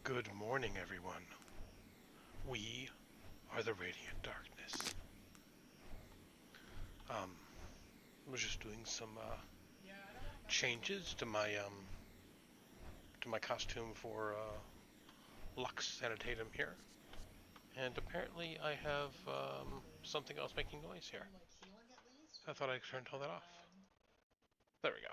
Good morning, everyone. We are the Radiant Darkness. I was just doing some changes to my costume for Lux Sanitatum here, and apparently I have something else making noise here. I thought I turned all that off. There we go.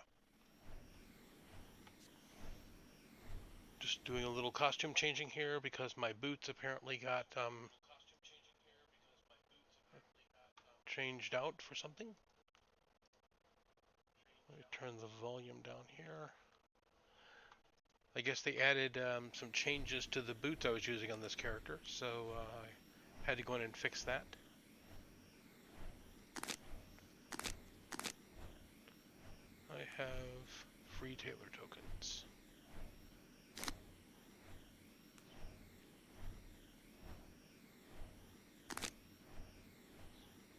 Just doing a little costume changing here because my boots apparently got changed out for something. Let me turn the volume down here. I guess they added some changes to the boots I was using on this character, so I had to go in and fix that. I have free Taylor tokens.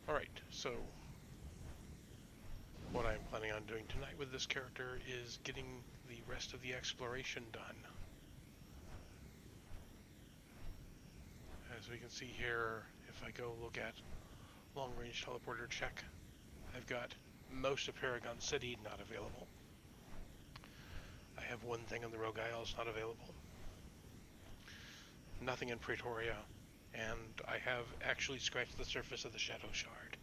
Alright, so what I'm planning on doing tonight with this character is getting the rest of the exploration done. As we can see here, if I go look at long-range teleporter check, I've got most of Paragon City not available. I have one thing on the Rogue Isles not available. Nothing in Pretoria, and I have actually scratched the surface of the Shadow Shard.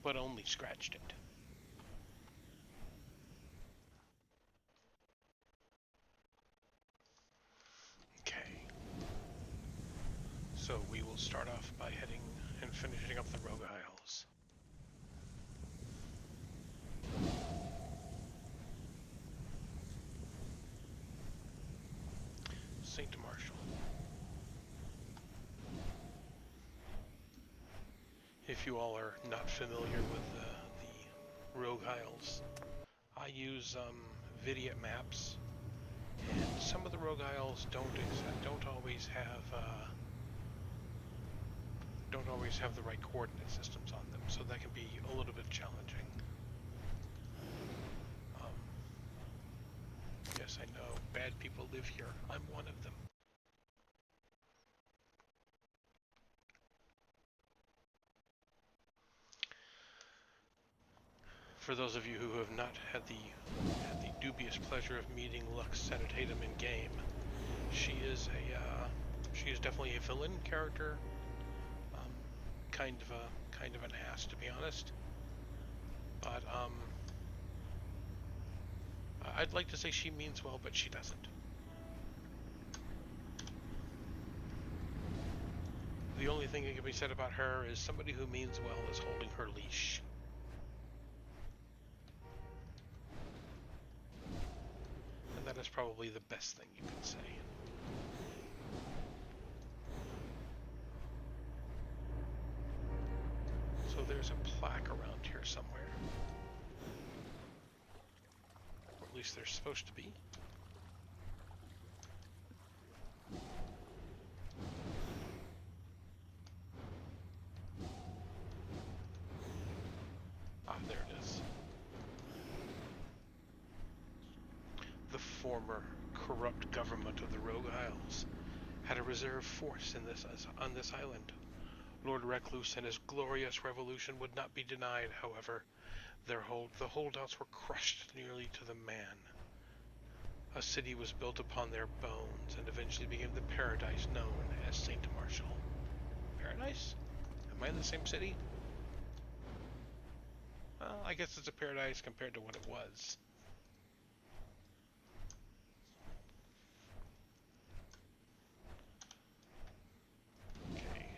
But only scratched it. Okay. So we will start off by heading and finishing up the Rogue Isles. St. Marshall. If you all are not familiar with the Rogue Isles, I use Vidiot maps, and some of the Rogue Isles don't always have the right coordinate systems on them, so that can be a little bit challenging. Yes, I know, bad people live here. I'm one of them. For those of you who have not had the dubious pleasure of meeting Lux Sanitatum in game, she is definitely a villain character. Kind of an ass, to be honest. But I'd like to say she means well, but she doesn't. The only thing that can be said about her is somebody who means well is holding her leash. And that is probably the best thing you can say. So there's a plaque around here somewhere. Or at least there's supposed to be. Ah, there it is. The former corrupt government of the Rogue Isles had a reserve force on this island. Lord Recluse and his glorious revolution would not be denied, however. The holdouts were crushed nearly to the man. A city was built upon their bones and eventually became the paradise known as St. Marshall. Paradise? Am I in the same city? Well, I guess it's a paradise compared to what it was. Okay.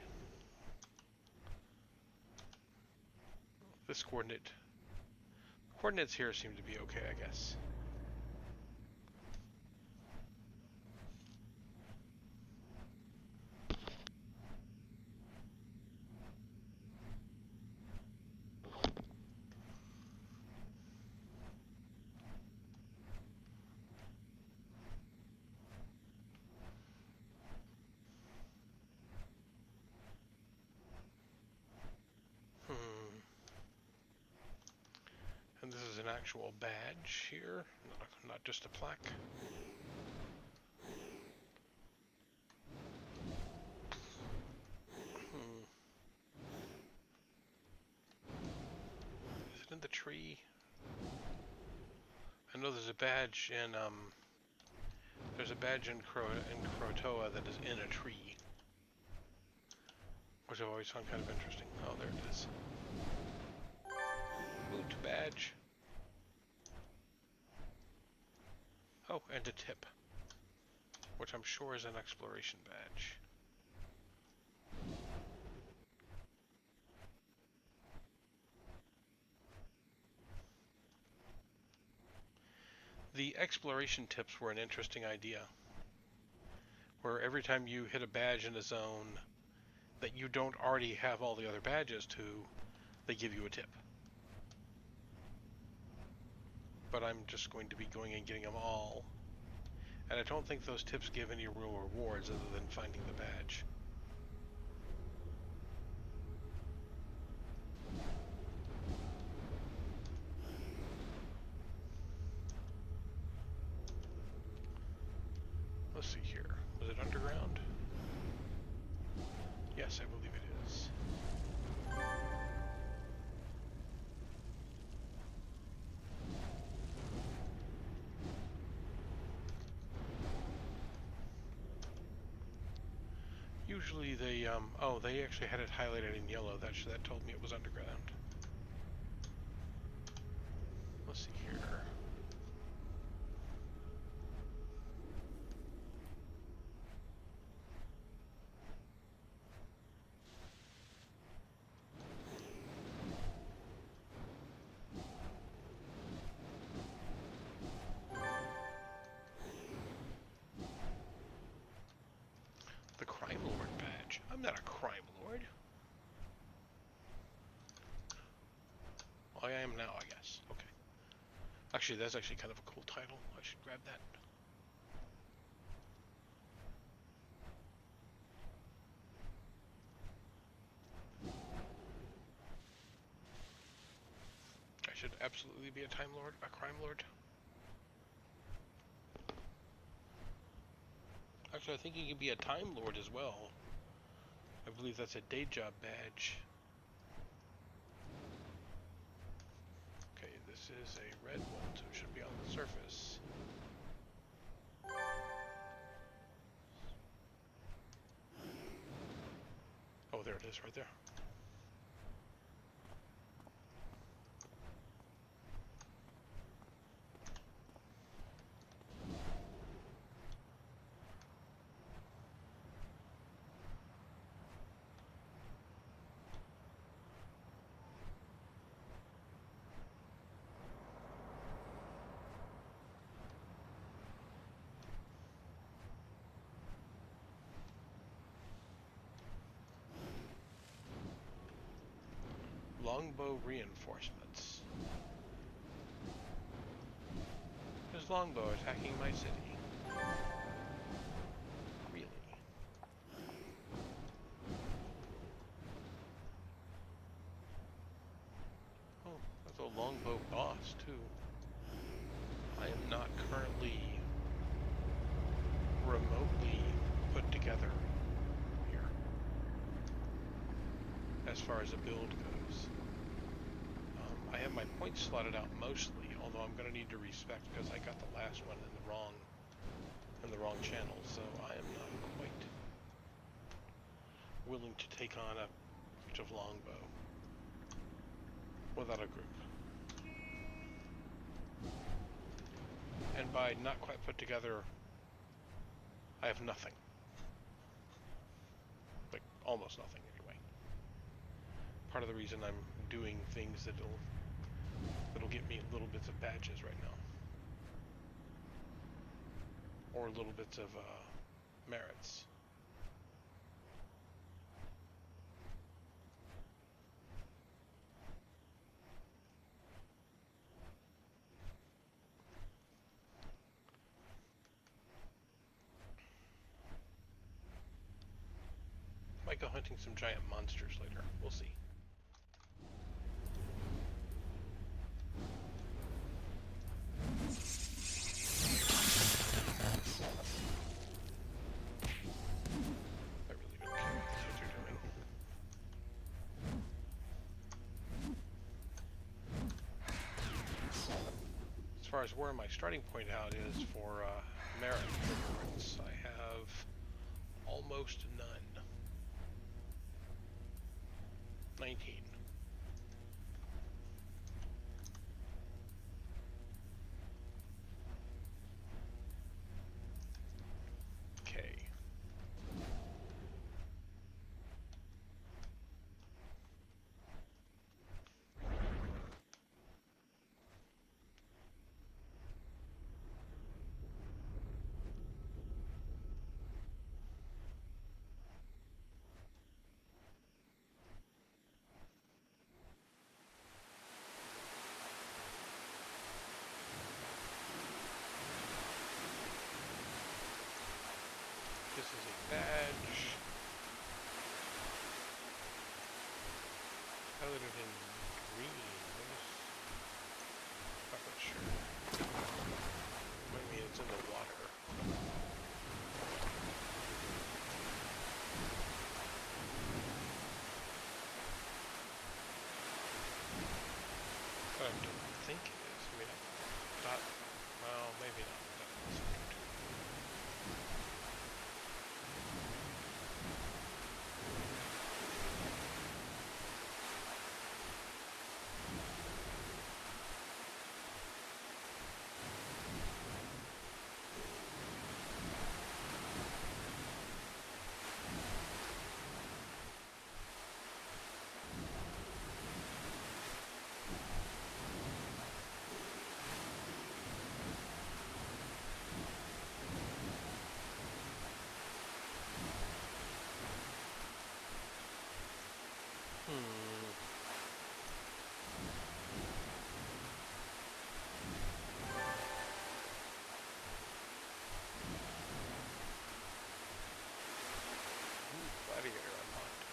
This coordinates here seem to be okay, I guess. And this is an actual badge here, not just a plaque. tree? I know there's a badge in Croatoa that is in a tree, which I've always found kind of interesting. Oh, there it is. Boot badge. Oh, and a tip, which I'm sure is an exploration badge. The exploration tips were an interesting idea, where every time you hit a badge in a zone that you don't already have all the other badges to, they give you a tip. But I'm just going to be going and getting them all. And I don't think those tips give any real rewards other than finding the badge. Let's see here. Was it underground? Yes, I believe it is. Usually they, oh, they actually had it highlighted in yellow. That told me it was underground. Let's see here. The Crime Lord badge. I'm not a crime lord. Well, I am now, I guess. Okay. Actually, that's actually kind of a cool title. I should grab that. I should absolutely be a crime lord. Actually, I think you can be a Time Lord as well. I believe that's a day job badge. Okay, this is a red one, so it should be on the surface. Oh, there it is, right there. Longbow reinforcements. There's longbow attacking my city. Really? Oh, that's a longbow boss too. I am not currently remotely put together here as far as a build goes. I have my points slotted out mostly, although I'm going to need to respec because I got the last one in the wrong channel, so I am not quite willing to take on a bunch of longbow without a group. And by not quite put together, I have nothing. Like, almost nothing anyway. Part of the reason I'm doing things that'll get me little bits of badges right now. Or little bits of merits. Might go hunting some giant monsters later. We'll see. I really don't care what you're doing. as where my starting point out is for merit ignorance, I have almost none. 19. Okay. This is a badge. Highlighted in green. Not really sure. Might mean it's in the water. But I don't think it is. I mean, I thought, well, maybe not. Gladiator unlocked.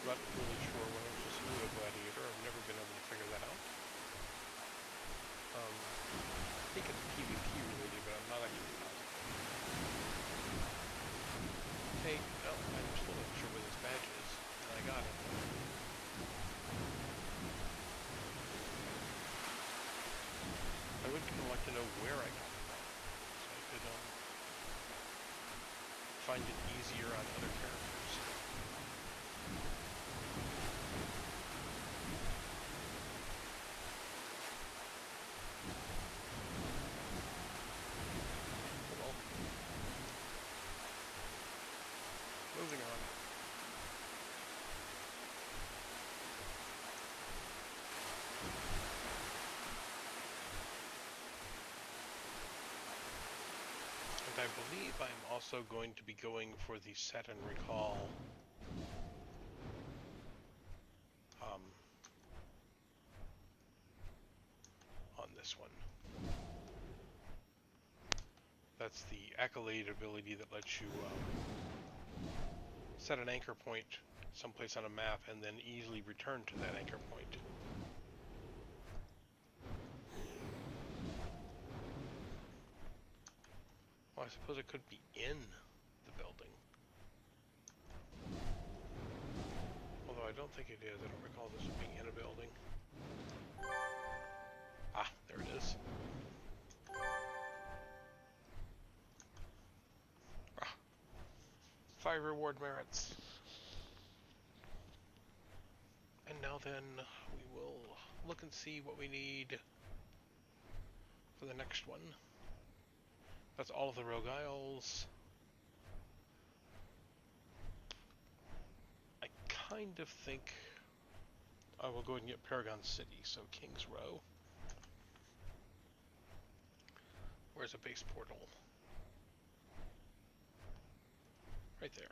Not really sure when I was just new to Gladiator. I've never been able to figure that out. I think it's PvP related, but I'm not actually positive. Hey, no, I'm still not sure where this badge is, and I got it. I would kind of like to know where I got it, so I could find it easier on other characters. Well, moving on. And I believe I'm also going to be going for the set and recall on this one. That's the accolade ability that lets you set an anchor point someplace on a map and then easily return to that anchor point. Well, I suppose it could be in the building. Although I don't think it is. I don't recall this being in a building. Ah, there it is. 5 reward merits. And now then, we will look and see what we need for the next one. That's all of the Rogue Isles. I kind of think I will go ahead and get Paragon City, so King's Row. Where's a base portal? Right there.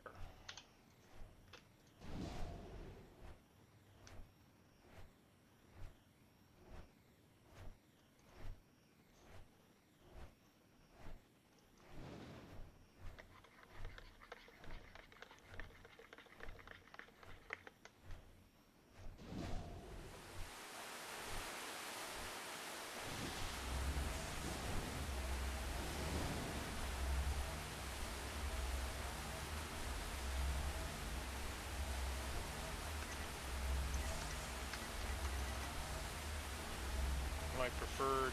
My preferred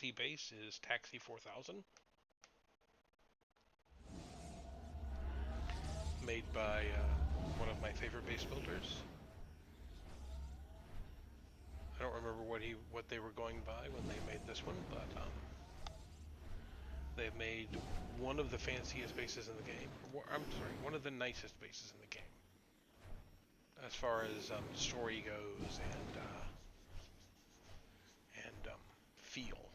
Taxi base is Taxi 4000, made by one of my favorite base builders. I don't remember what they were going by when they made this one, but they've made one of the fanciest bases in the game. I'm sorry, one of the nicest bases in the game, as far as story goes and feel.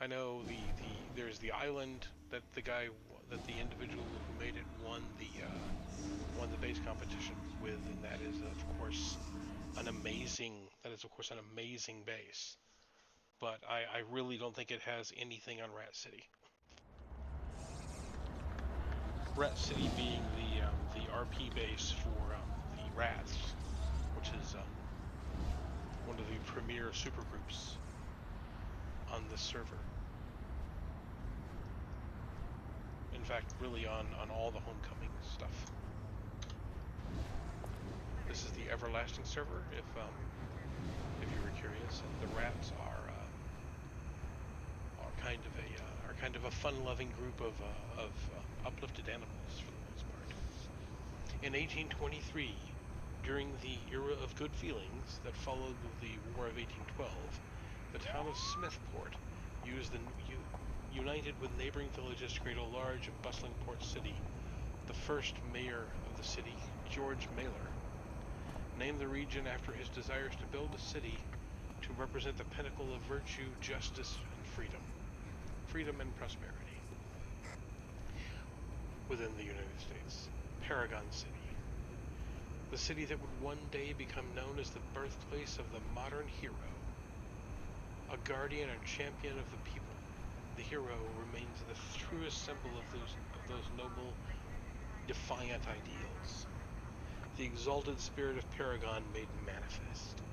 I know there's the island that the individual who made it won the base competition with, and that is of course an amazing base. But I really don't think it has anything on Rat City. Rat City being the RP base for the Rats, which is one of the premier supergroups on this server. In fact, really on all the Homecoming stuff. This is the Everlasting server, if you were curious, and the Rats are kind of a fun-loving group of uplifted animals for the most part. In 1823, during the era of good feelings that followed the War of 1812, the town of Smithport united with neighboring villages to create a large and bustling port city. The first mayor of the city, George Mailer, named the region after his desires to build a city to represent the pinnacle of virtue, justice, and freedom. Freedom and prosperity. Within the United States, Paragon City. The city that would one day become known as the birthplace of the modern hero. A guardian and champion of the people, the hero remains the truest symbol of those noble, defiant ideals. The exalted spirit of Paragon made manifest.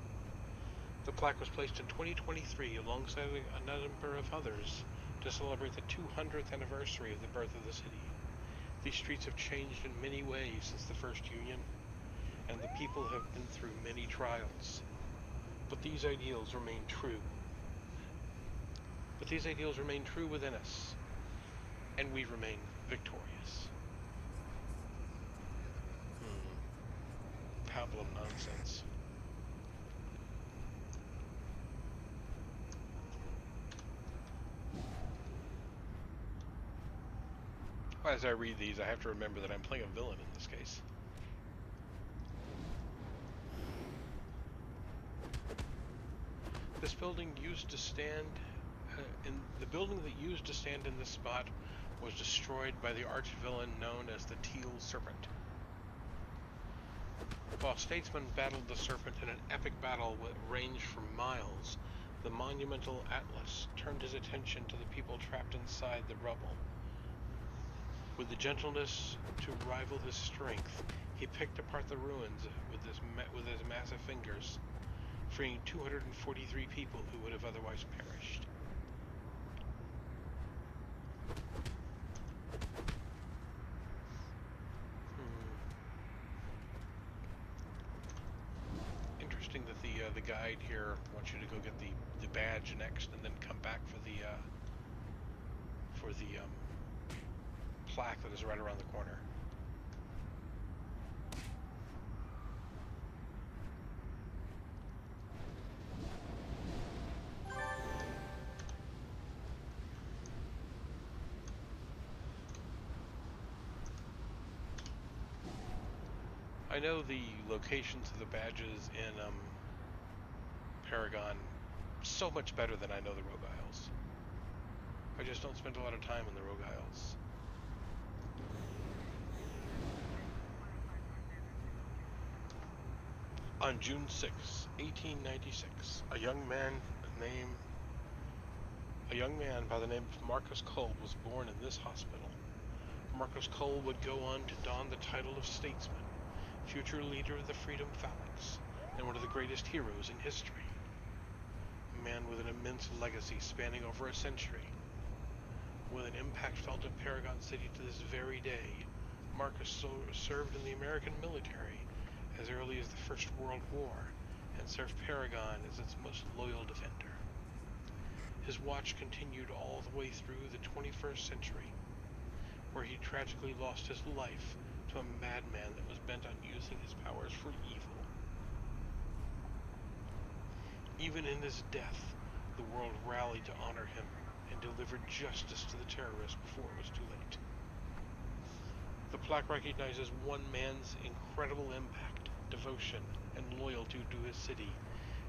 The plaque was placed in 2023 alongside a number of others to celebrate the 200th anniversary of the birth of the city. These streets have changed in many ways since the first union, and the people have been through many trials. But these ideals remain true. Within us, and we remain victorious. Pablum nonsense. As I read these, I have to remember that I'm playing a villain in this case. This building used to stand in this spot was destroyed by the arch-villain known as the Teal Serpent. While statesmen battled the Serpent in an epic battle that ranged for miles, the monumental Atlas turned his attention to the people trapped inside the rubble. With the gentleness to rival his strength, he picked apart the ruins with his massive fingers, freeing 243 people who would have otherwise perished. Interesting that the guide here wants you to go get the badge next, and then come back for the plaque that is right around the corner. I know the locations of the badges in Paragon so much better than I know the Rogue Isles. I just don't spend a lot of time in the Rogue Isles. On June 6, 1896, a young man by the name of Marcus Cole was born in this hospital. Marcus Cole would go on to don the title of statesman, future leader of the Freedom Phalanx, and one of the greatest heroes in history. A man with an immense legacy spanning over a century. With an impact felt in Paragon City to this very day, Marcus served in the American military as early as the First World War, and served Paragon as its most loyal defender. His watch continued all the way through the 21st century, where he tragically lost his life to a madman that was bent on using his powers for evil. Even in his death, the world rallied to honor him and delivered justice to the terrorists before it was too late. The plaque recognizes one man's incredible impact, devotion, and loyalty to his city,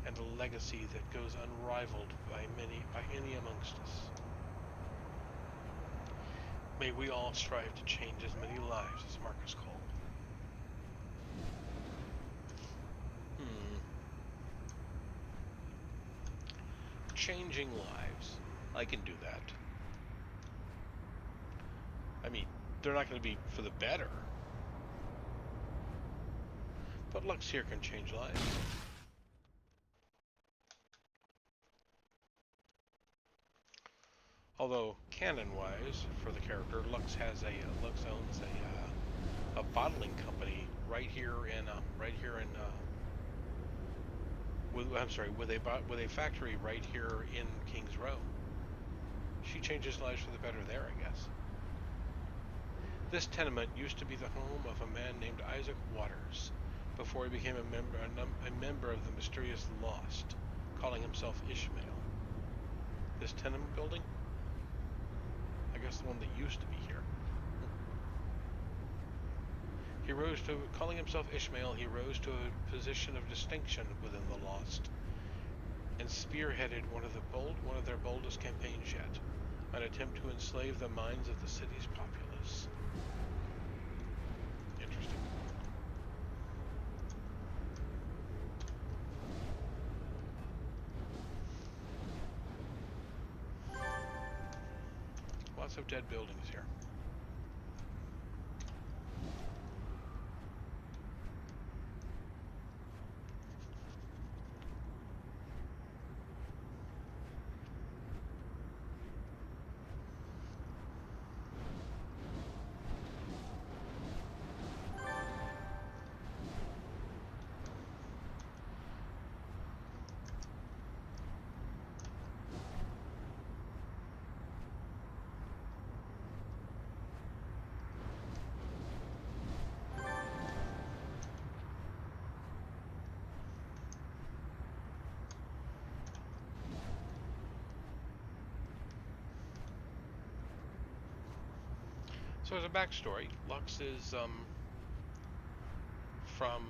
and a legacy that goes unrivaled by any amongst us. May we all strive to change as many lives as Marcus called. Changing lives. I can do that. I mean, they're not going to be for the better. But Lux here can change lives. Although, canon-wise, for the character, Lux owns a bottling company right here in with a factory right here in Kings Row. She changes lives for the better there, I guess. This tenement used to be the home of a man named Isaac Waters, before he became a member of the mysterious Lost, calling himself Ishmael. This tenement building? I guess the one that used to be here. Calling himself Ishmael, he rose to a position of distinction within the Lost, and spearheaded one of their boldest campaigns yet, an attempt to enslave the minds of the city's populace. Interesting. Lots of dead buildings here. So as a backstory, Lux is from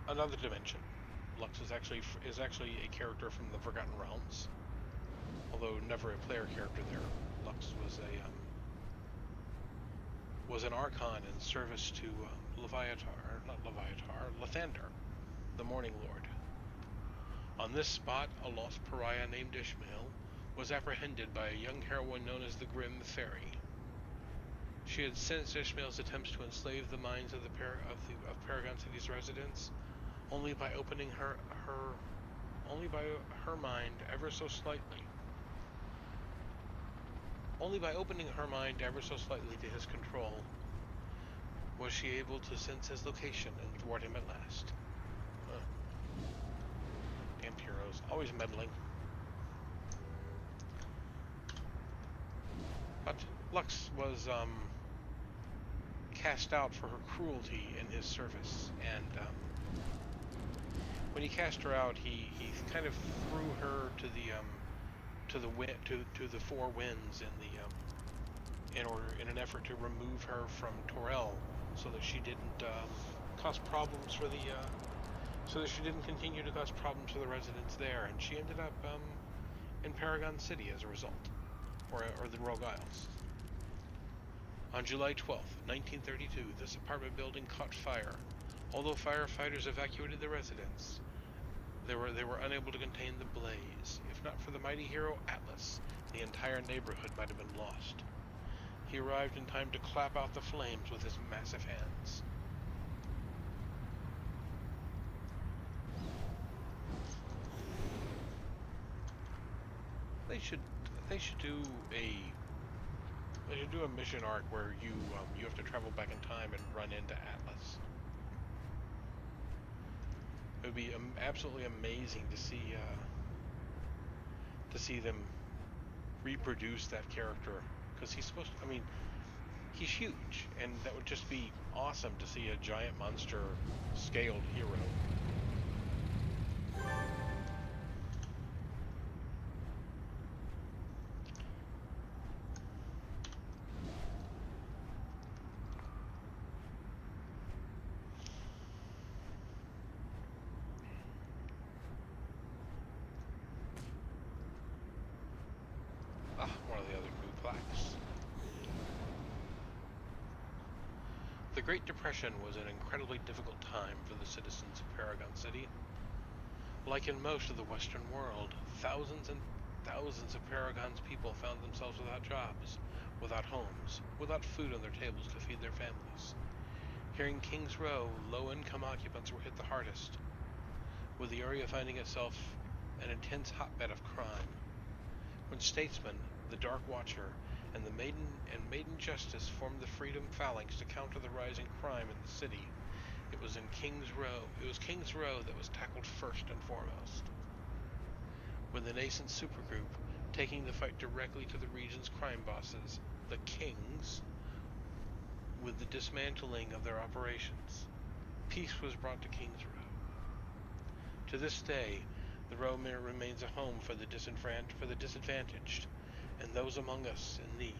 another dimension. Lux is actually a character from the Forgotten Realms, although never a player character there. Lux was an Archon in service to Lathander, the Morning Lord. On this spot, a lost pariah named Ishmael was apprehended by a young heroine known as the Grim Fairy. She had sensed Ishmael's attempts to enslave the minds of Paragon City's residents only by opening her mind ever so slightly. Only by opening her mind ever so slightly to his control was she able to sense his location and thwart him at last. Damn heroes, always meddling. But Lux was cast out for her cruelty in his service, and when he cast her out, he kind of threw her to the four winds in an effort to remove her from Torel, so that she didn't cause problems for so that she didn't continue to cause problems for the residents there, and she ended up in Paragon City as a result, or the Rogue Isles. On July 12th, 1932, this apartment building caught fire. Although firefighters evacuated the residents, they were unable to contain the blaze. If not for the mighty hero Atlas, the entire neighborhood might have been lost. He arrived in time to clap out the flames with his massive hands. They should do a mission arc where you have to travel back in time and run into Atlas. It would be absolutely amazing to see them reproduce that character, because he's supposed to, I mean, he's huge, and that would just be awesome to see a giant monster scaled hero. Ah, one of the other new plaques. The Great Depression was an incredibly difficult time for the citizens of Paragon City. Like in most of the Western world, thousands and thousands of Paragon's people found themselves without jobs, without homes, without food on their tables to feed their families. Here in Kings Row, low-income occupants were hit the hardest, with the area finding itself an intense hotbed of crime. When statesmen, the Dark Watcher, and the Maiden Justice formed the Freedom Phalanx to counter the rising crime in the city, it was Kings Row that was tackled first and foremost. With the nascent supergroup taking the fight directly to the region's crime bosses, the Kings, with the dismantling of their operations, peace was brought to Kings Row. To this day, the Row remains a home for the disadvantaged, and those among us in need.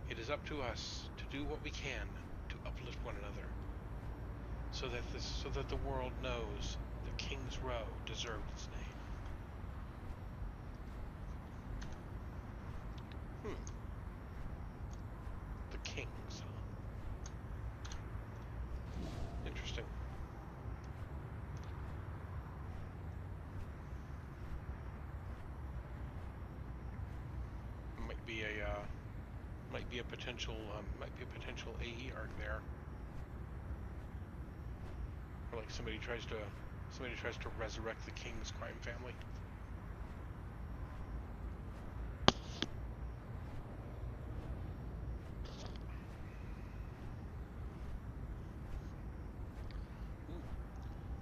It is up to us to do what we can to uplift one another, so that the world knows that Kings Row deserved its name. The Kings, huh? Interesting. Might be a potential AE arc there. Or like somebody tries to resurrect the King's crime family. Ooh,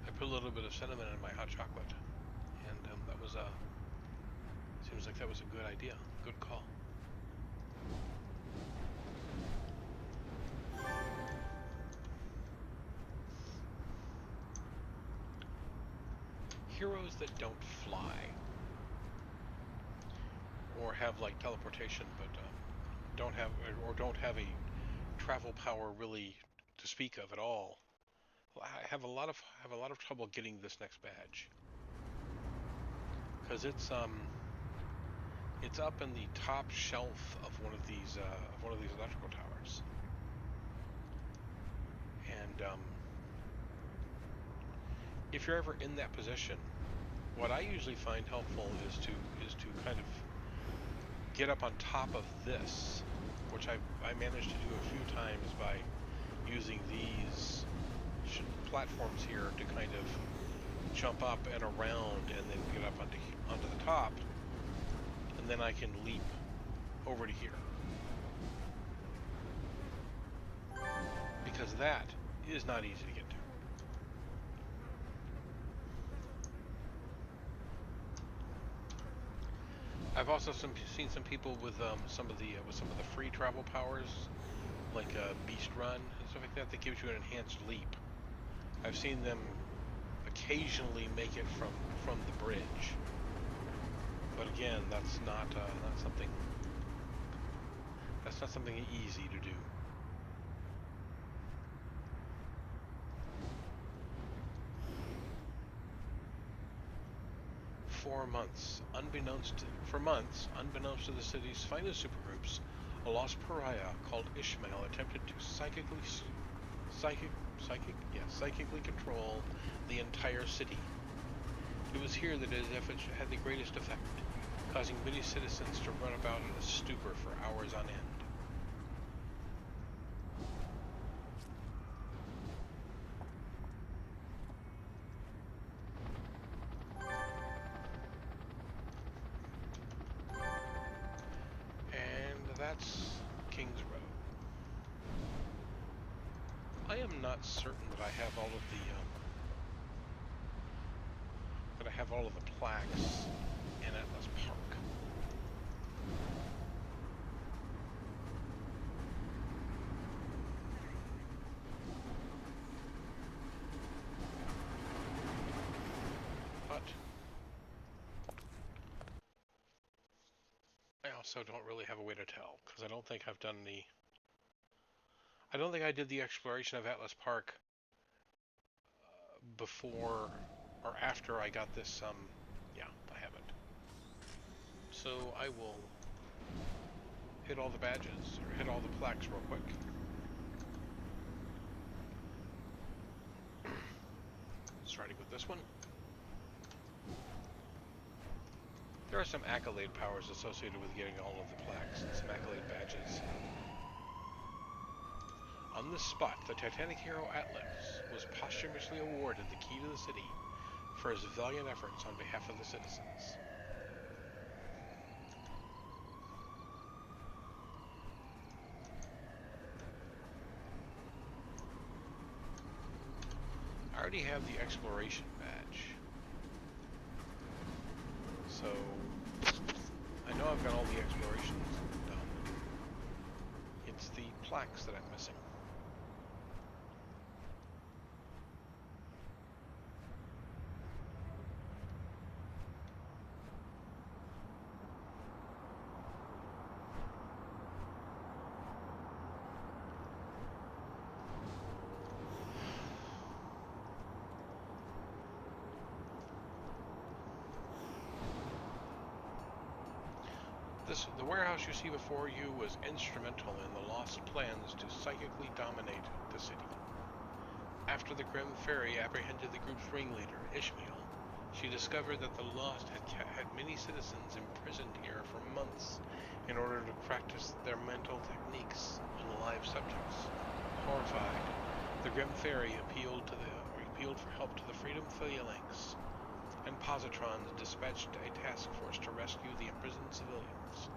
I put a little bit of cinnamon in my hot chocolate, and that was seems like that was a good idea. Good call. Heroes that don't fly or have like teleportation, but don't have a travel power really to speak of at all. I have a lot of trouble getting this next badge because it's up in the top shelf of one of these electrical towers, and if you're ever in that position, what I usually find helpful is to kind of get up on top of this, which I managed to do a few times by using these platforms here to kind of jump up and around and then get up onto the top, and then I can leap over to here, because that is not easy to get to. I've also seen some people with some of the free travel powers, like Beast Run and stuff like that. That gives you an enhanced leap. I've seen them occasionally make it from the bridge, but again, that's not something easy to do. 4 months, unbeknownst to the city's finest supergroups, a lost pariah called Ishmael attempted to psychically control the entire city. It was here that it had the greatest effect, causing many citizens to run about in a stupor for hours on end. And that's Kings Row. I am not certain that I have all of the plaques in Atlas Park. But I also don't really have a way to tell, because I don't think I've done the... I don't think I did the exploration of Atlas Park before or after I got this, yeah, I haven't. So I will hit all the badges, or hit all the plaques real quick. Starting with this one. There are some accolade powers associated with getting all of the plaques, and some accolade badges. On this spot, the Titanic hero Atlas was posthumously awarded the key to the city for his valiant efforts on behalf of the citizens. I already have the exploration badge, so I know I've got all the explorations done. It's the plaques that I'm missing. The warehouse you see before you was instrumental in the lost plans to psychically dominate the city. After the Grim Fairy apprehended the group's ringleader, Ishmael, she discovered that the Lost had many citizens imprisoned here for months in order to practice their mental techniques on live subjects. Horrified, the Grim Fairy appealed for help to the Freedom Phalanx, and Positrons dispatched a task force to rescue the imprisoned civilians.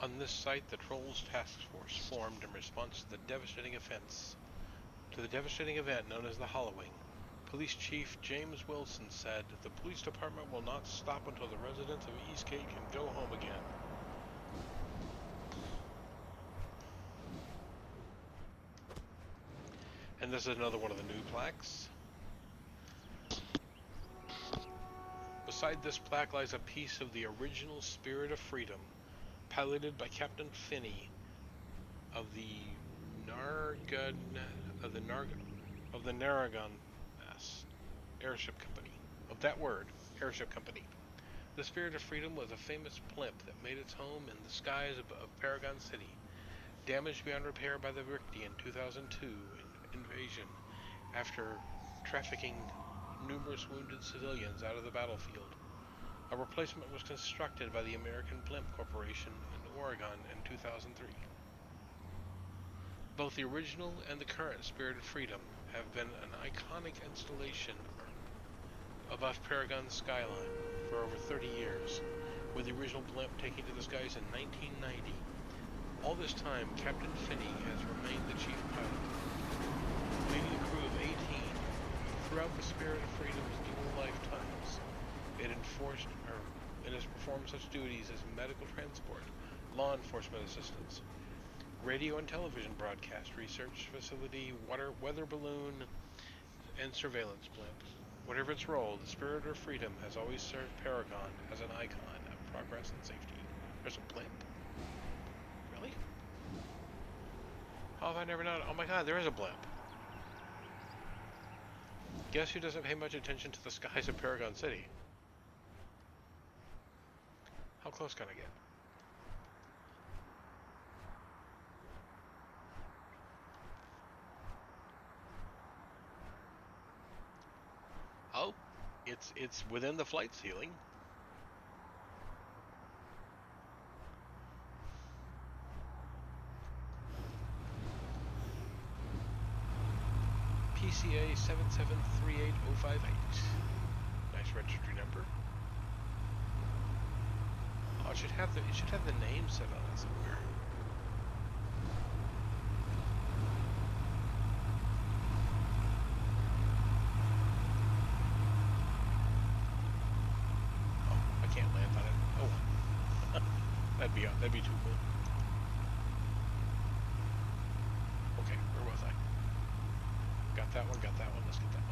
On this site, the Trolls Task Force formed in response to the devastating event known as the Hollowing. Police Chief James Wilson said, "The police department will not stop until the residents of Eastgate can go home again." And this is another one of the new plaques. Beside this plaque lies a piece of the original Spirit of Freedom, piloted by Captain Finney of the Paragon Airship Company. Airship Company. The Spirit of Freedom was a famous blimp that made its home in the skies of Paragon City, damaged beyond repair by the Rikti in 2002 invasion after trafficking numerous wounded civilians out of the battlefield. A replacement was constructed by the American Blimp Corporation in Oregon in 2003. Both the original and the current Spirit of Freedom have been an iconic installation above Paragon's skyline for over 30 years, with the original blimp taking to the skies in 1990. All this time, Captain Finney has remained the chief pilot, leading a crew of 18 throughout the Spirit of Freedom's dual lifetimes. It has performed such duties as medical transport, law enforcement assistance, radio and television broadcast, research facility, weather balloon, and surveillance blimp. Whatever its role, the Spirit of Freedom has always served Paragon as an icon of progress and safety. There's a blimp? Really? How have I never known? Oh my god, there is a blimp. Guess who doesn't pay much attention to the skies of Paragon City? How close can I get? Oh, it's within the flight ceiling. ECA 7738058. Nice registry number. Oh, it should have the name set on it somewhere. Oh, I can't land on it. Oh, that'd be too cool. Okay, where was I? Got that one. Let's get that one.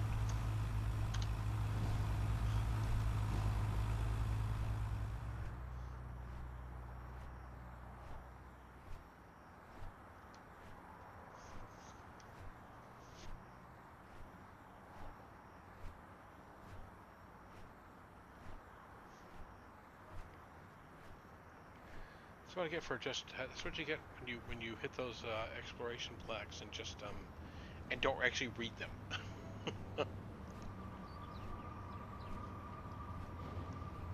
That's what I get for just. That's what you get when you hit those exploration plaques and just and don't actually read them.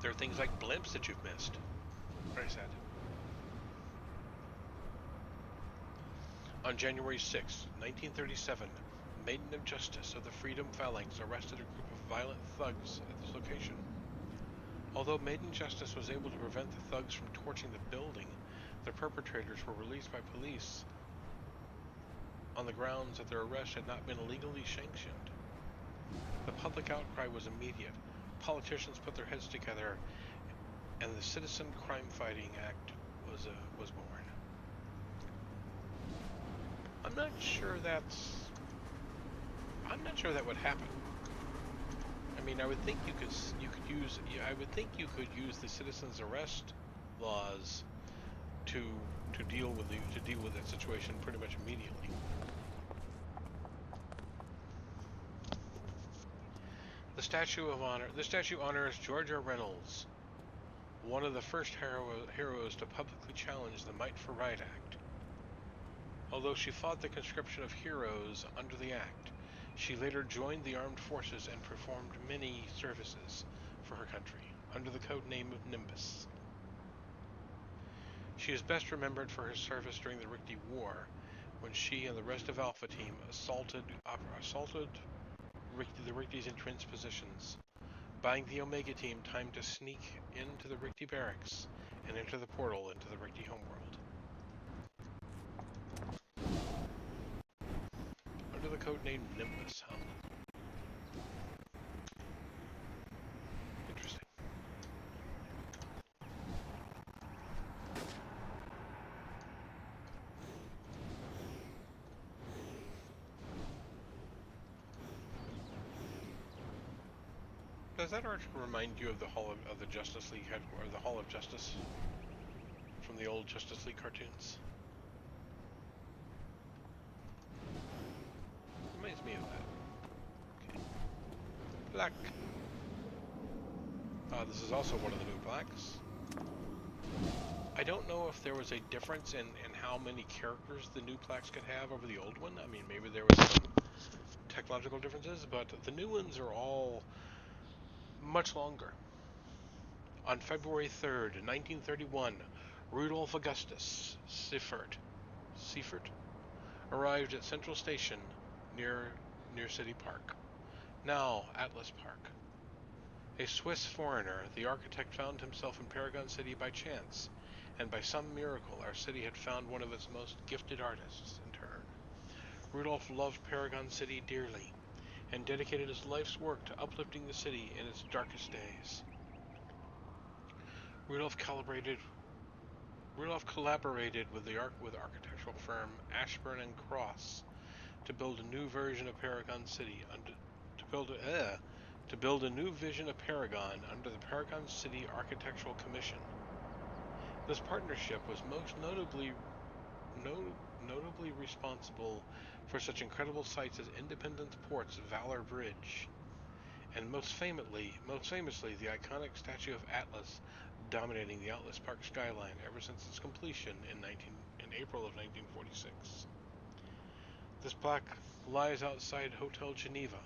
There are things like blimps that you've missed. Very sad. On January 6, 1937, Maiden of Justice of the Freedom Phalanx arrested a group of violent thugs at this location. Although Maiden Justice was able to prevent the thugs from torching the building, the perpetrators were released by police on the grounds that their arrest had not been legally sanctioned. The public outcry was immediate. Politicians put their heads together, and the Citizen Crime Fighting Act was born. I'm not sure that would happen. I mean, I would think you could use the citizens arrest laws to deal with that situation pretty much immediately. The statue honors Georgia Reynolds, one of the first heroes to publicly challenge the Might for Right Act. Although she fought the conscription of heroes under the act, she later joined the armed forces and performed many services for her country under the code name of Nimbus. She is best remembered for her service during the Richty War, when she and the rest of Alpha Team assaulted the Richty's entrenched positions, buying the Omega Team time to sneak into the Richty barracks and enter the portal into the Richty homeworld. Under the codename Nimbus, huh? Interesting. Does that arch remind you of the Hall of the Justice League or the Hall of Justice from the old Justice League cartoons? Reminds me of that. Okay. Plaque. This is also one of the new plaques. I don't know if there was a difference in how many characters the new plaques could have over the old one. I mean, maybe there was some technological differences, but the new ones are all much longer. On February 3rd, 1931, Rudolph Augustus Seifert arrived at Central Station near City Park, now Atlas Park. A Swiss foreigner, the architect found himself in Paragon City by chance, and by some miracle our city had found one of its most gifted artists in turn. Rudolph loved Paragon City dearly, and dedicated his life's work to uplifting the city in its darkest days. Rudolph collaborated with architectural firm Ashburn and Cross to build a new version of Paragon City to build a new vision of Paragon under the Paragon City Architectural Commission. This partnership was most notably responsible for such incredible sights as Independence Port's Valor Bridge, and most famously the iconic statue of Atlas dominating the Atlas Park skyline ever since its completion in April of 1946. This plaque lies outside Hotel Geneva,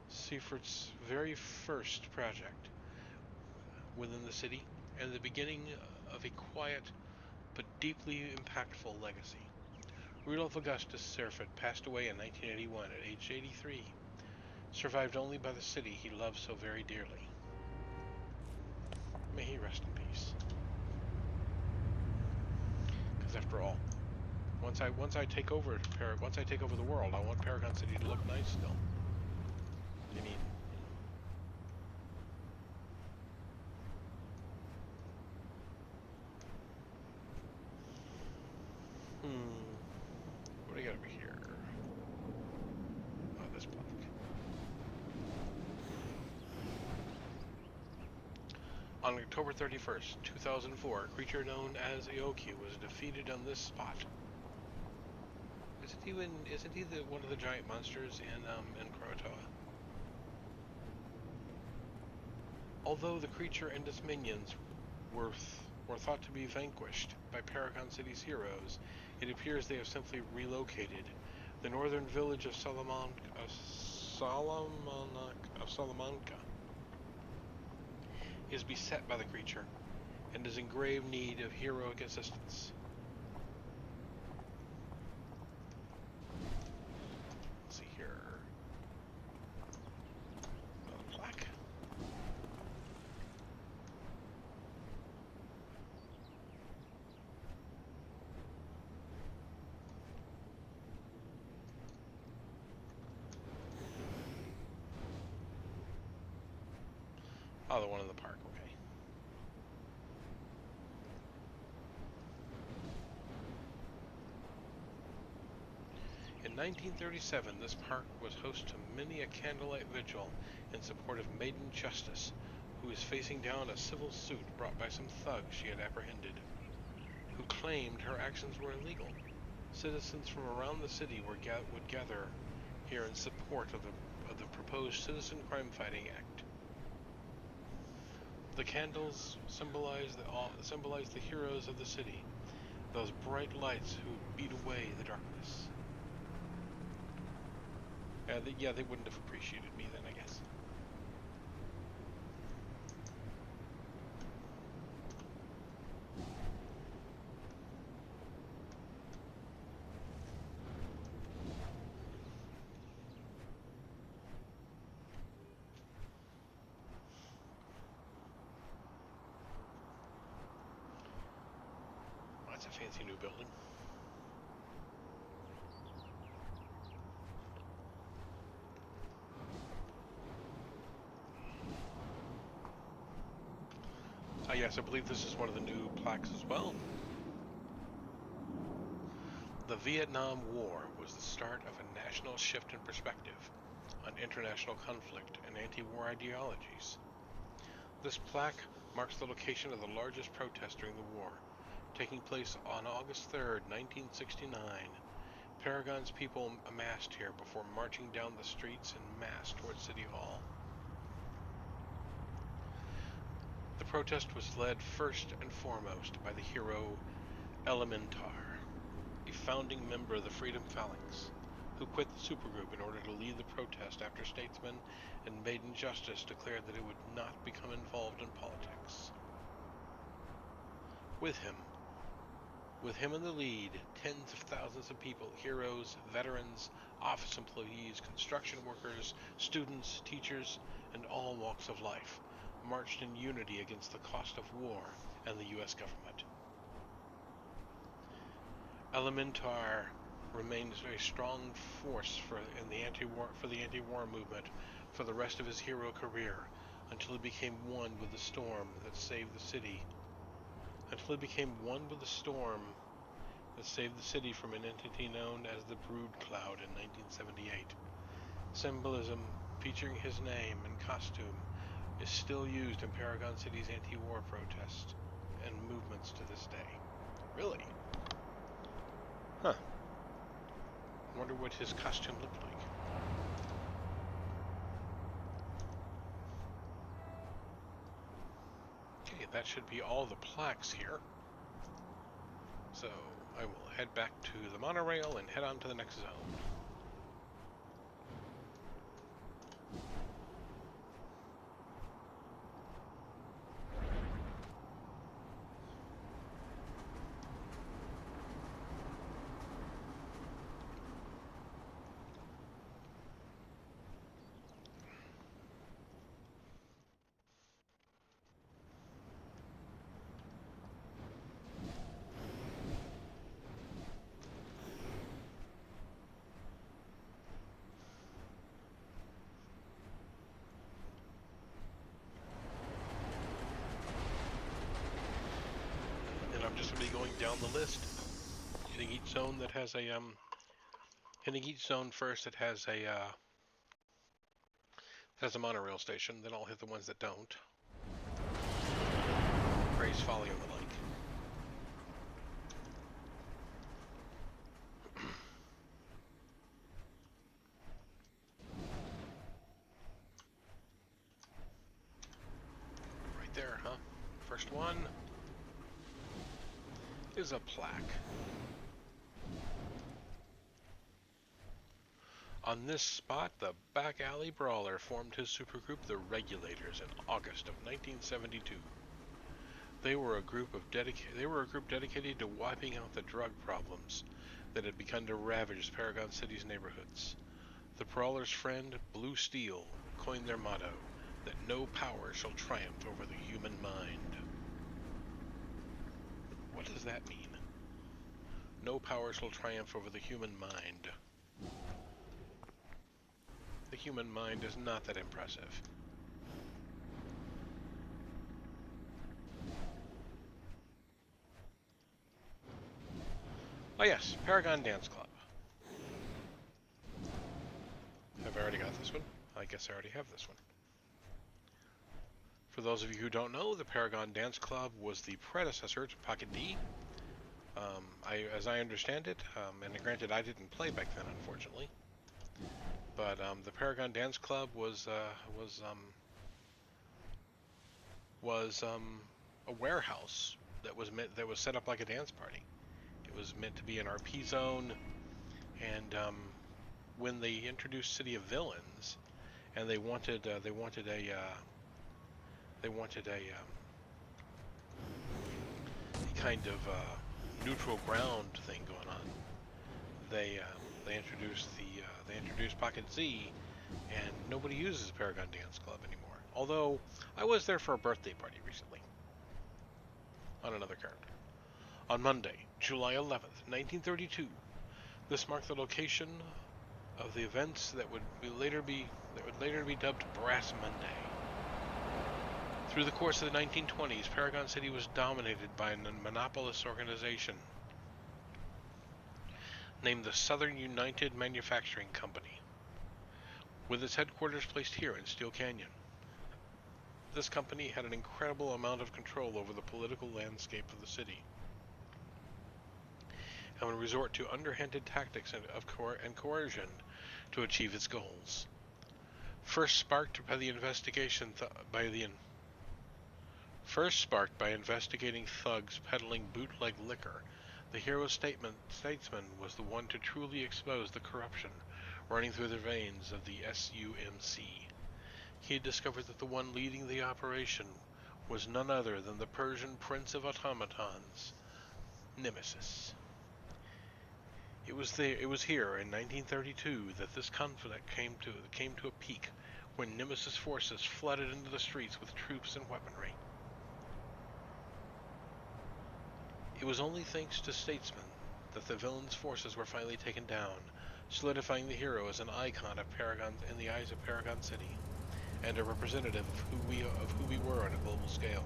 Seifert's very first project within the city, and the beginning of a quiet but deeply impactful legacy. Rudolf Augustus Serfit passed away in 1981 at age 83, survived only by the city he loved so very dearly. May he rest in peace. Because after all, once I take over the world, I want Paragon City to look nice still. I mean, what do I got over here? Oh, this block. On October 31st, 2004, a creature known as Aoki was defeated on this spot. Isn't he one of the giant monsters in Croatoa? Although the creature and its minions were thought to be vanquished by Paragon City's heroes, it appears they have simply relocated. The northern village of Salamanca is beset by the creature and is in grave need of heroic assistance. Let's see here. Another plaque. Oh, the one in the park, okay. In 1937, this park was host to many a candlelight vigil in support of Maiden Justice, who is facing down a civil suit brought by some thugs she had apprehended, who claimed her actions were illegal. Citizens from around the city would gather here in support of the proposed Citizen Crime Fighting Act. The candles symbolize the heroes of the city, those bright lights who beat away the darkness. They wouldn't have appreciated me then, I guess. That's a fancy new building. Yes, I believe this is one of the new plaques as well. The Vietnam War was the start of a national shift in perspective on international conflict and anti-war ideologies. This plaque marks the location of the largest protest during the war, taking place on August 3rd, 1969. Paragon's people amassed here before marching down the streets en masse towards City Hall. The protest was led first and foremost by the hero Elementar, a founding member of the Freedom Phalanx, who quit the supergroup in order to lead the protest after statesmen and Maiden Justice declared that it would not become involved in politics. With him in the lead, tens of thousands of people, heroes, veterans, office employees, construction workers, students, teachers, and all walks of life, marched in unity against the cost of war and the U.S. government. Elementar remains a strong force for the anti-war movement for the rest of his hero career, until he became one with the storm that saved the city. Until he became one with the storm that saved the city from an entity known as the Brood Cloud in 1978. Symbolism featuring his name and costume is still used in Paragon City's anti-war protests and movements to this day. Really? Huh. Wonder what his costume looked like. Okay, that should be all the plaques here. So I will head back to the monorail and head on to the next zone. down the list, hitting each zone that has a hitting each zone first that has a monorail station. Then I'll hit the ones that don't. Praise Folly and the like. Right there, huh? First one is a plaque. On this spot, the Back Alley Brawler formed his supergroup, the Regulators, in August of 1972. They were a group dedicated to wiping out the drug problems that had begun to ravage Paragon City's neighborhoods. The Brawler's friend, Blue Steel, coined their motto, that no power shall triumph over the human mind. What does that mean? No power shall triumph over the human mind. The human mind is not that impressive. Oh yes, Paragon Dance Club. Have I already got this one? I guess I already have this one. For those of you who don't know, the Paragon Dance Club was the predecessor to Pocket D. As I understand it, and granted I didn't play back then, unfortunately, but the Paragon Dance Club was a warehouse that was set up like a dance party. It was meant to be an RP zone, and when they introduced City of Villains, and they wanted a kind of neutral ground thing going on. They introduced Pocket Z, and nobody uses Paragon Dance Club anymore. Although I was there for a birthday party recently on another character. On Monday, July 11th, 1932, this marked the location of the events that would later be dubbed Brass Monday. Through the course of the 1920s, Paragon City was dominated by a monopolist organization named the Southern United Manufacturing Company, with its headquarters placed here in Steel Canyon. This company had an incredible amount of control over the political landscape of the city, and would resort to underhanded tactics and coercion to achieve its goals. First sparked by investigating thugs peddling bootleg liquor, the hero statesman was the one to truly expose the corruption running through the veins of the SUMC. He had discovered that the one leading the operation was none other than the Persian Prince of Automatons, Nemesis. It was here in 1932 that this conflict came to a peak, when Nemesis forces flooded into the streets with troops and weaponry. It was only thanks to statesmen that the villain's forces were finally taken down, solidifying the hero as an icon of Paragon in the eyes of Paragon City, and a representative of who we were on a global scale.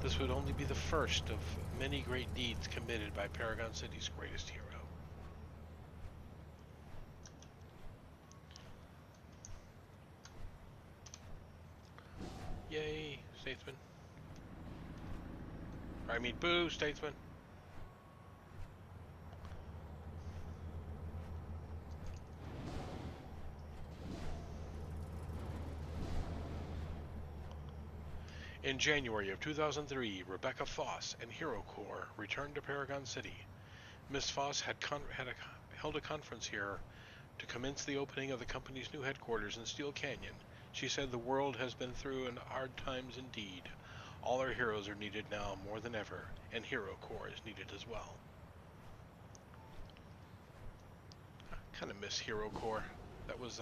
This would only be the first of many great deeds committed by Paragon City's greatest hero. Yay, statesman. I mean, boo, statesman. In January of 2003, Rebecca Foss and Hero Corps returned to Paragon City. Miss Foss had held a conference here to commence the opening of the company's new headquarters in Steel Canyon. She said the world has been through hard times indeed. All our heroes are needed now more than ever, and Hero Corps is needed as well. I kind of miss Hero Corps. That was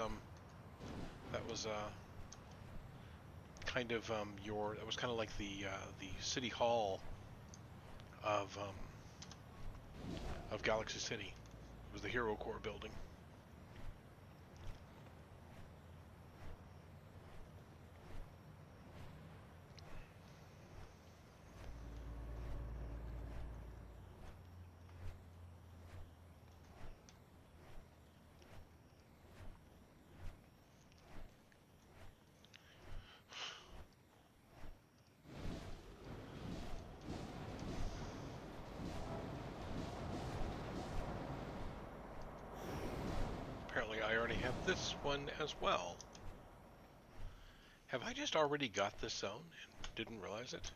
kind of like the city hall of Galaxy City. It was the Hero Corps building. already have this one as well. Have I just already got this zone and didn't realize it?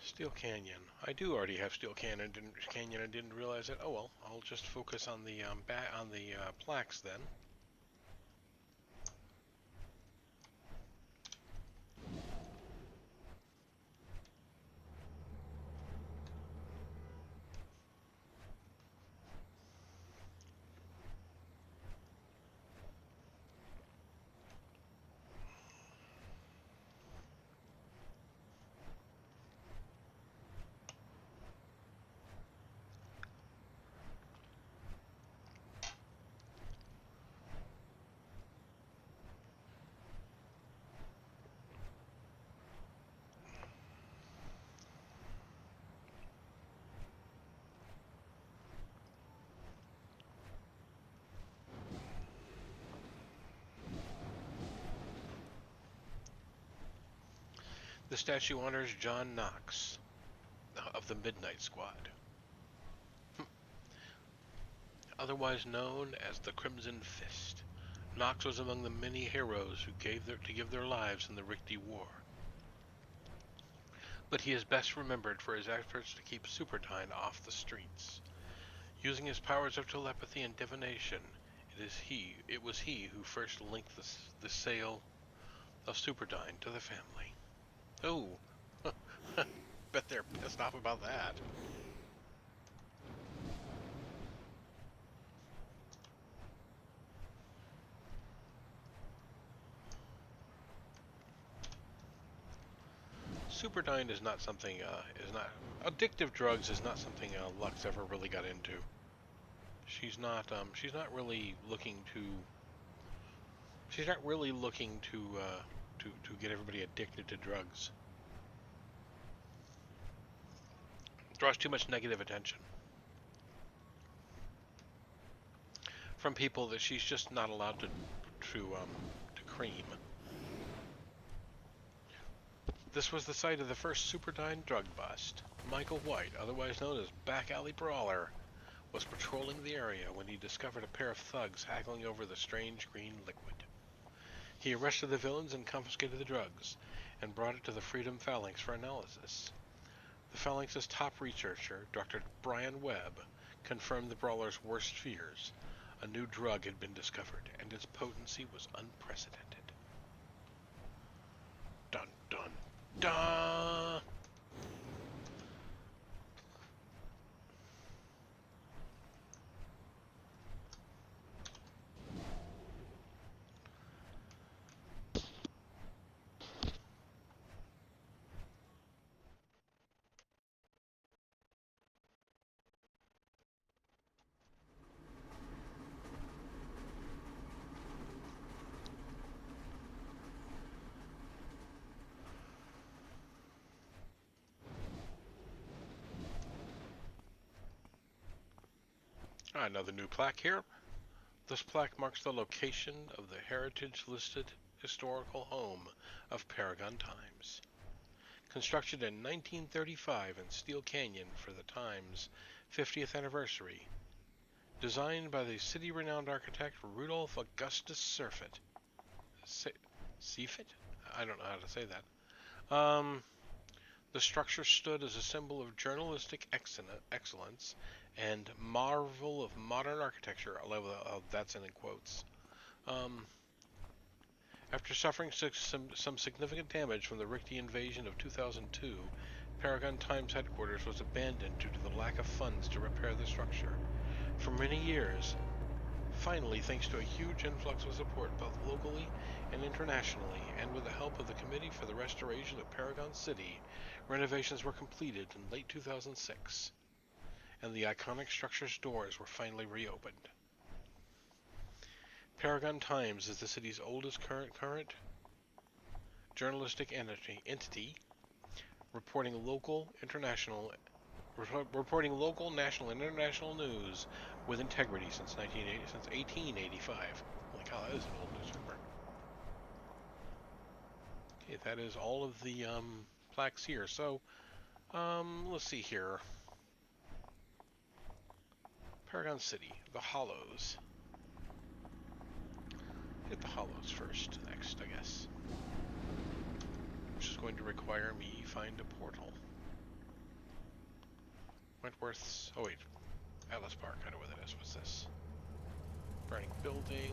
Steel Canyon. I do already have Steel Canyon. I didn't realize it. Oh well, I'll just focus on the plaques then. The statue honors John Knox of the Midnight Squad, otherwise known as the Crimson Fist. Knox was among the many heroes who gave their lives in the Richty War. But he is best remembered for his efforts to keep Superdyne off the streets. Using his powers of telepathy and divination, it was he who first linked the sale of Superdyne to the family. Oh, bet they're pissed off about that. Superdyne is not something, addictive drugs is not something Lux ever really got into. She's not really looking to, to get everybody addicted to drugs. It draws too much negative attention from people that she's just not allowed to cream. This was the site of the first Superdyne drug bust. Michael White, otherwise known as Back Alley Brawler, was patrolling the area when he discovered a pair of thugs haggling over the strange green liquid. He arrested the villains and confiscated the drugs, and brought it to the Freedom Phalanx for analysis. The Phalanx's top researcher, Dr. Brian Webb, confirmed the Brawler's worst fears. A new drug had been discovered, and its potency was unprecedented. Dun dun dun! Another new plaque here. This plaque marks the location of the heritage-listed historical home of Paragon Times. Constructed in 1935 in Steel Canyon for the Times' 50th anniversary. Designed by the city-renowned architect Rudolph Augustus Seifert. Seifert? I don't know how to say that. The structure stood as a symbol of journalistic excellence and marvel of modern architecture. I love that's in quotes. After suffering some significant damage from the Richty invasion of 2002, Paragon Times headquarters was abandoned due to the lack of funds to repair the structure. For many years, finally, thanks to a huge influx of support both locally and internationally, and with the help of the Committee for the Restoration of Paragon City, renovations were completed in late 2006, and the iconic structure's doors were finally reopened. Paragon Times is the city's oldest current journalistic entity, reporting local, national, and international news with integrity since 1885. Holy cow, that is an old newspaper. Okay, that is all of the plaques here. So, let's see here. Paragon City, the Hollows. Hit the Hollows first, next, I guess. Which is going to require me find a portal. Wentworth's. Oh wait, Atlas Park. I know where that is. What's this? Burning building.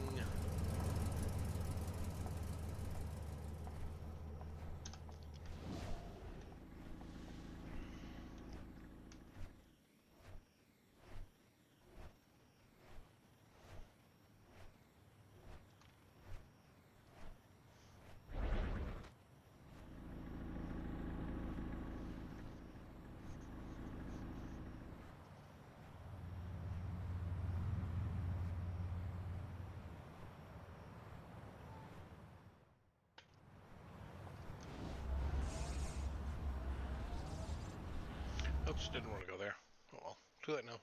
Oops, didn't want to go there. Oh well, too late now.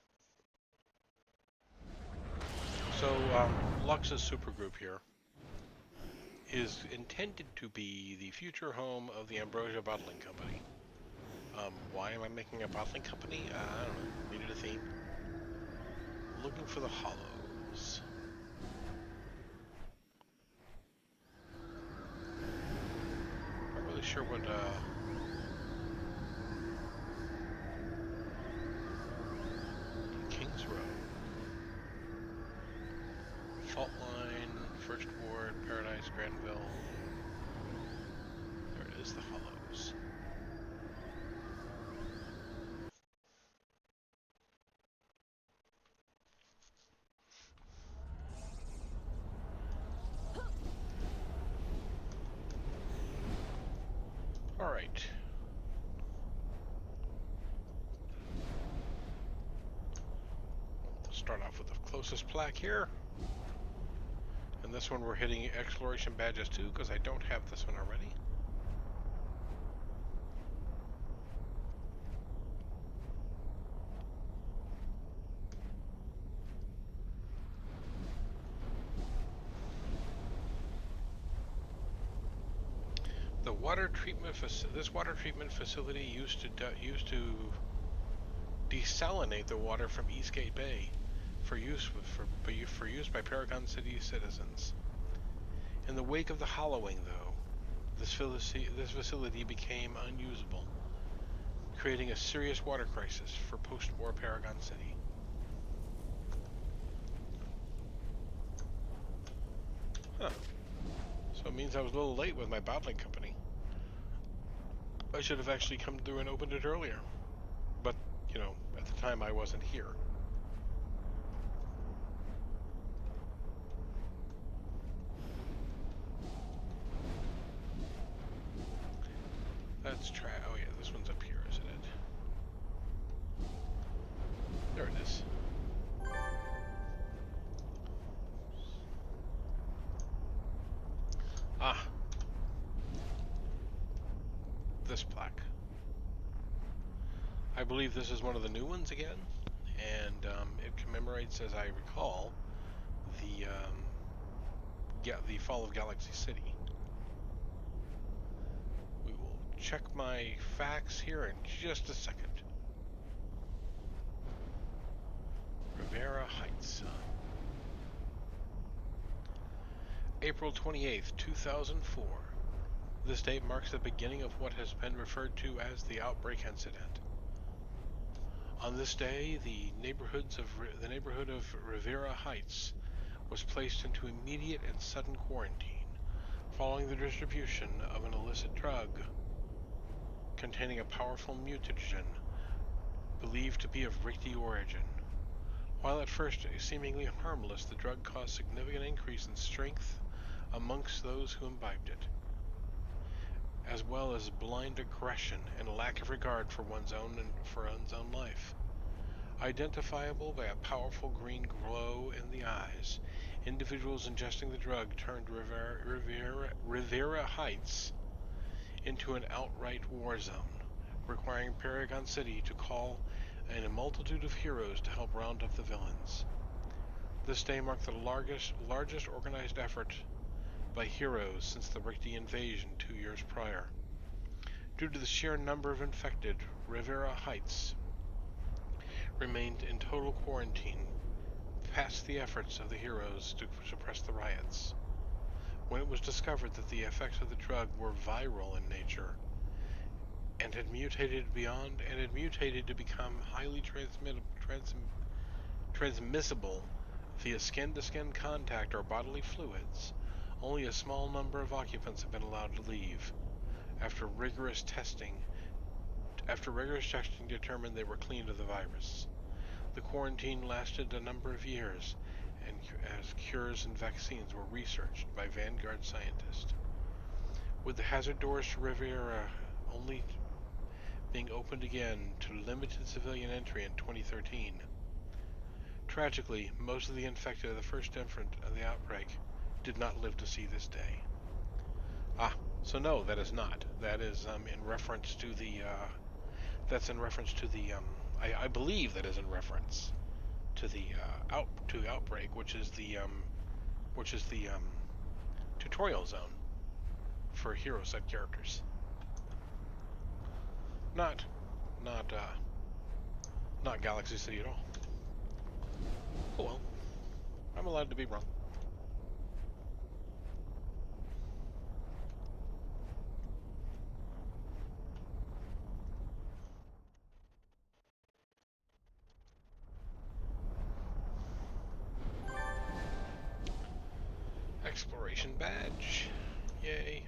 So, Lux's supergroup here is intended to be the future home of the Ambrosia Bottling Company. Why am I making a bottling company? I don't know. Needed a theme. Looking for the Hollows. Not really sure what, Kings Row. Fault Line, First Ward, Paradise, Granville. There it is, the Hollows. Alright. We'll start off with the closest plaque here. And this one we're hitting exploration badges too, because I don't have this one already. The water treatment this water treatment facility used to desalinate the water from Eastgate Bay for use by Paragon City citizens. In the wake of the hollowing, though, this facility became unusable, creating a serious water crisis for post-war Paragon City. Huh. So it means I was a little late with my bottling company. I should have actually come through and opened it earlier. But, you know, at the time I wasn't here. Let's try. Oh yeah, this one's up here, isn't it? There it is. Ah. This plaque. I believe this is one of the new ones again, and it commemorates, as I recall, the fall of Galaxy City. We will check my facts here in just a second. Rivera Heights. April 28th, 2004. This date marks the beginning of what has been referred to as the Outbreak Incident. On this day, the neighborhood of Rivera Heights was placed into immediate and sudden quarantine following the distribution of an illicit drug containing a powerful mutagen believed to be of Ricti origin. While at first seemingly harmless, the drug caused significant increase in strength amongst those who imbibed it, as well as blind aggression and a lack of regard for one's own life. Identifiable by a powerful green glow in the eyes, individuals ingesting the drug turned Rivera Heights into an outright war zone, requiring Paragon City to call in a multitude of heroes to help round up the villains. This day marked the largest organized effort by heroes since the Richti invasion 2 years prior. Due to the sheer number of infected, Rivera Heights remained in total quarantine, past the efforts of the heroes to suppress the riots. When it was discovered that the effects of the drug were viral in nature and had mutated to become highly transmissible via skin-to-skin contact or bodily fluids, only a small number of occupants have been allowed to leave. After rigorous testing determined they were clean of the virus. The quarantine lasted a number of years, and as cures and vaccines were researched by Vanguard scientists. With the hazard doors to Riviera only being opened again to limited civilian entry in 2013. Tragically, most of the infected of the first infant of the outbreak did not live to see this day. So no, that is not. That is in reference to the. That's in reference to the. I believe that is in reference to the outbreak, which is the tutorial zone for hero set characters. Not Galaxy City at all. Oh well, I'm allowed to be wrong. Exploration badge. Yay.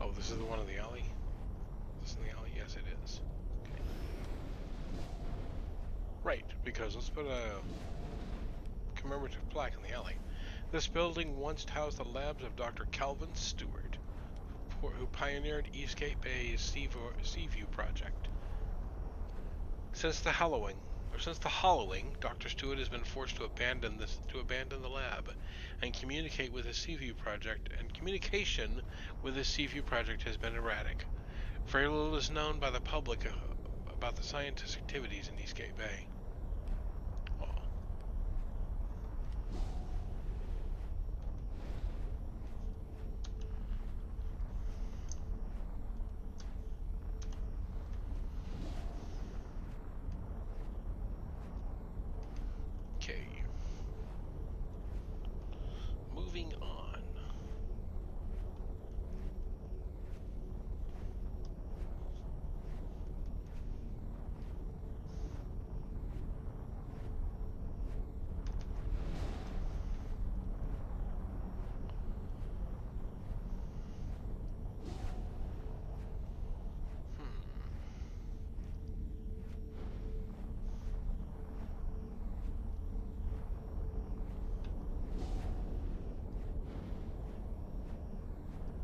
Oh, this is the one in the alley? Is this in the alley? Yes, it is. Okay. Right, because let's put a commemorative plaque in the alley. This building once housed the labs of Dr. Calvin Stewart, who pioneered Eastgate Bay's Seaview project. Since the hollowing, Dr. Stewart has been forced to abandon the lab and communicate with his Seaview project, and communication with his Seaview project has been erratic. Very little is known by the public about the scientist's activities in Eastgate Bay. Oh. Okay. Moving on.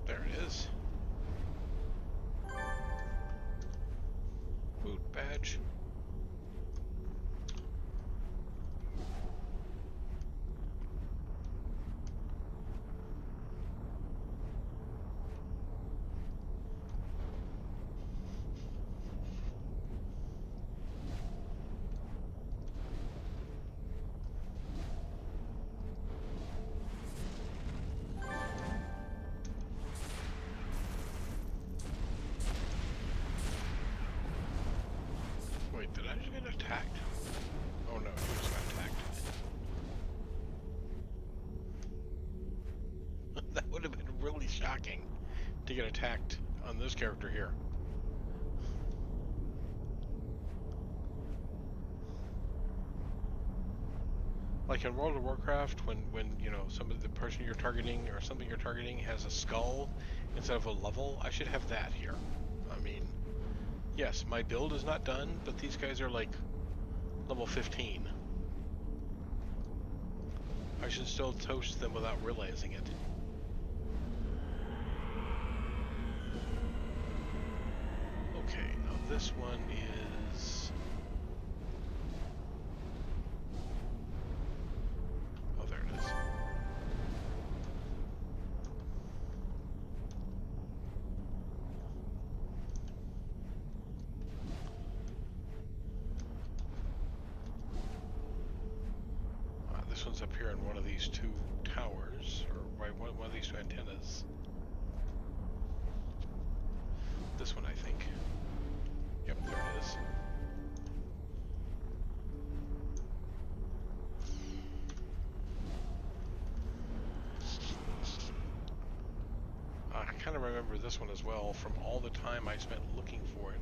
There it is. Boot badge. Wait, did I just get attacked? Oh no, I just got attacked. That would have been really shocking to get attacked on this character here. Like in World of Warcraft, when you know the person you're targeting or something you're targeting has a skull instead of a level, I should have that here. I mean, yes, my build is not done, but these guys are like level 15. I should still toast them without realizing it. this one is... Oh, there it is. This one's up here in one of these two towers, or right, one of these two antennas. This one, I think. Yep, there it is. I kind of remember this one as well from all the time I spent looking for it.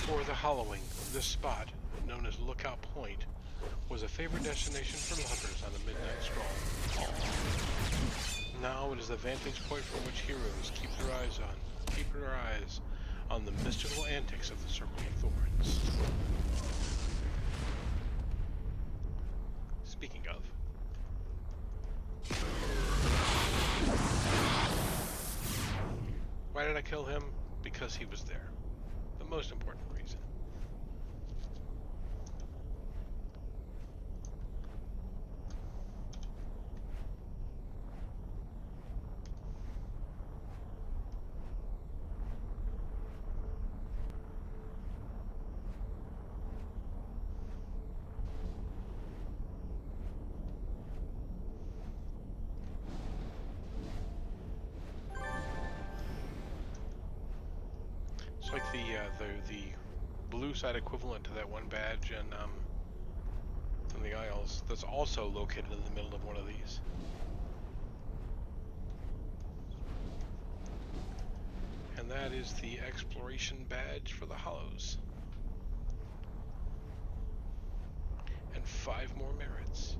Before the Hollowing, this spot, known as Lookout Point, was a favorite destination for lovers on a midnight stroll. Now it is the vantage point from which heroes keep their eyes on the mystical antics of the Circle of Thorns. Speaking of, why did I kill him? Because he was there. The most important reason. It's like the blue side equivalent to that one badge in the Isles that's also located in the middle of one of these. And that is the exploration badge for the Hollows. And 5 more merits.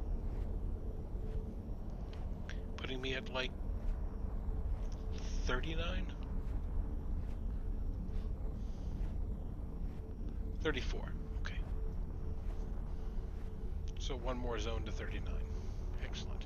Putting me at like 39? 34. Okay. So one more zone to 39. Excellent.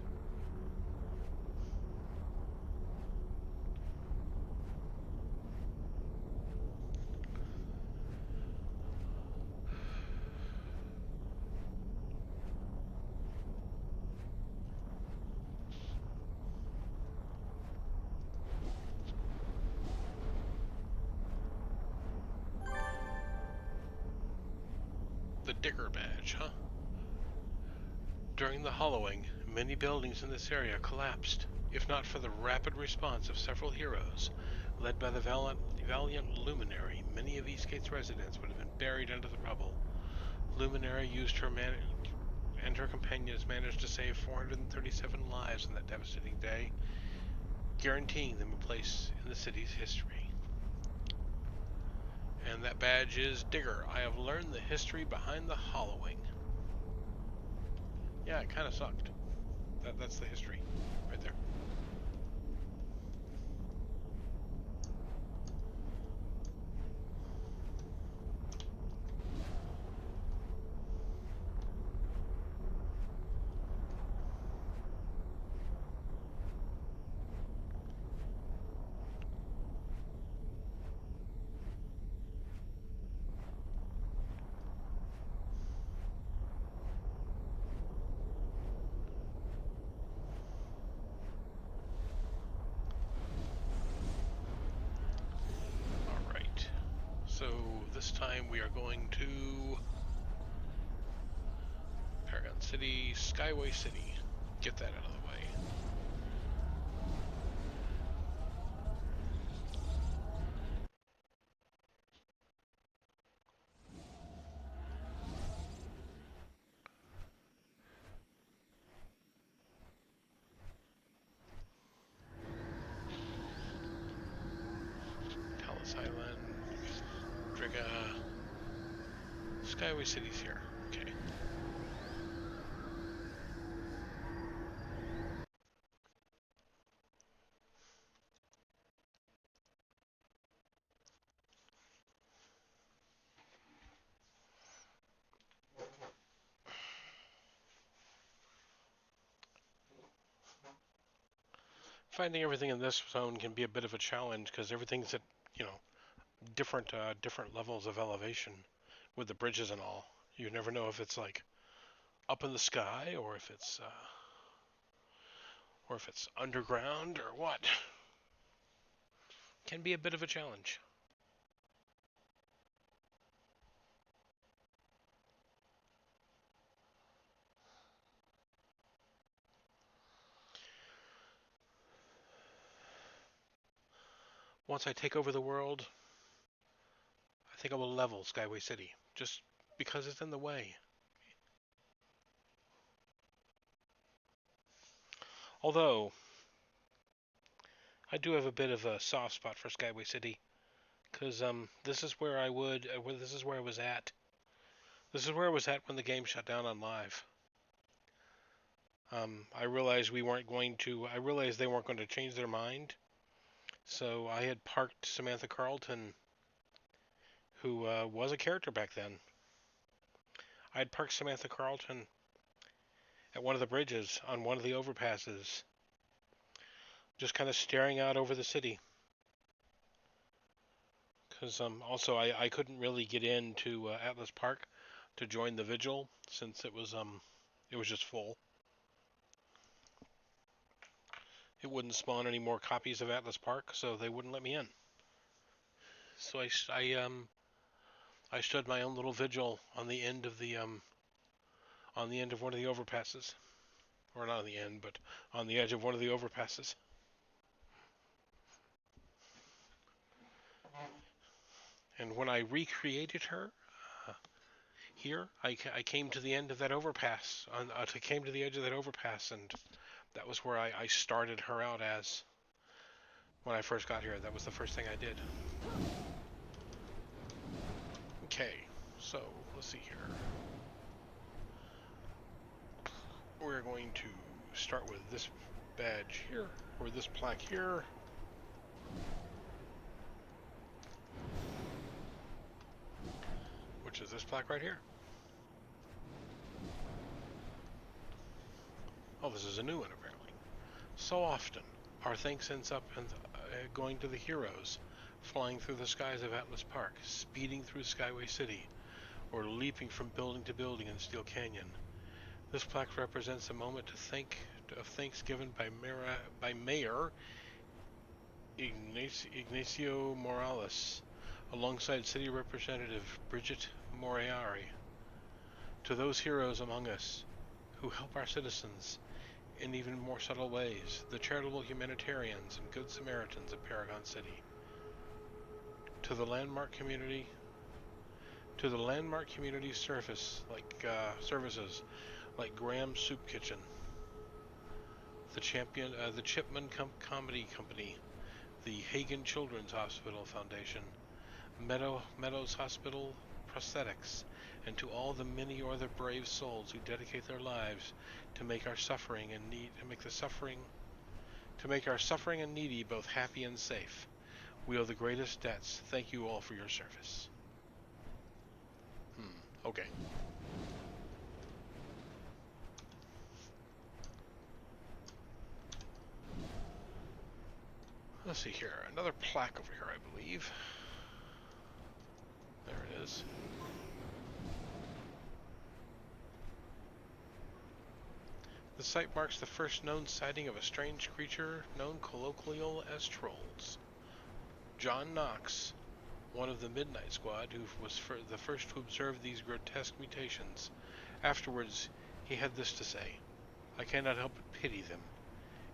The Digger badge, huh? During the Hollowing, many buildings in this area collapsed, if not for the rapid response of several heroes. Led by the valiant Luminary, many of Eastgate's residents would have been buried under the rubble. Luminary and her companions managed to save 437 lives in that devastating day, guaranteeing them a place in the city's history. And that badge is Digger. I have learned the history behind the Hollowing. Yeah, it kind of sucked. That's the history, right there. time we are going to Paragon City, Skyway City. Get that out of the way. Palace Island, Driga, Skyway City's here. Okay. Finding everything in this zone can be a bit of a challenge because everything's at, different levels of elevation with the bridges and all. You never know if it's like up in the sky or if it's underground or what. Can be a bit of a challenge. Once I take over the world, I think I will level Skyway City, just because it's in the way. Although, I do have a bit of a soft spot for Skyway City, because this is where this is where I was at. This is where I was at when the game shut down on live. I realized I realized they weren't going to change their mind, so I had parked Samantha Carlton, who was a character back then. I had parked Samantha Carlton at one of the bridges on one of the overpasses, just kind of staring out over the city. Because also I couldn't really get into Atlas Park to join the vigil since it was just full. It wouldn't spawn any more copies of Atlas Park, so they wouldn't let me in. So I stood my own little vigil on the end of on the end of one of the overpasses, or not on the end, but on the edge of one of the overpasses. And when I recreated her here, I came to the end of that overpass. I came to the edge of that overpass, and that was where I started her out as when I first got here. That was the first thing I did. Okay, so let's see here. We're going to start with this badge here, or this plaque here. Which is this plaque right here. Oh, this is a new one apparently. So often, our thanks ends up going to the heroes, flying through the skies of Atlas Park, speeding through Skyway City, or leaping from building to building in Steel Canyon. This plaque represents a moment of thanks given by Mayor Ignacio Morales, alongside City Representative Bridget Moriari, to those heroes among us who help our citizens in even more subtle ways, the charitable humanitarians and good Samaritans of Paragon City. To the landmark community services like Graham's Soup Kitchen, the Chipman Comedy Company, the Hagen Children's Hospital Foundation, Meadows Hospital Prosthetics, and to all the many other brave souls who dedicate their lives to make our suffering and needy both happy and safe. We owe the greatest debts. Thank you all for your service. Okay. Let's see here. Another plaque over here, I believe. There it is. The site marks the first known sighting of a strange creature known colloquially as trolls. John Knox, one of the Midnight Squad, who was the first to observe these grotesque mutations. Afterwards, he had this to say: "I cannot help but pity them.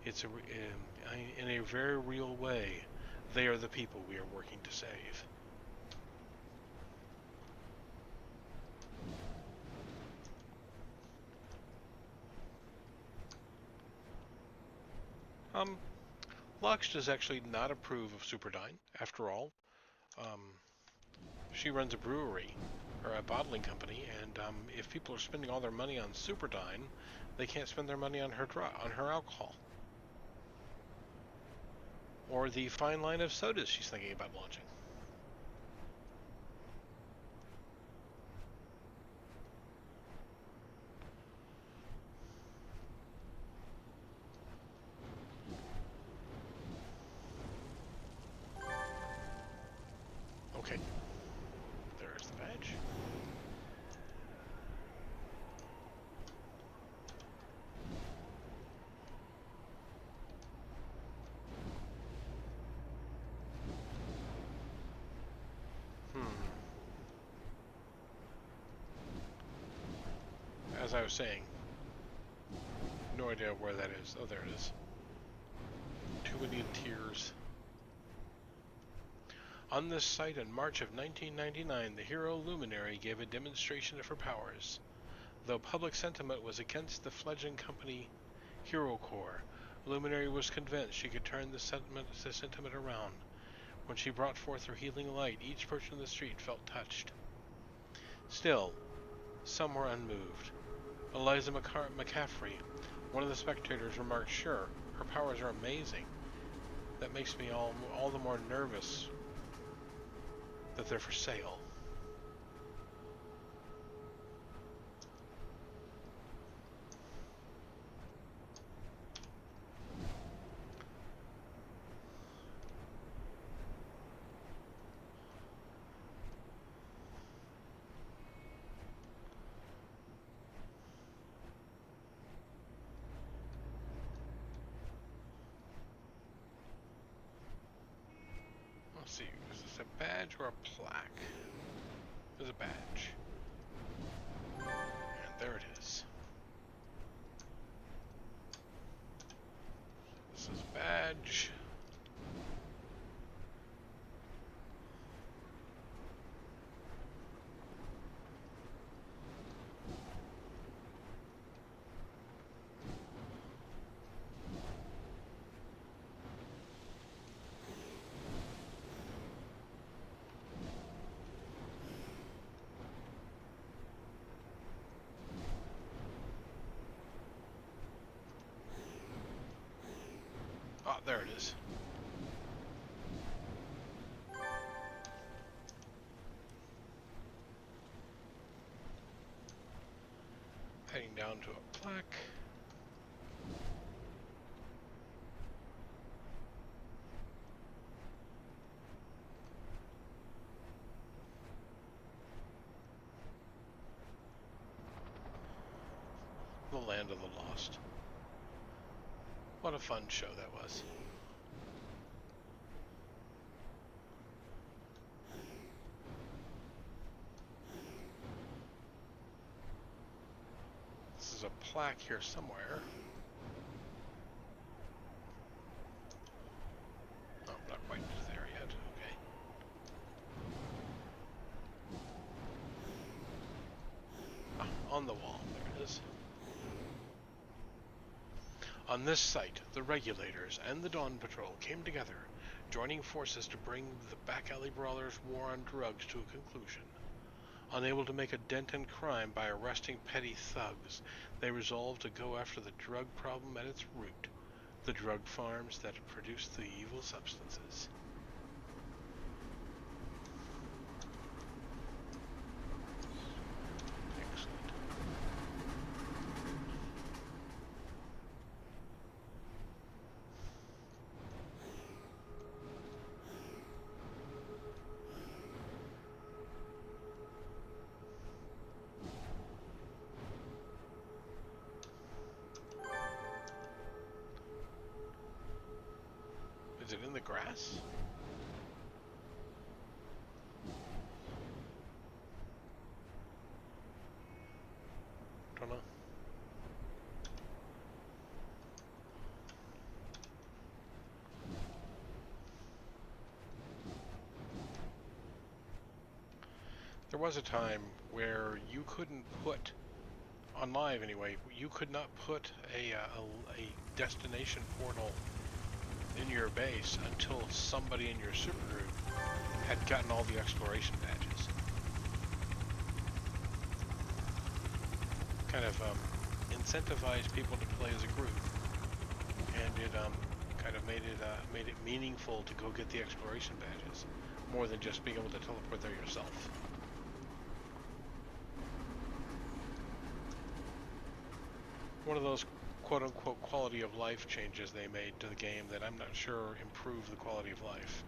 In a very real way, they are the people we are working to save." Lux does actually not approve of Superdyne. After all, she runs a brewery or a bottling company, and if people are spending all their money on Superdyne, they can't spend their money on her alcohol, or the fine line of sodas she's thinking about launching. Okay, there's the badge. As I was saying, no idea where that is. Oh, there it is. Too many tears. On this site in March of 1999, the hero Luminary gave a demonstration of her powers. Though public sentiment was against the fledgling company Hero Corps, Luminary was convinced she could turn the sentiment around. When she brought forth her healing light, each person in the street felt touched. Still, some were unmoved. Eliza McCaffrey, one of the spectators, remarked, "Sure, her powers are amazing. That makes me all the more nervous that they're for sale." Let's see, is this a badge or a plaque? There's a badge. And there it is. This is a badge. Ah, there it is. Heading down to a plaque. The Land of the Lost. What a fun show that was. This is a plaque here somewhere. Oh, not quite there yet. Okay. Ah, on the wall. There it is. On this site, the Regulators and the Dawn Patrol came together, joining forces to bring the back alley brawlers' war on drugs to a conclusion. Unable to make a dent in crime by arresting petty thugs, they resolved to go after the drug problem at its root, the drug farms that produce the evil substances. Excellent. Is it in the grass? There was a time where you couldn't put, on live anyway, you could not put a destination portal in your base until somebody in your supergroup had gotten all the exploration badges. Kind of incentivized people to play as a group, and it kind of made it meaningful to go get the exploration badges, more than just being able to teleport there yourself. One of those quote-unquote quality of life changes they made to the game that I'm not sure improved the quality of life.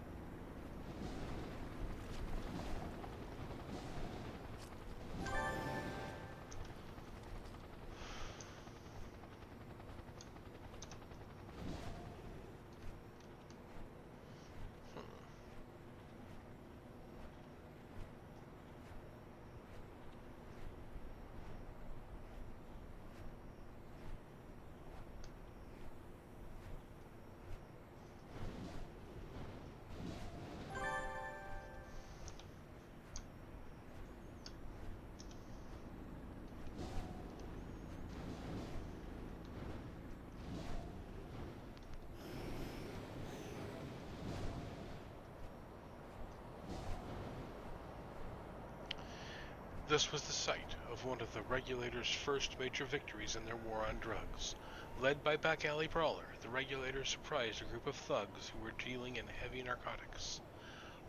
This was the site of one of the Regulators' first major victories in their war on drugs. Led by back alley brawler, the Regulators surprised a group of thugs who were dealing in heavy narcotics.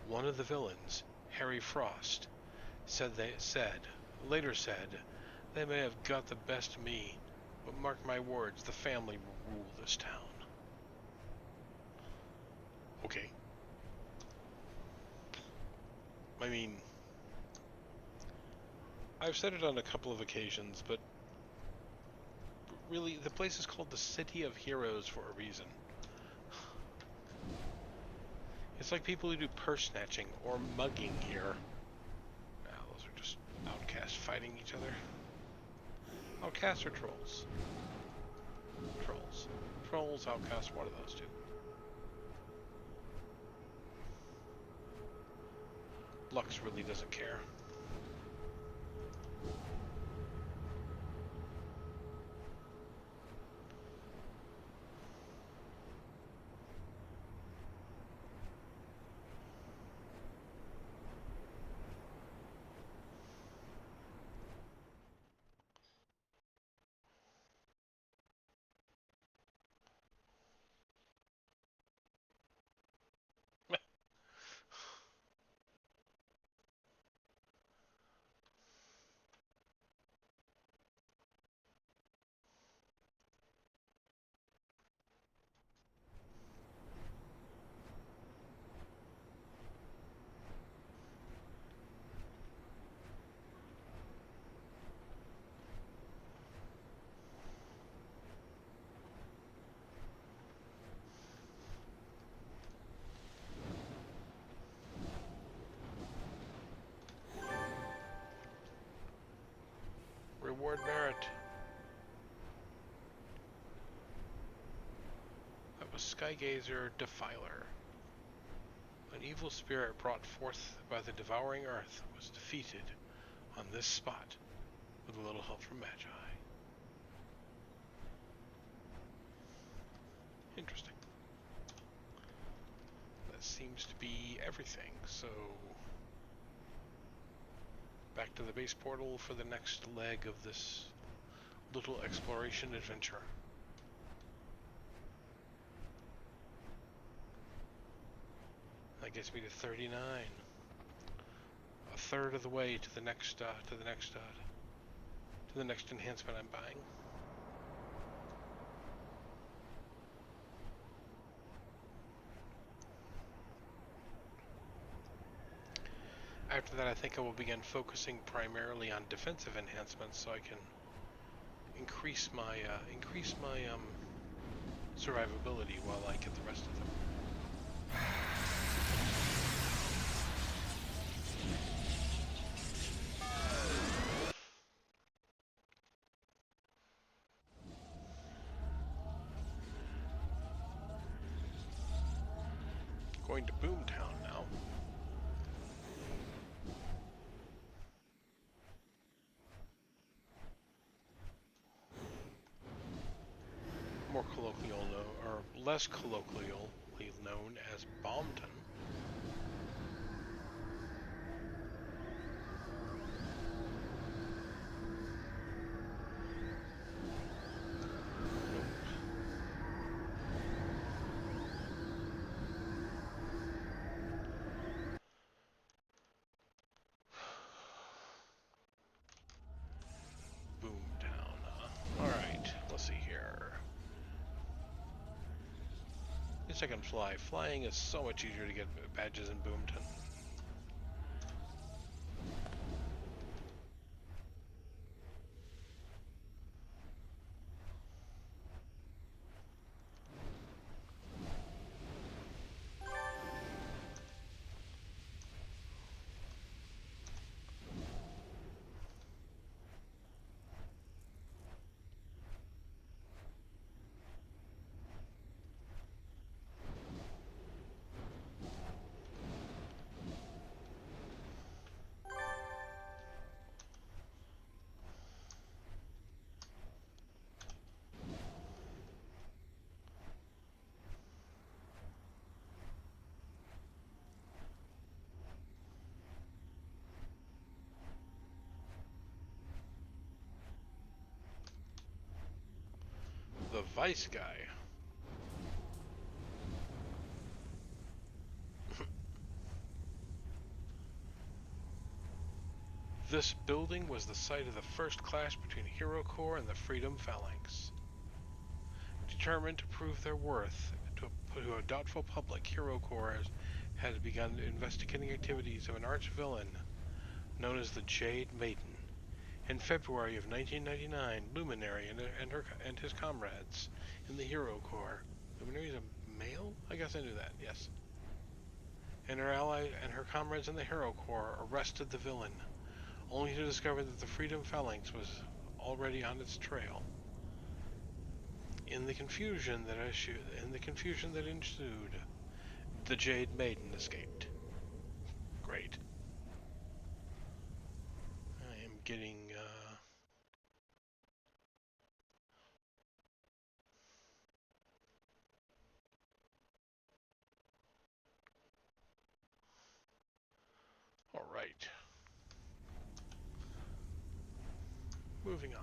One of the villains, Harry Frost, later said, "They may have got the best of me, but mark my words, the family will rule this town." Okay. I mean, I've said it on a couple of occasions, but really, the place is called the City of Heroes for a reason. It's like people who do purse snatching or mugging here. Now, those are just outcasts fighting each other. Outcasts or trolls? Trolls. Trolls, outcasts, one of those two. Lux really doesn't care. Reward merit. That was Skygazer Defiler. An evil spirit brought forth by the devouring earth was defeated on this spot with a little help from Magi. Interesting. That seems to be everything, so back to the base portal for the next leg of this little exploration adventure. That gets me to 39. A third of the way to the next enhancement I'm buying. After that, I think I will begin focusing primarily on defensive enhancements, so I can increase my survivability while I get the rest of them. Going to Boomtown now. less colloquially known as Bombton. Boomtown. Alright, let's see here. At least I can fly. Flying is so much easier to get badges in Boomton. The Vice guy. This building was the site of the first clash between Hero Corps and the Freedom Phalanx. Determined to prove their worth to a doubtful public, Hero Corps had begun investigating activities of an arch-villain known as the Jade Maiden. In February of 1999, Luminary and his comrades in the Hero Corps. Luminary is a male? I guess I knew that, yes. And her comrades in the Hero Corps arrested the villain, only to discover that the Freedom Phalanx was already on its trail. In the confusion that ensued, the Jade Maiden escaped. Great. I am getting all right. Moving on.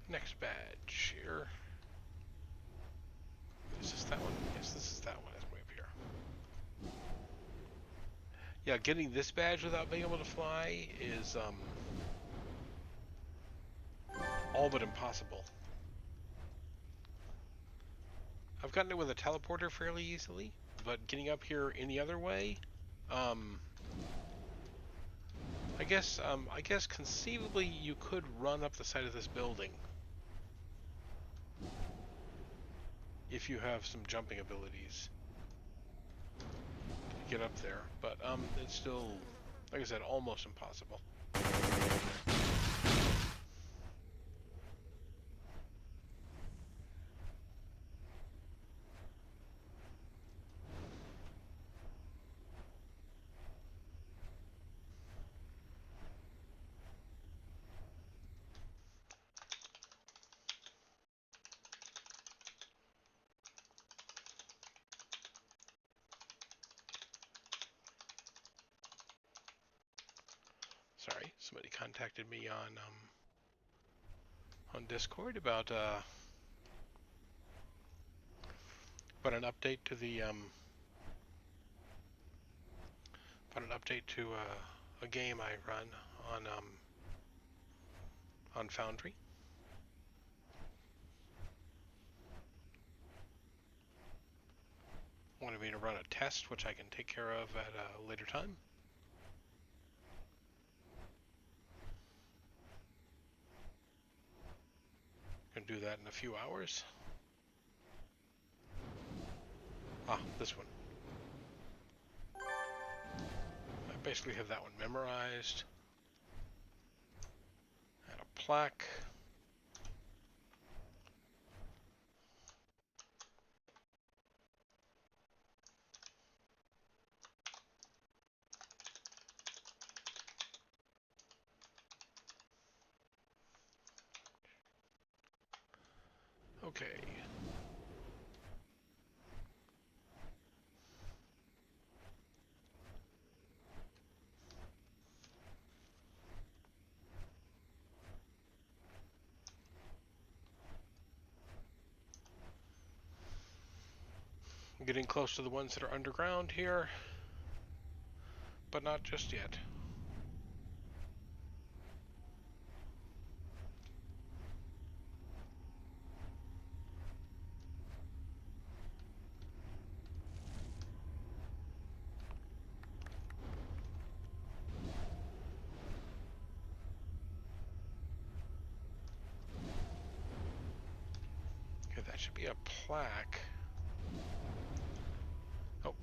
Next badge here. Is this that one? Yes, this is that one. It's way up here. Yeah, getting this badge without being able to fly is all but impossible. I've gotten it with a teleporter fairly easily, but getting up here any other way, I guess conceivably you could run up the side of this building if you have some jumping abilities to get up there, but it's still, like I said, almost impossible. Sorry, somebody contacted me on Discord about an update to the a game I run on Foundry. Wanted me to run a test, which I can take care of at a later time. Can do that in a few hours. This one. I basically have that one memorized. Add a plaque. Okay. I'm getting close to the ones that are underground here, but not just yet. Okay, that should be a plaque. Oh.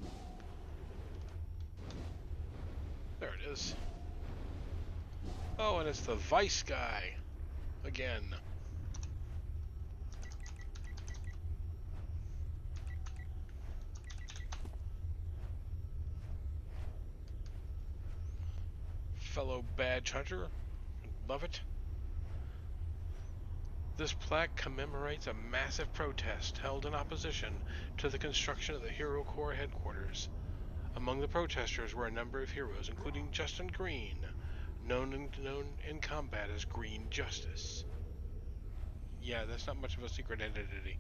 There it is. Oh, and it's the Vice guy. Again. Fellow badge hunter. Love it. This plaque commemorates a massive protest held in opposition to the construction of the Hero Corps headquarters. Among the protesters were a number of heroes, including Justin Green, known in combat as Green Justice. Yeah, that's not much of a secret identity.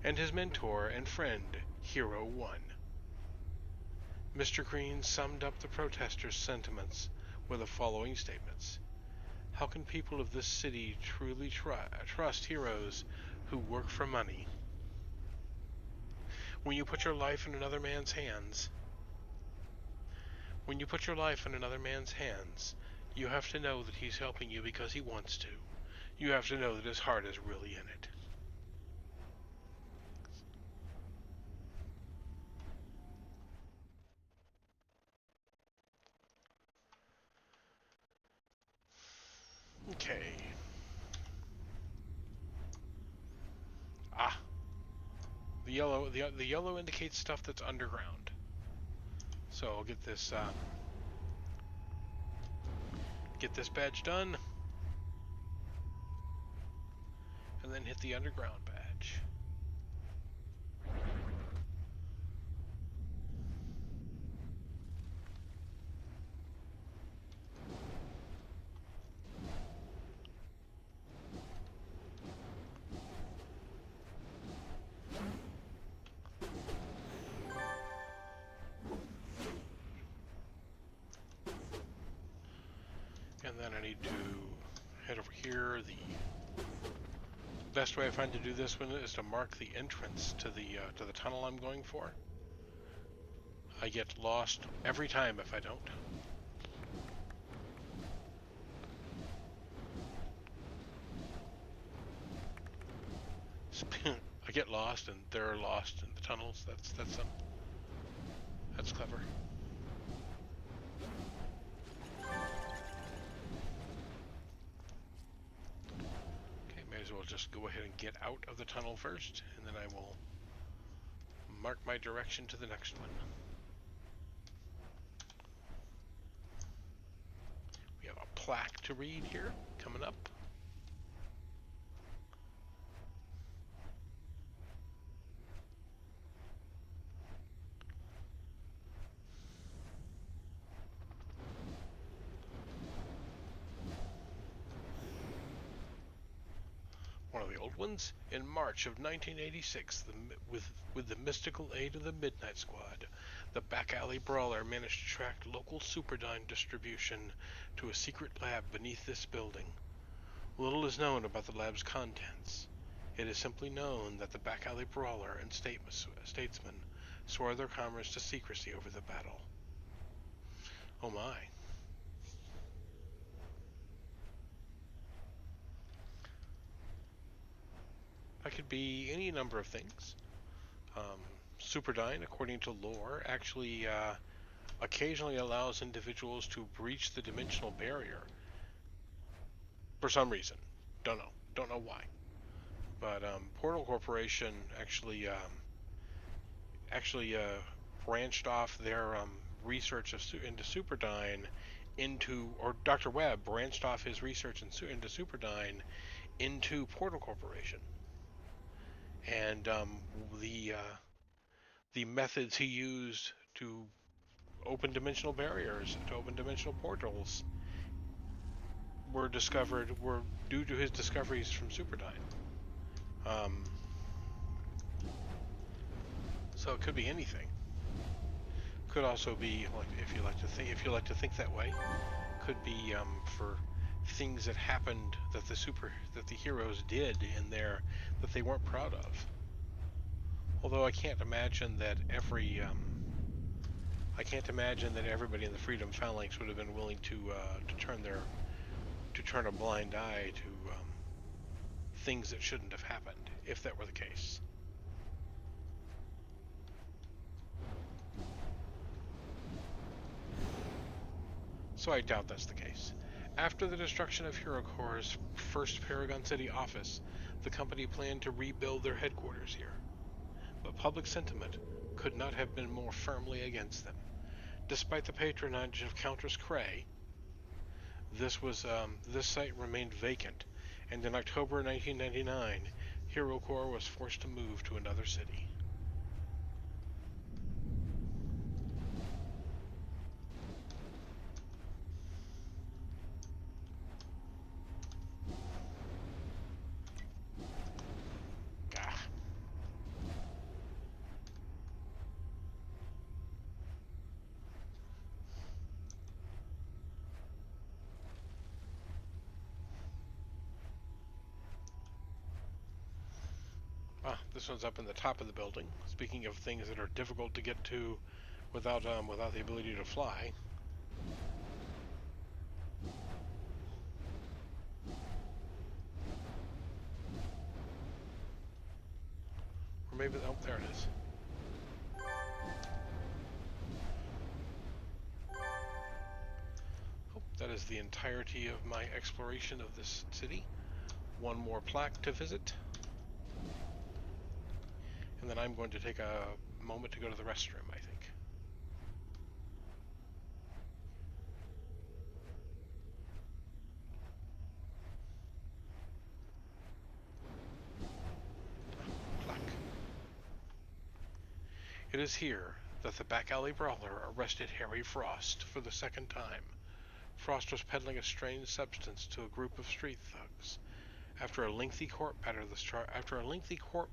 And his mentor and friend, Hero One. Mr. Green summed up the protesters' sentiments with the following statements. How can people of this city truly trust heroes who work for money? When you put your life in another man's hands, you have to know that he's helping you because he wants to. You have to know that his heart is really in it. Okay. Ah, the yellow indicates stuff that's underground. So I'll get this badge done, and then hit the underground badge. And then I need to head over here. The best way I find to do this one is to mark the entrance to the tunnel I'm going for. I get lost every time if I don't. I get lost and they're lost in the tunnels. That's clever. Okay, may as well just go ahead and get out of the tunnel first, and then I will mark my direction to the next one. We have a plaque to read here coming up. One of the old ones. In March of 1986, with the mystical aid of the Midnight Squad, the back alley brawler managed to track local Superdyne distribution to a secret lab beneath this building. Little is known about the lab's contents. It is simply known that the back alley brawler and statesman swore their comrades to secrecy over the battle. Oh my. That could be any number of things. Superdyne, according to lore, actually occasionally allows individuals to breach the dimensional barrier for some reason. Don't know why. But Portal Corporation actually branched off their research into Superdyne or Dr. Webb branched off his research into Superdyne into Portal Corporation, and the methods he used to open dimensional barriers, to open dimensional portals, were due to his discoveries from Superdyne. So it could be anything. Could also be, like, if you like to think that way, could be for things that happened that the heroes did in there that they weren't proud of. Although I can't imagine that everybody in the Freedom Phalanx would have been willing to turn a blind eye to things that shouldn't have happened, if that were the case. So I doubt that's the case. After the destruction of HeroCorp's first Paragon City office, the company planned to rebuild their headquarters here. But public sentiment could not have been more firmly against them. Despite the patronage of Countess Cray, this site remained vacant, and in October 1999, HeroCorp was forced to move to another city. This one's up in the top of the building. Speaking of things that are difficult to get to without the ability to fly. Or maybe, oh, there it is. Oh, that is the entirety of my exploration of this city. One more plaque to visit. And then I'm going to take a moment to go to the restroom, I think. Plaque. It is here that the back alley brawler arrested Harry Frost for the second time. Frost was peddling a strange substance to a group of street thugs. After a lengthy court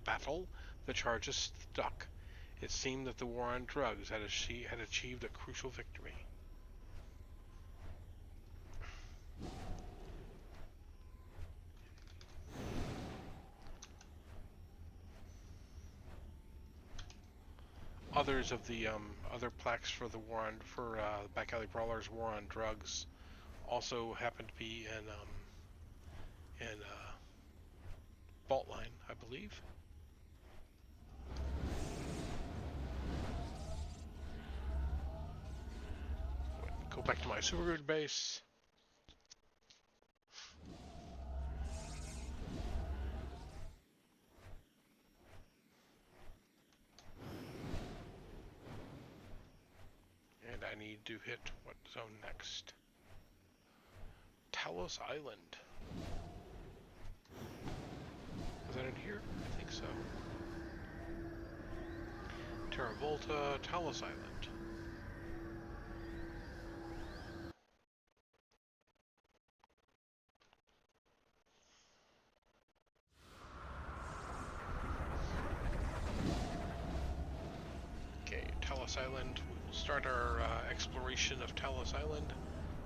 battle, the charges stuck. It seemed that the war on drugs had achieved a crucial victory. Others of the other plaques for the Back Alley Brawlers War on Drugs also happened to be in Fault Line, I believe. Go back to my Supergrid base. And I need to hit what zone next? Talos Island. Is that in here? I think so. Terra Volta, Talos Island. Okay, Talos Island. We will start our exploration of Talos Island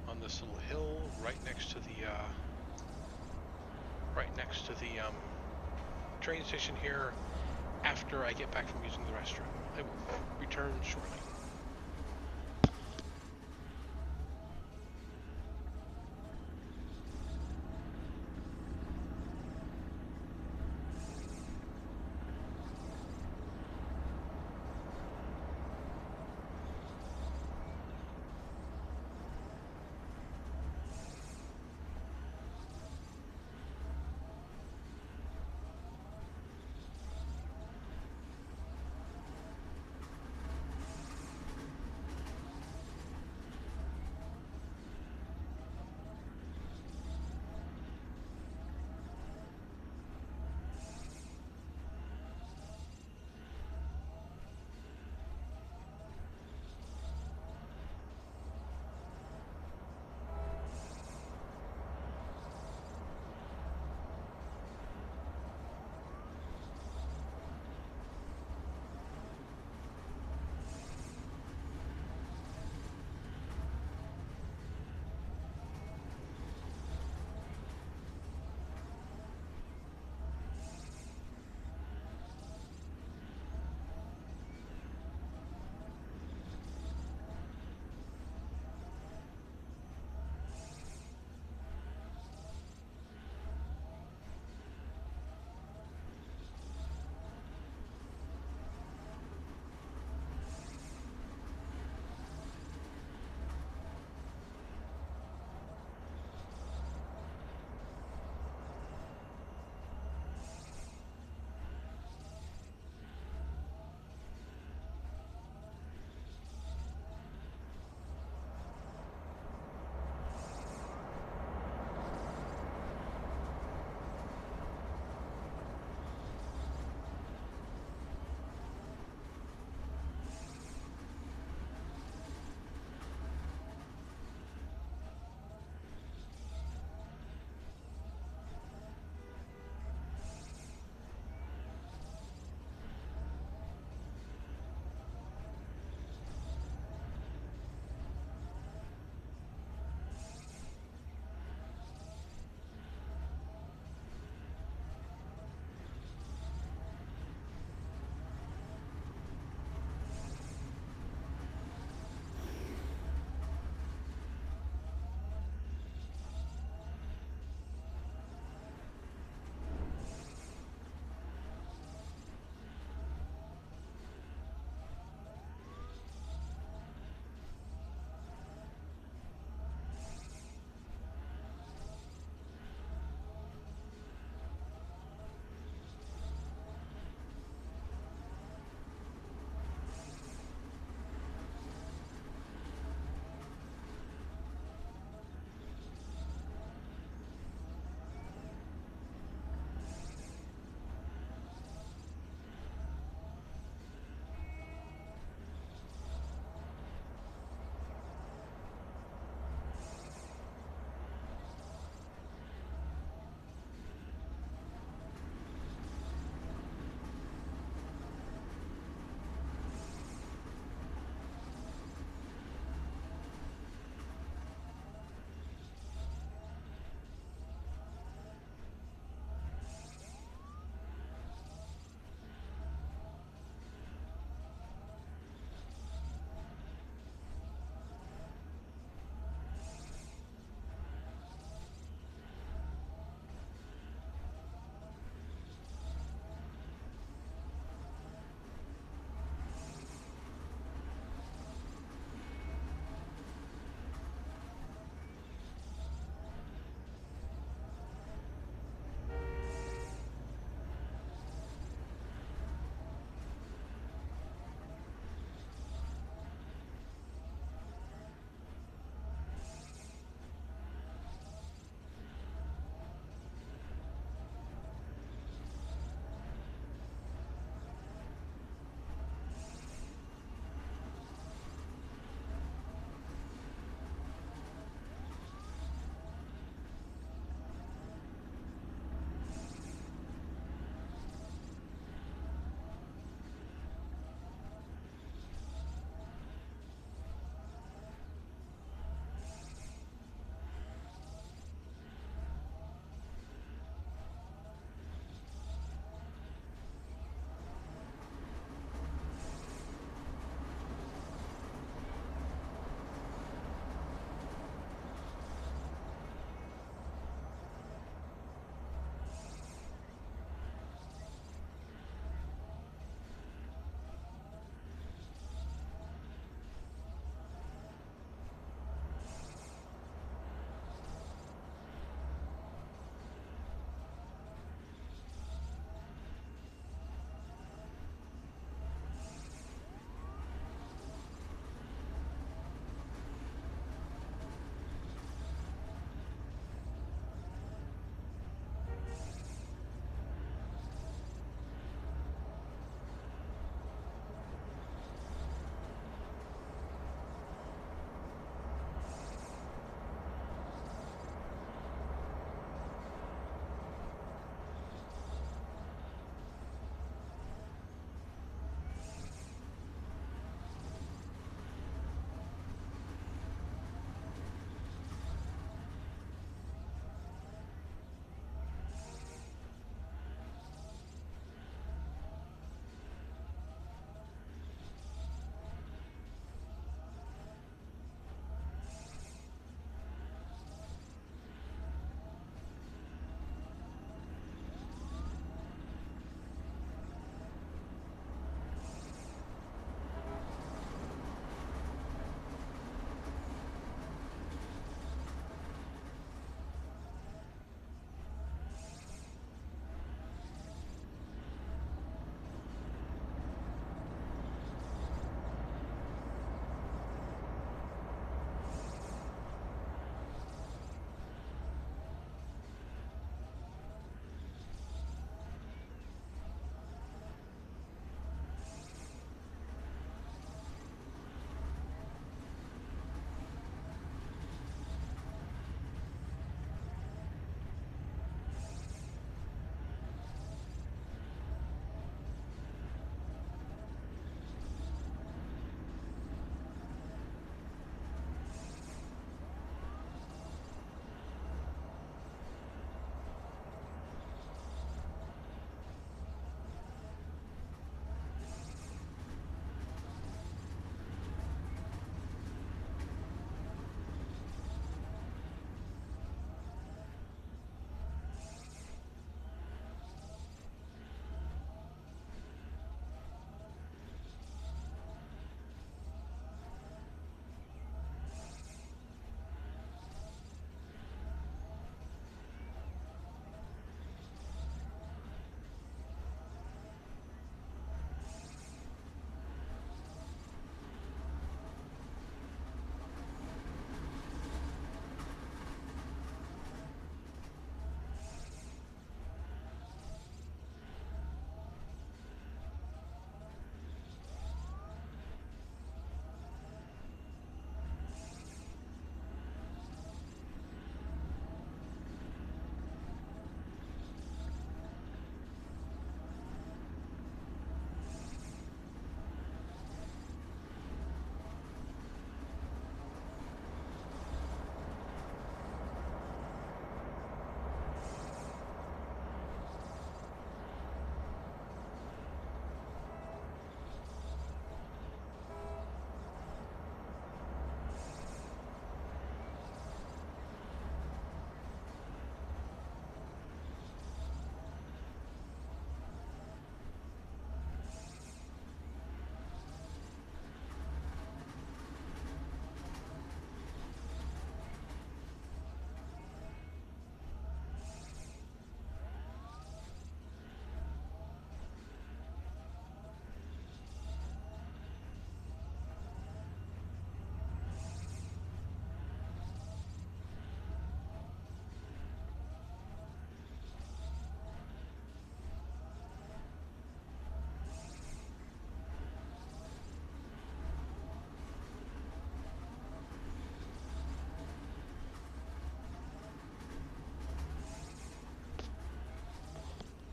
on this little hill right next to the train station here. After I get back from using the restroom, I will return shortly.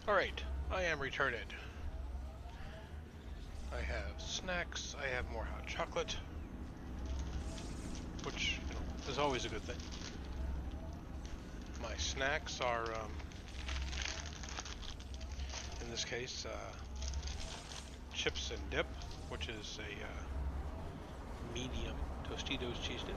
Alright, I am retarded. I have snacks, I have more hot chocolate, which, is always a good thing. My snacks are, in this case, chips and dip, which is a medium Tostitos cheese dip.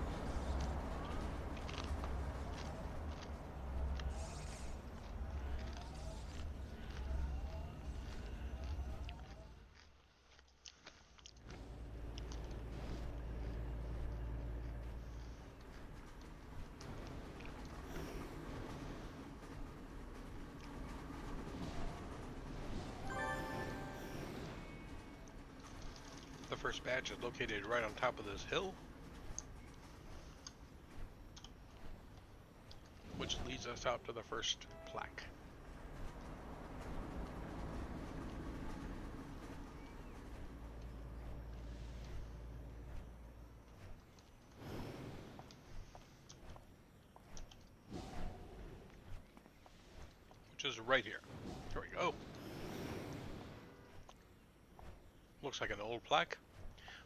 The first batch is located right on top of this hill, which leads us out to the first plaque. Which is right here. Here we go. Looks like an old plaque.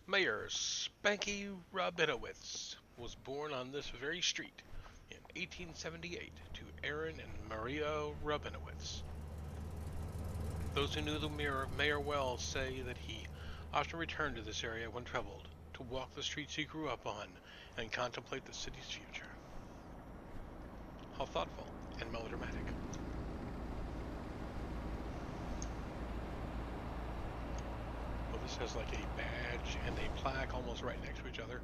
Mayor Spanky Rabinowitz was born on this very street in 1878 to Aaron and Maria Rabinowitz. Those who knew the mayor well say that he often returned to this area when troubled, to walk the streets he grew up on and contemplate the city's future. How thoughtful and melodramatic. Well, this has like a badge and a plaque almost right next to each other.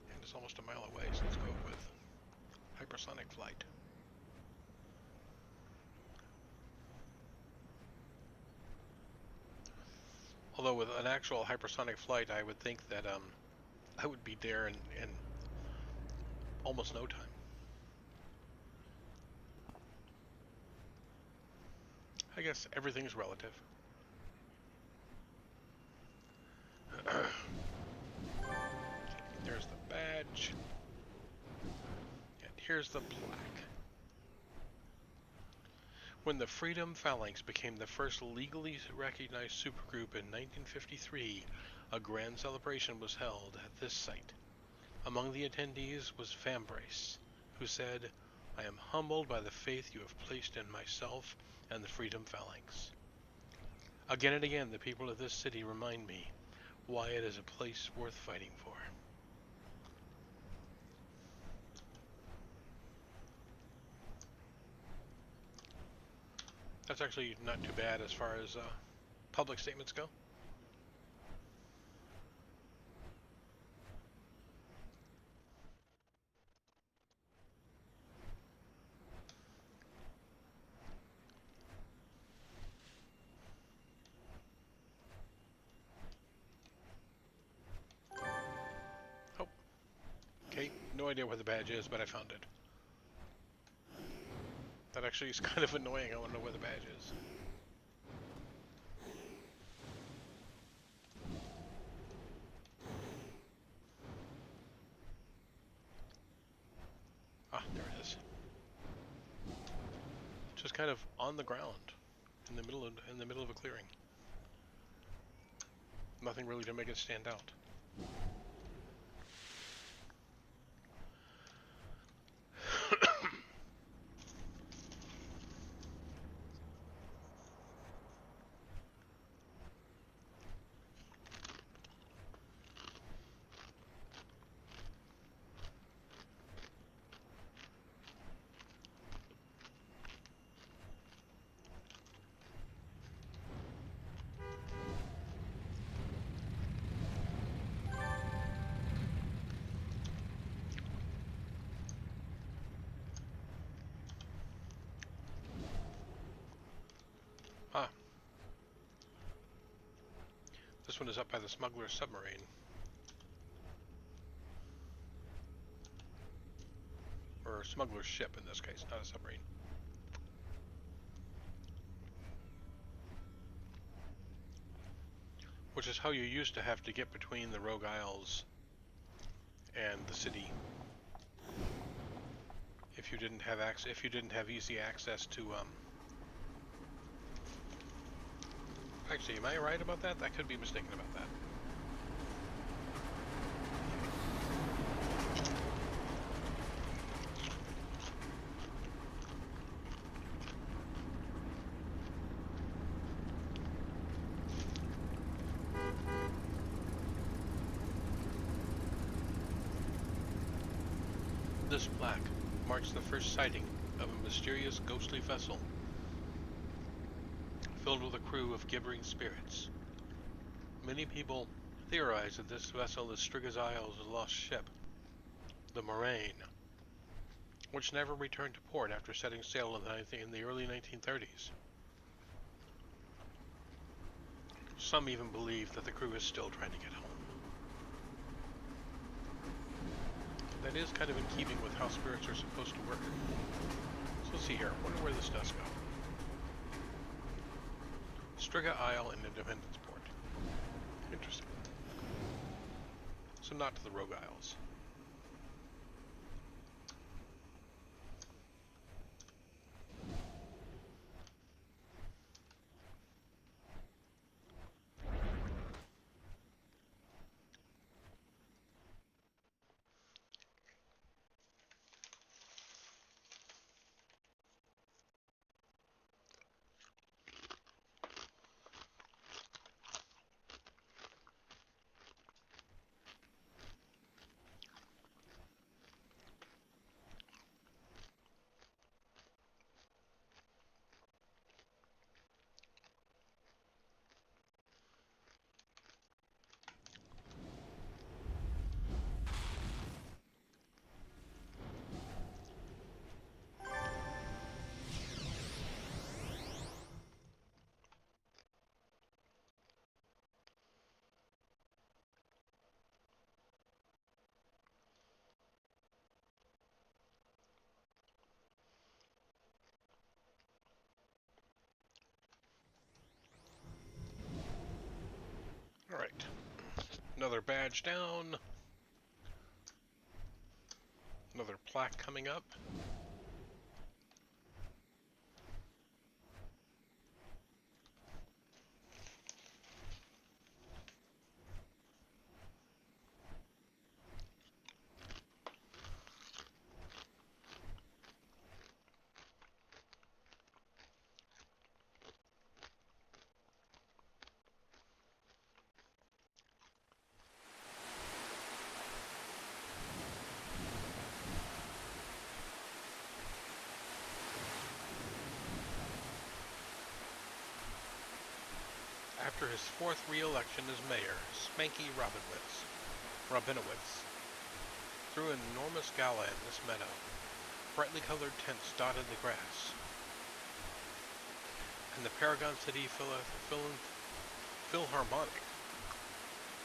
And it's almost a mile away, so let's go with hypersonic flight. Although with an actual hypersonic flight, I would think that I would be there in almost no time. I guess everything's relative. There's the badge. And here's the plaque. When the Freedom Phalanx became the first legally recognized supergroup in 1953, a grand celebration was held at this site. Among the attendees was Fambrace, who said, "I am humbled by the faith you have placed in myself and the Freedom Phalanx. Again and again, the people of this city remind me why it is a place worth fighting for." That's actually not too bad as far as public statements go. Oh, okay. No idea where the badge is, but I found it. That actually is kind of annoying. I want to know where the badge is. Ah, there it is. Just kind of on the ground, in the middle of a clearing. Nothing really to make it stand out. Ah. This one is up by the smuggler's submarine. Or smuggler's ship in this case, not a submarine. Which is how you used to have to get between the Rogue Isles and the city. if you didn't have easy access to actually, am I right about that? I could be mistaken about that. This plaque marks the first sighting of a mysterious ghostly vessel filled with a crew of gibbering spirits. Many people theorize that this vessel is Striga's Isle's lost ship, the Moraine, which never returned to port after setting sail in the early 1930s. Some even believe that the crew is still trying to get home. That is kind of in keeping with how spirits are supposed to work. So let's see here. I wonder where this does go. Striga Isle and Independence Port. Interesting. So not to the Rogue Isles. Alright. Another badge down. Another plaque coming up. After his fourth re-election as mayor, Spanky Robinowitz threw an enormous gala in this meadow. Brightly colored tents dotted the grass, and the Paragon City Philharmonic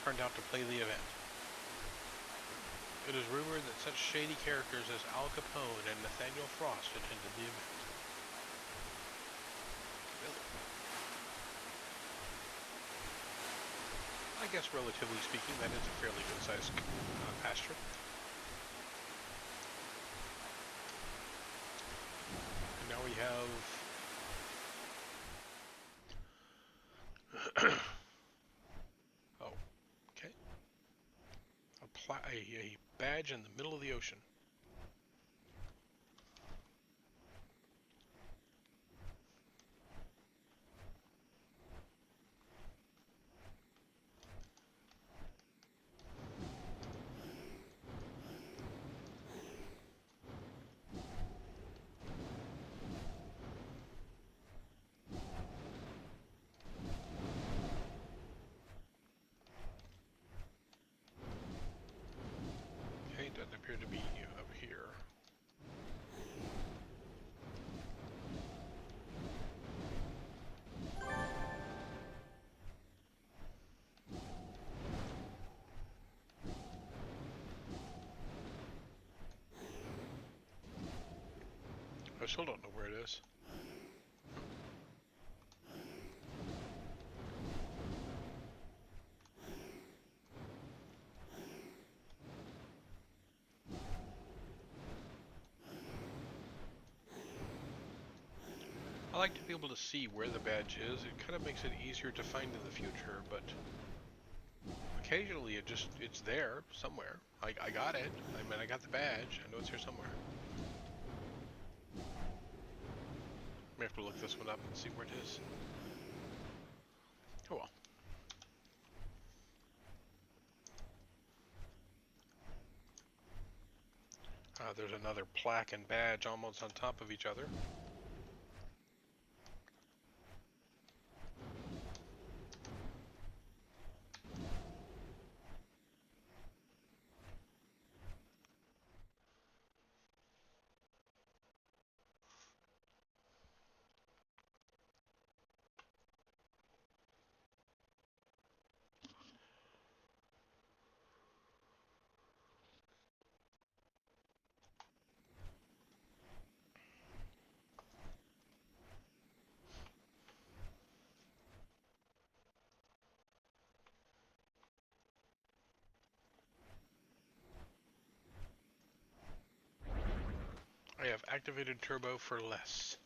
turned out to play the event. It is rumored that such shady characters as Al Capone and Nathaniel Frost attended the event. Really? I guess relatively speaking, that is a fairly good-sized pasture. And now we have oh, okay. A badge in the middle of the ocean. Okay, doesn't appear to be up here. I still don't know where it is. like to be able to see where the badge is. It kind of makes it easier to find in the future, but occasionally it's there somewhere. I got it. I mean, I got the badge. I know it's here somewhere. May have to look this one up and see where it is. Oh well. There's another plaque and badge almost on top of each other. I have activated turbo for less.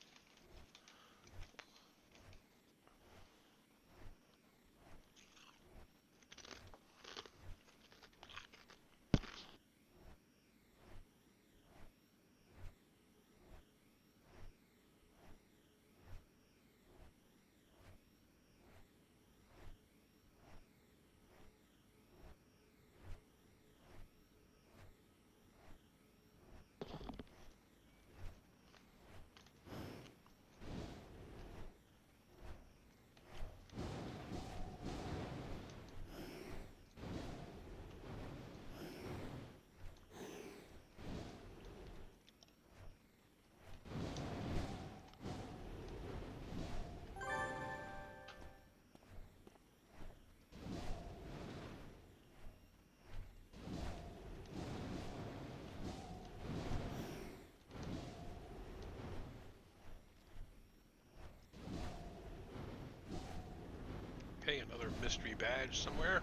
Okay, another mystery badge somewhere.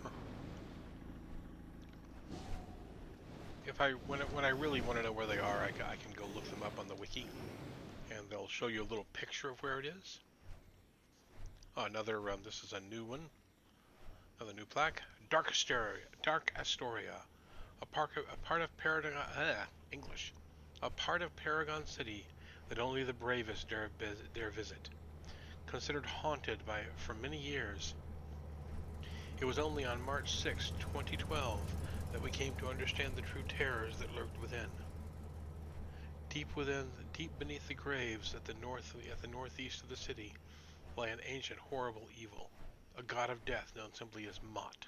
Huh. If when I really want to know where they are, I can go look them up on the wiki, and they'll show you a little picture of where it is. Oh, another. This is a new one. Another new plaque. Dark Astoria, a part of Paragon. English. A part of Paragon City that only the bravest dare visit. Considered haunted for many years, it was only on March 6, 2012, that we came to understand the true terrors that lurked within. Deep beneath the graves at the northeast of the city, lay an ancient, horrible evil, a god of death known simply as Mott.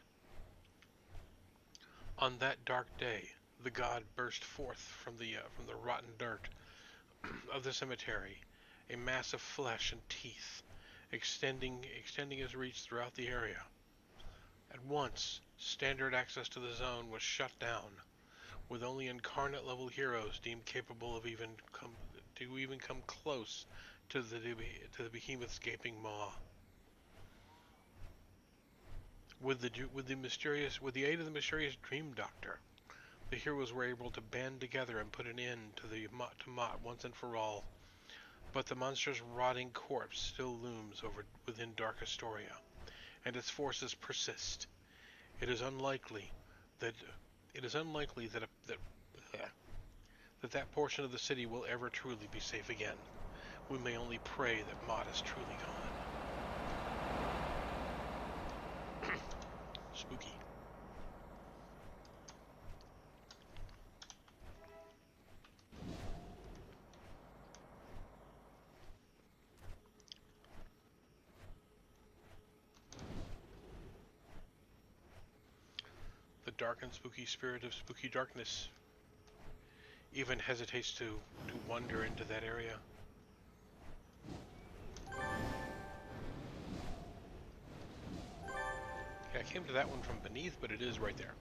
On that dark day, the god burst forth from the rotten dirt of the cemetery, a mass of flesh and teeth, extending his reach throughout the area. At once, standard access to the zone was shut down, with only incarnate-level heroes deemed capable of even come close to the behemoth's gaping maw. With the aid of the mysterious Dream Doctor, the heroes were able to band together and put an end to Mott once and for all. But the monster's rotting corpse still looms within Dark Astoria, and its forces persist. It is unlikely that that portion of the city will ever truly be safe again. We may only pray that Mott is truly gone. Spooky. The dark and spooky spirit of spooky darkness even hesitates to wander into that area. Yeah, I came to that one from beneath, but it is right there.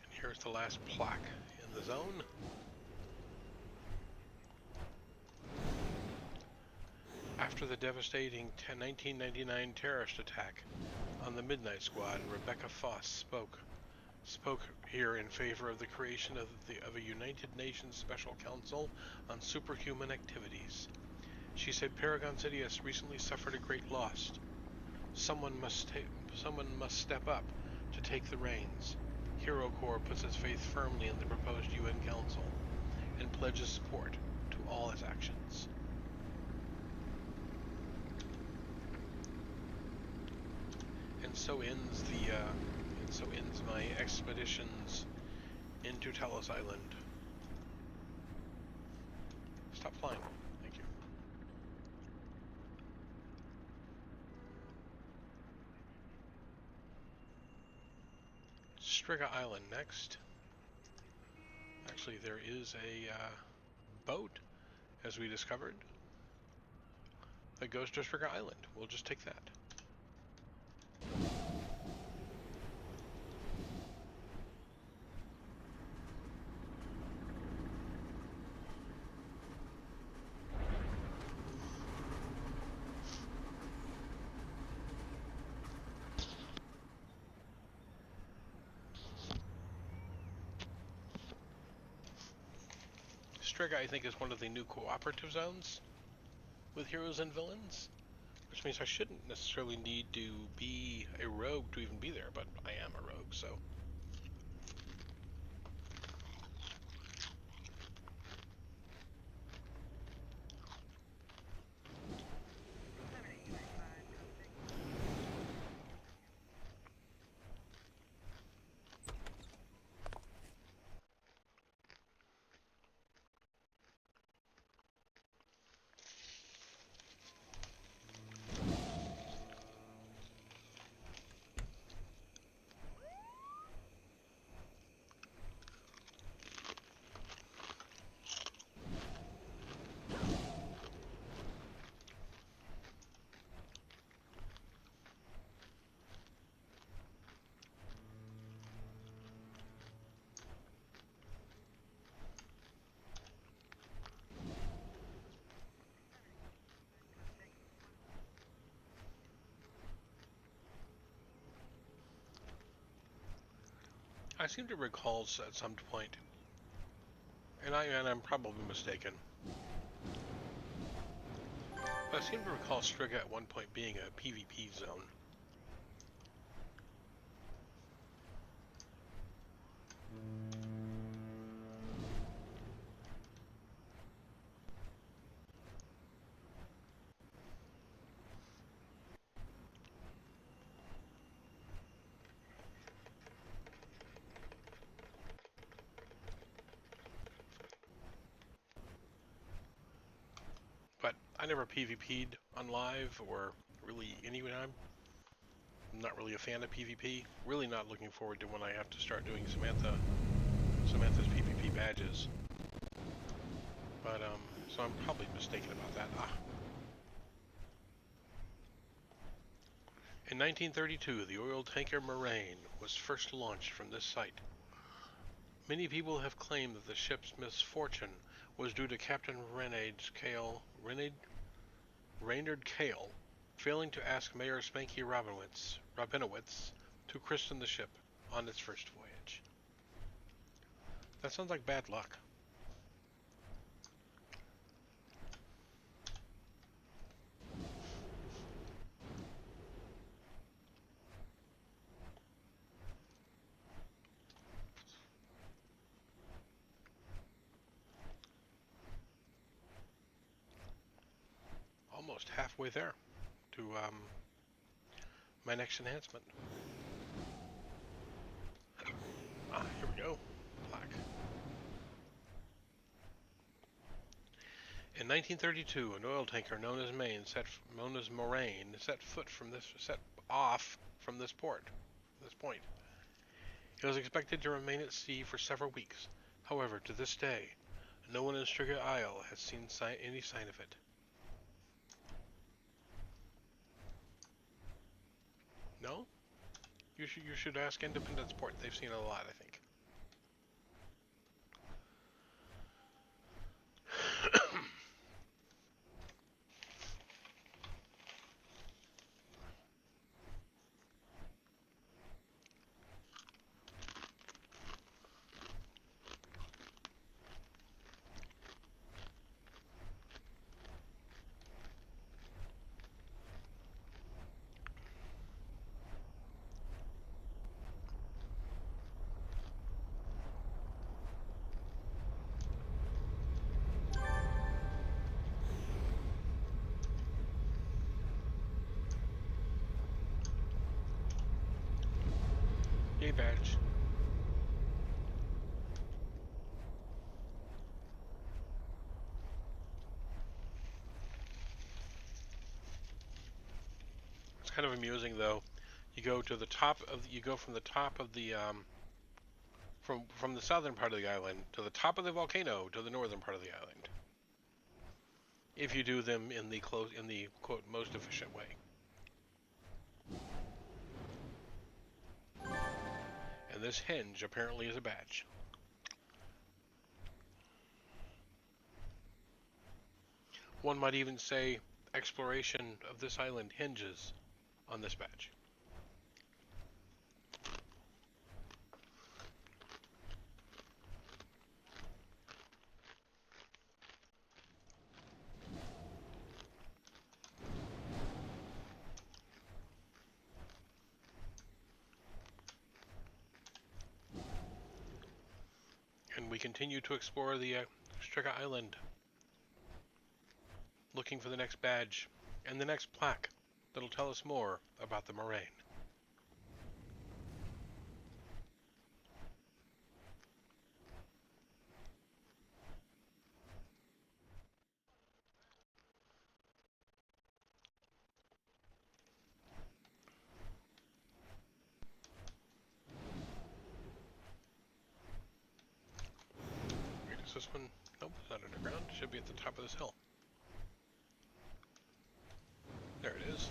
And here's the last plaque in the zone. After the devastating 1999 terrorist attack on the Midnight Squad, Rebecca Foss spoke here in favor of the creation of a United Nations Special Council on Superhuman Activities. She said Paragon City has recently suffered a great loss. Someone must step up to take the reins. Hero Corps puts its faith firmly in the proposed UN Council and pledges support to all its actions. And so ends my expeditions into Talos Island. Stop flying. Thank you. Striga Island next. Actually, there is a boat, as we discovered, that goes to Striga Island. We'll just take that. Striga, I think, is one of the new cooperative zones with heroes and villains, which means I shouldn't necessarily need to be a rogue to even be there, but I am a rogue, so. I seem to recall at some point, and I'm probably mistaken, but I seem to recall Striga at one point being a PvP zone. But I never PvP'd on live or really anytime. I'm not really a fan of PvP. Really not looking forward to when I have to start doing Samantha's PvP badges. But so I'm probably mistaken about that. In 1932, the oil tanker Moraine was first launched from this site. Many people have claimed that the ship's misfortune was due to Captain Raynard Cale failing to ask Mayor Spanky Rabinowitz to christen the ship on its first voyage. That sounds like bad luck. Almost halfway there to my next enhancement. Here we go. Black. In 1932, an oil tanker known as Moraine set off from this point. It was expected to remain at sea for several weeks. However, to this day, no one in Striga Isle has seen any sign of it. No? You should ask Independence Port. They've seen a lot, I think. Yay, badge. It's kind of amusing though. You go to the top of you go from the top of the from the southern part of the island to the top of the volcano to the northern part of the island. If you do them in the quote most efficient way. And this hinge apparently is a badge. One might even say exploration of this island hinges on this badge. And we continue to explore the Striga Island, looking for the next badge and the next plaque that'll tell us more about the moraine. Wait, is this one? Nope, it's not underground. It should be at the top of this hill. There it is.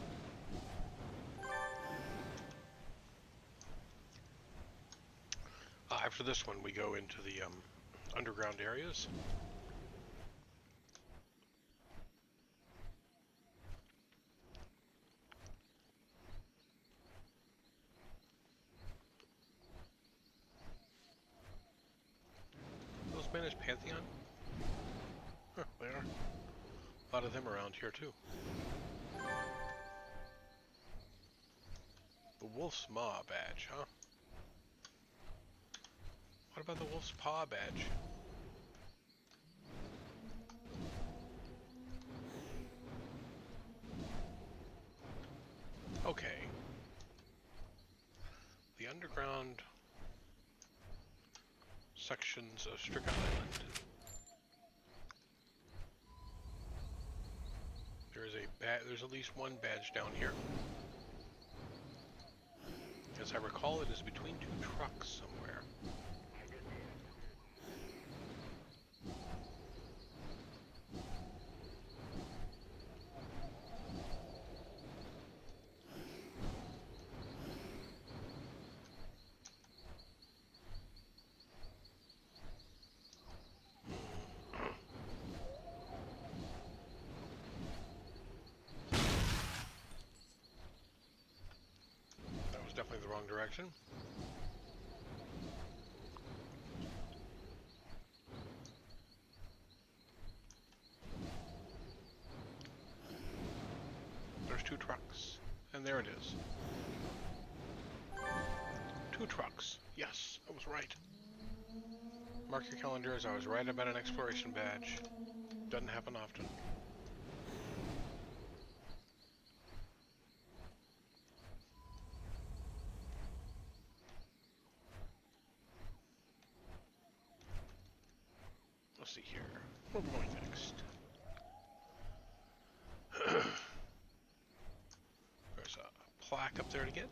After this one, we go into the underground areas. Those Spanish Pantheon? Huh, they are. A lot of them around here too. The Wolf's Maw badge, huh? What about the Wolf's Paw badge? Okay. The underground sections of Striga Island. There's at least one badge down here. As I recall, it is between two trucks somewhere. That was definitely the wrong direction. There's two trucks. And there it is. Two trucks. Yes, I was right. Mark your calendars, I was right about an exploration badge. Doesn't happen often. Let's see here. Where are we going next? There's a plaque up there to get.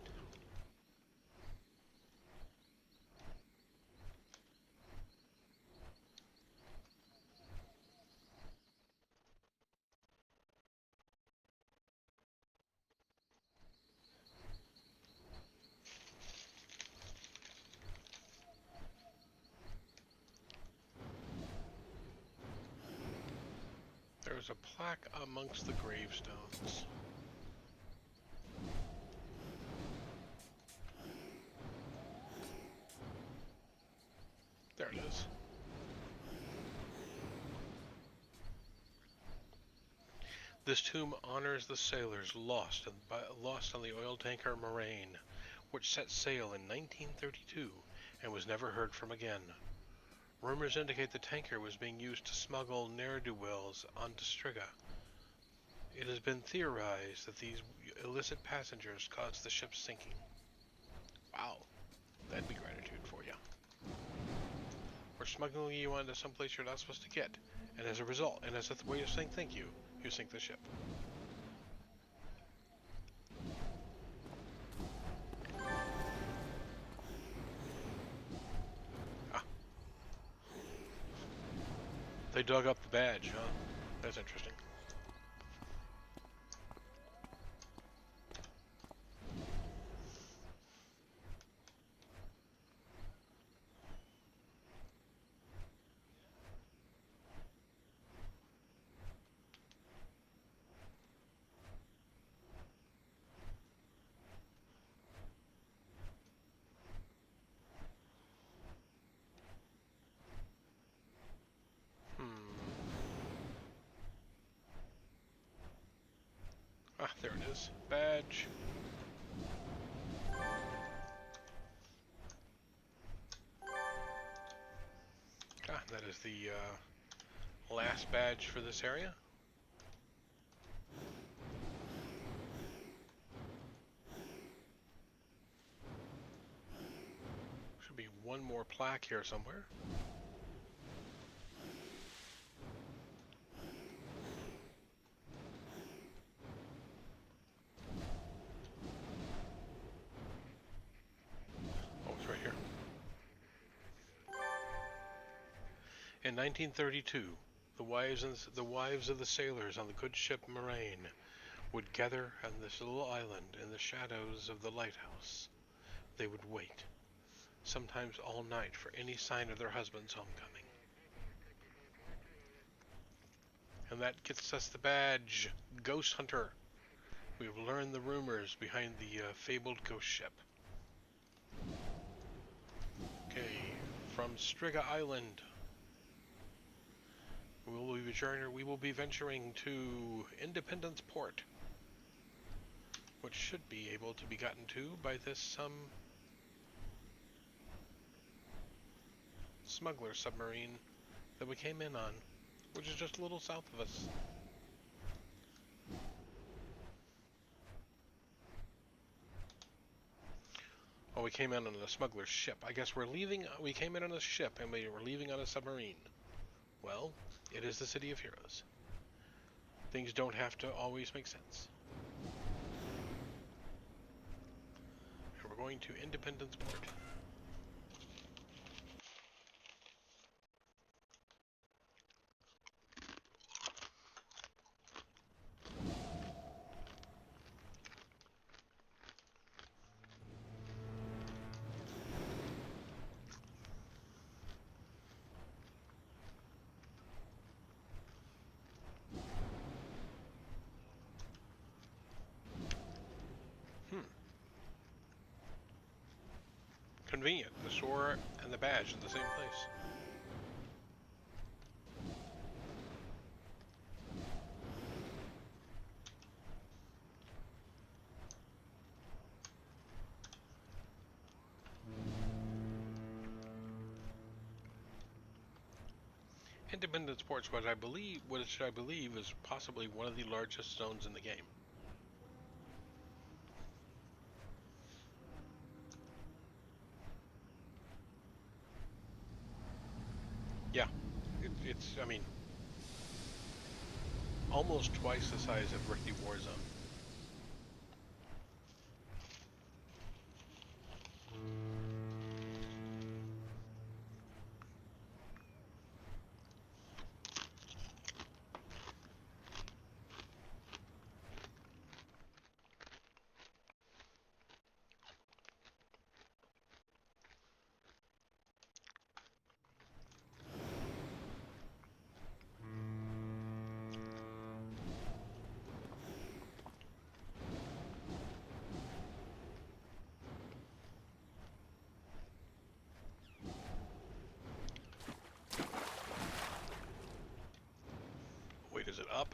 There's a plaque amongst the gravestones. There it is. This tomb honors the sailors lost on the oil tanker Moraine, which set sail in 1932 and was never heard from again. Rumors indicate the tanker was being used to smuggle ne'er-do-wells onto Striga. It has been theorized that these illicit passengers caused the ship's sinking. Wow. That'd be gratitude for you. We're smuggling you onto someplace you're not supposed to get, and as a result, and as a way of saying thank you, you sink the ship. Ah, they dug up the badge, huh? That's interesting. Ah, there it is. Badge. Ah, that is the last badge for this area. Should be one more plaque here somewhere. Oh, it's right here. In 1932, the wives of the sailors on the good ship Moraine would gather on this little island in the shadows of the lighthouse. They would wait, sometimes all night, for any sign of their husband's homecoming. And that gets us the badge, Ghost Hunter. We've learned the rumors behind the fabled ghost ship. Okay, from Striga Island, we will be venturing to Independence Port, which should be able to be gotten to by this smuggler submarine that we came in on, which is just a little south of us. Oh, we came in on a smuggler's ship. I guess we came in on a ship and we were leaving on a submarine. Well, it is the City of Heroes. Things don't have to always make sense. And we're going to Independence Port. Convenient. The store and the badge in the same place. Independence Port's what I believe is possibly one of the largest zones in the game. Yeah, it's I mean, almost twice the size of Ricky Warzone. Wait, is it up?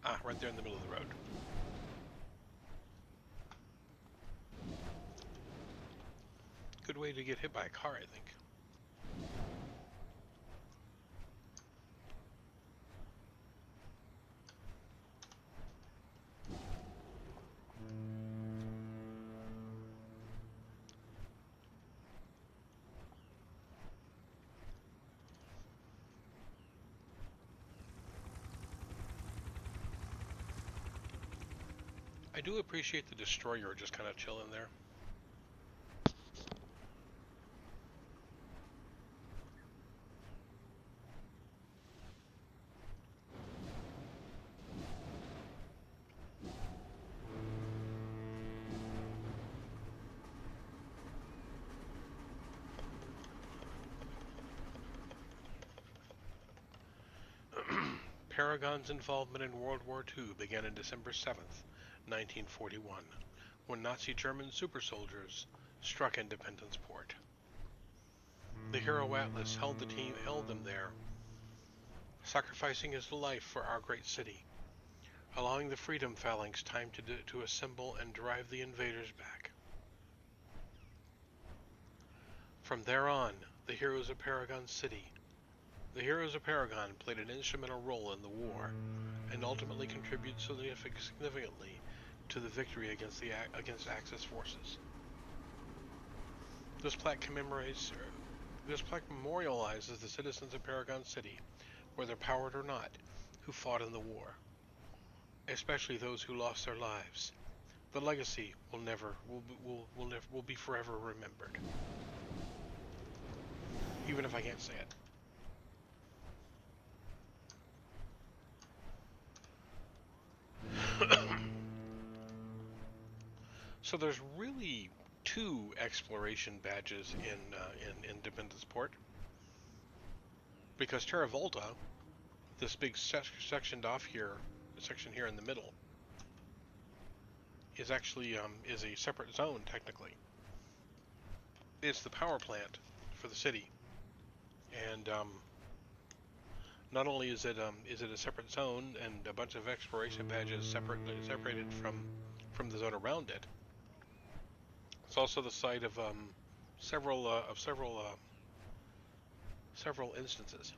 Ah, right there in the middle of the road. good way to get hit by a car, I think. I do appreciate the destroyer just kind of chilling there. Paragon's involvement in World War II began on December 7th, 1941, when Nazi German super soldiers struck Independence Port. The hero Atlas held them there, sacrificing his life for our great city, allowing the Freedom Phalanx time to assemble and drive the invaders back. From there on, the heroes of Paragon City, the heroes of Paragon played an instrumental role in the war, and ultimately contributed significantly to the victory against Axis forces. This plaque memorializes the citizens of Paragon City, whether powered or not, who fought in the war, especially those who lost their lives. The legacy will be forever remembered, even if I can't say it. So there's really two exploration badges in Independence Port, because Terra Volta, this big section here in the middle, is actually is a separate zone technically. It's the power plant for the city, and not only is it a separate zone and a bunch of exploration badges separated from the zone around it. It's also the site of several instances.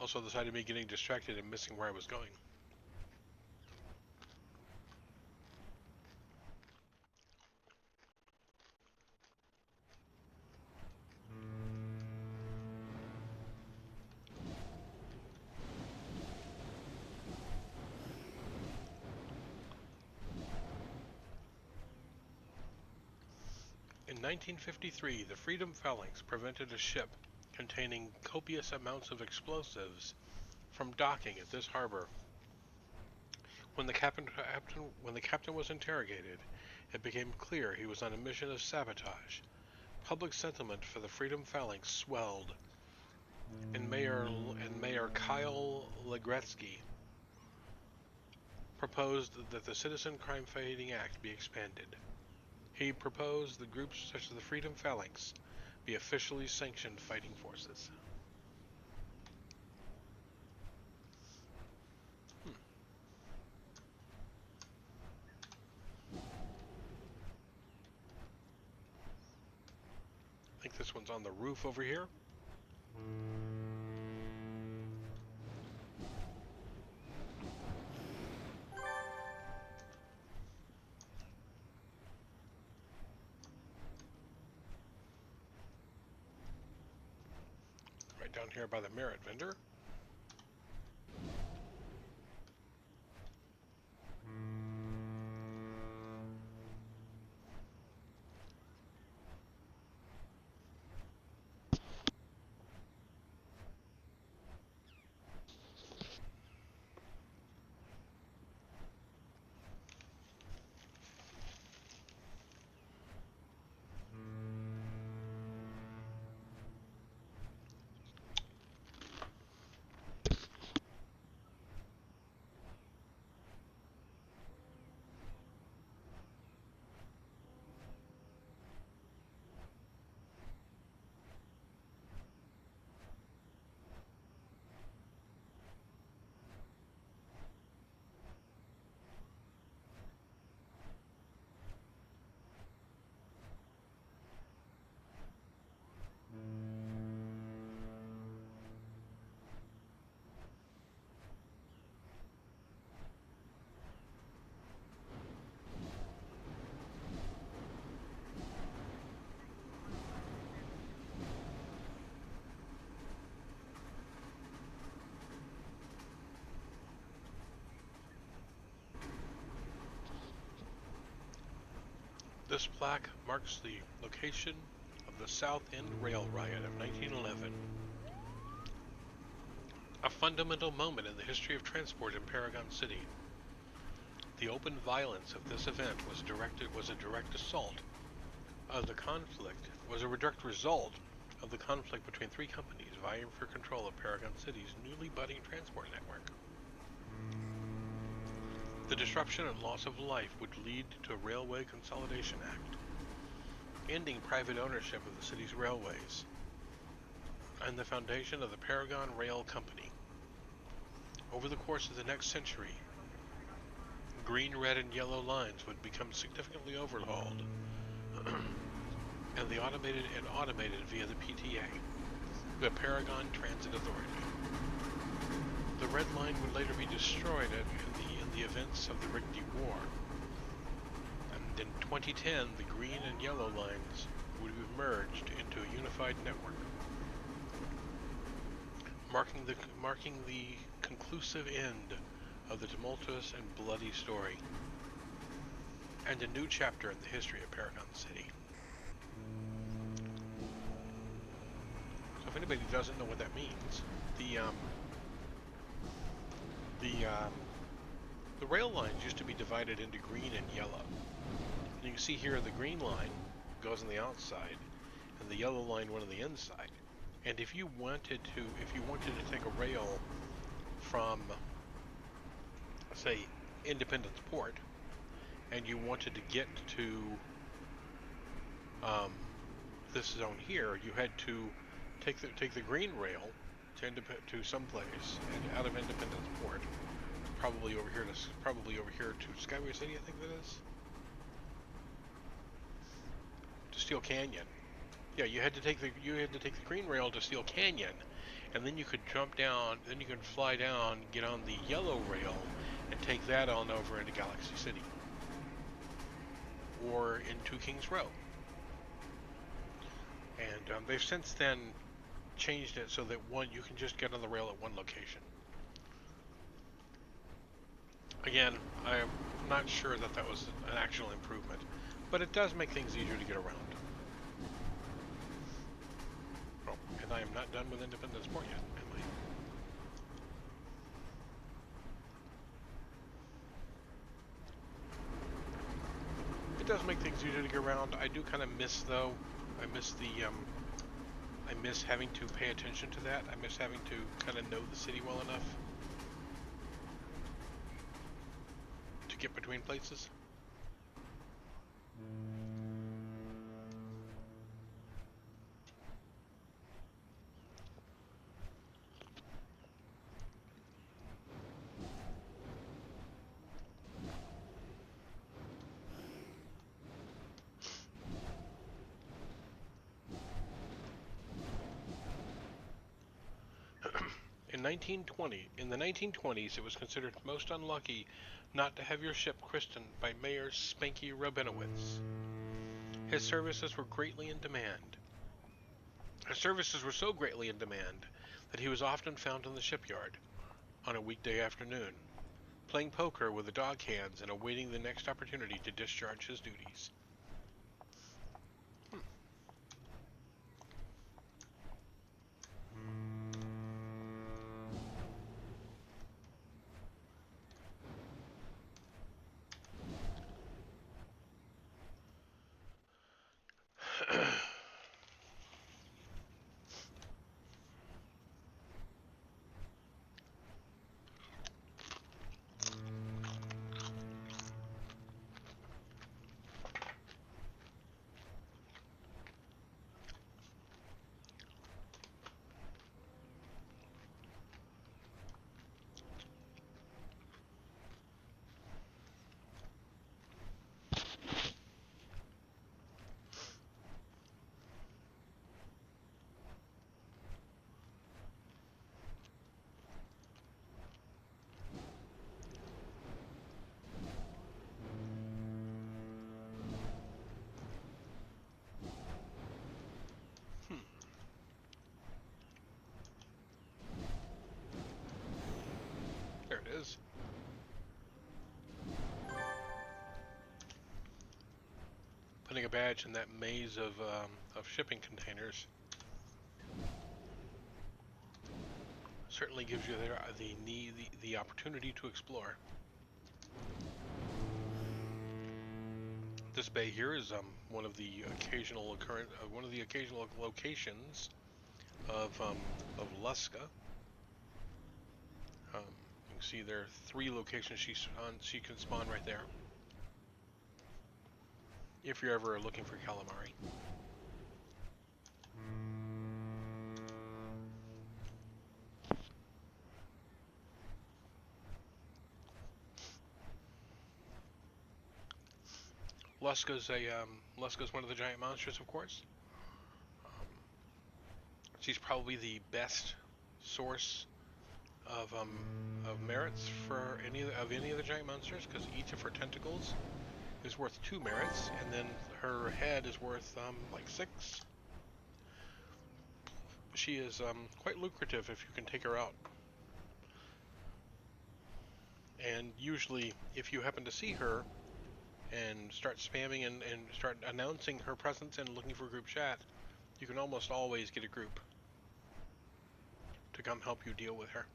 Also the side of me getting distracted and missing where I was going. In 1953, the Freedom Phalanx prevented a ship containing copious amounts of explosives from docking at this harbor. When the captain was interrogated, it became clear he was on a mission of sabotage. Public sentiment for the Freedom Phalanx swelled, and Mayor Kyle Legretsky proposed that the Citizen Crime Fighting Act be expanded. He proposed that groups such as the Freedom Phalanx be officially sanctioned fighting forces. I think this one's on the roof over here. Right down here by the merit vendor. This plaque marks the location of the South End Rail Riot of 1911, a fundamental moment in the history of transport in Paragon City. The open violence of this event was a direct result of the conflict between three companies vying for control of Paragon City's newly budding transport network. The disruption and loss of life would lead to a Railway Consolidation Act, ending private ownership of the city's railways, and the foundation of the Paragon Rail Company. Over the course of the next century, green, red, and yellow lines would become significantly overhauled, and automated via the PTA, the Paragon Transit Authority. The red line would later be destroyed in the events of the Rigby War, and in 2010 the green and yellow lines would be merged into a unified network, marking the conclusive end of the tumultuous and bloody story, and a new chapter in the history of Paragon City. So if anybody doesn't know what that means, the rail lines used to be divided into green and yellow. And you can see here the green line goes on the outside, and the yellow line went on the inside. And if you wanted to take a rail from, say, Independence Port, and you wanted to get to this zone here, you had to take the green rail to someplace and out of Independence Port, probably over here to Skyway City, I think that is, to Steel Canyon. Yeah, you had to take the green rail to Steel Canyon, and then you could jump down, then you could fly down, get on the yellow rail, and take that on over into Galaxy City or into Kings Row. And they've since then changed it so that you can just get on the rail at one location. Again, I'm not sure that was an actual improvement, but it does make things easier to get around. Oh, and I am not done with Independence Port yet, am I? It does make things easier to get around. I do kind of miss, though. I miss having to pay attention to that. I miss having to kind of know the city well enough to get between places. In the 1920s, it was considered most unlucky not to have your ship christened by Mayor Spanky Rabinowitz. His services were greatly in demand. His services were so greatly in demand that he was often found in the shipyard on a weekday afternoon, playing poker with the dog hands and awaiting the next opportunity to discharge his duties. finding a badge in that maze of shipping containers certainly gives you the opportunity to explore. This bay here is one of the occasional locations of Luska. You can see there are 3 locations she can spawn right there. If you're ever looking for calamari. Luska's one of the giant monsters, of course. She's probably the best source of merits for any of the giant monsters, because each of her tentacles is worth 2 merits, and then her head is worth like 6. She is quite lucrative if you can take her out. And usually, if you happen to see her and start spamming and start announcing her presence and looking for group chat, you can almost always get a group to come help you deal with her.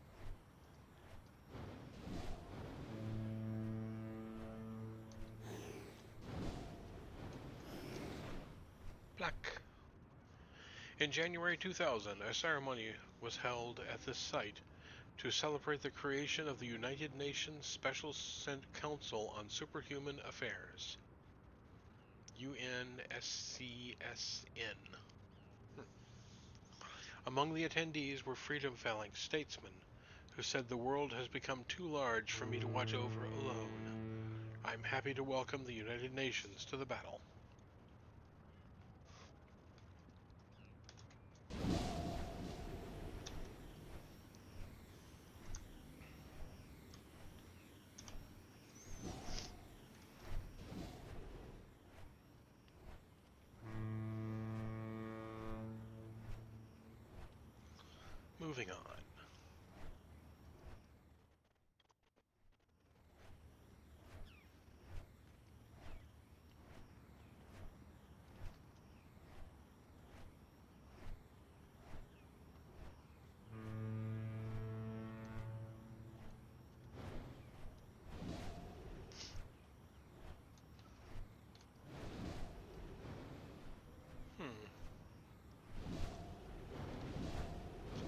Black. In January 2000, a ceremony was held at this site to celebrate the creation of the United Nations Special Council on Superhuman Affairs. UNSCSN. Among the attendees were Freedom Phalanx statesmen who said the world has become too large for me to watch over alone. I'm happy to welcome the United Nations to the battle. Moving on.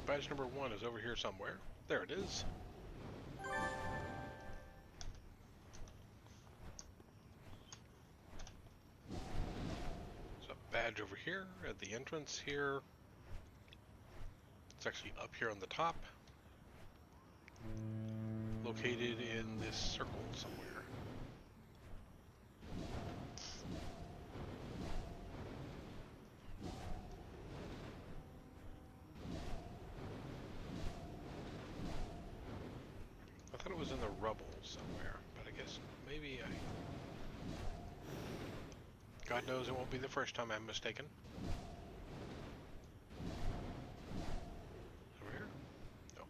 Badge number 1 is over here somewhere. There it is. There's a badge over here at the entrance here. It's actually up here on the top. Located in this circle somewhere. I thought it was in the rubble somewhere, but I guess maybe God knows it won't be the first time I'm mistaken. Over here? No.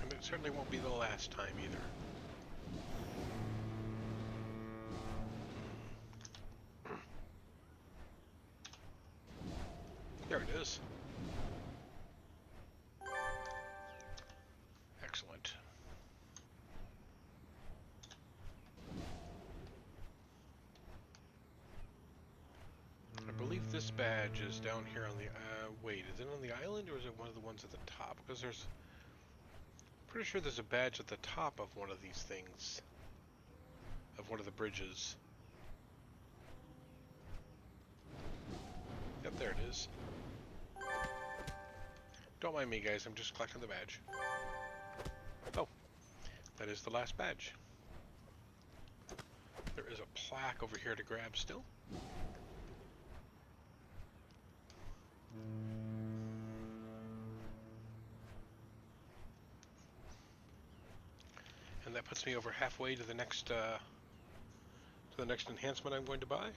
And it certainly won't be the last time either. There it is. Excellent. I believe this badge is down here on the... wait, is it on the island or is it one of the ones at the top? Because there's... pretty sure there's a badge at the top of one of these things. Of one of the bridges. Yep, there it is. Don't mind me, guys. I'm just collecting the badge. Oh, that is the last badge. There is a plaque over here to grab still. And that puts me over halfway to the next to the next enhancement I'm going to buy.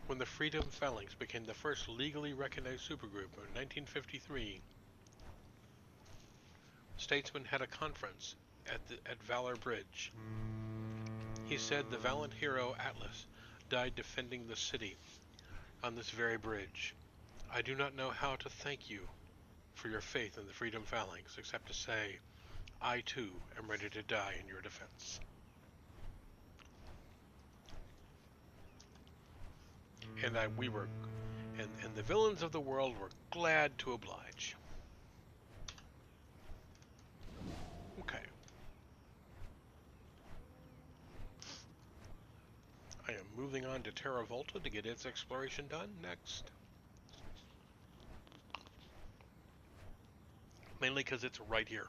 When the Freedom Phalanx became the first legally recognized supergroup in 1953, statesmen had a conference at Valor Bridge. He said the valiant hero Atlas died defending the city on this very bridge. I do not know how to thank you for your faith in the Freedom Phalanx, except to say, I too am ready to die in your defense. And the villains of the world were glad to oblige. Okay. I am moving on to Terra Volta to get its exploration done next. Mainly because it's right here.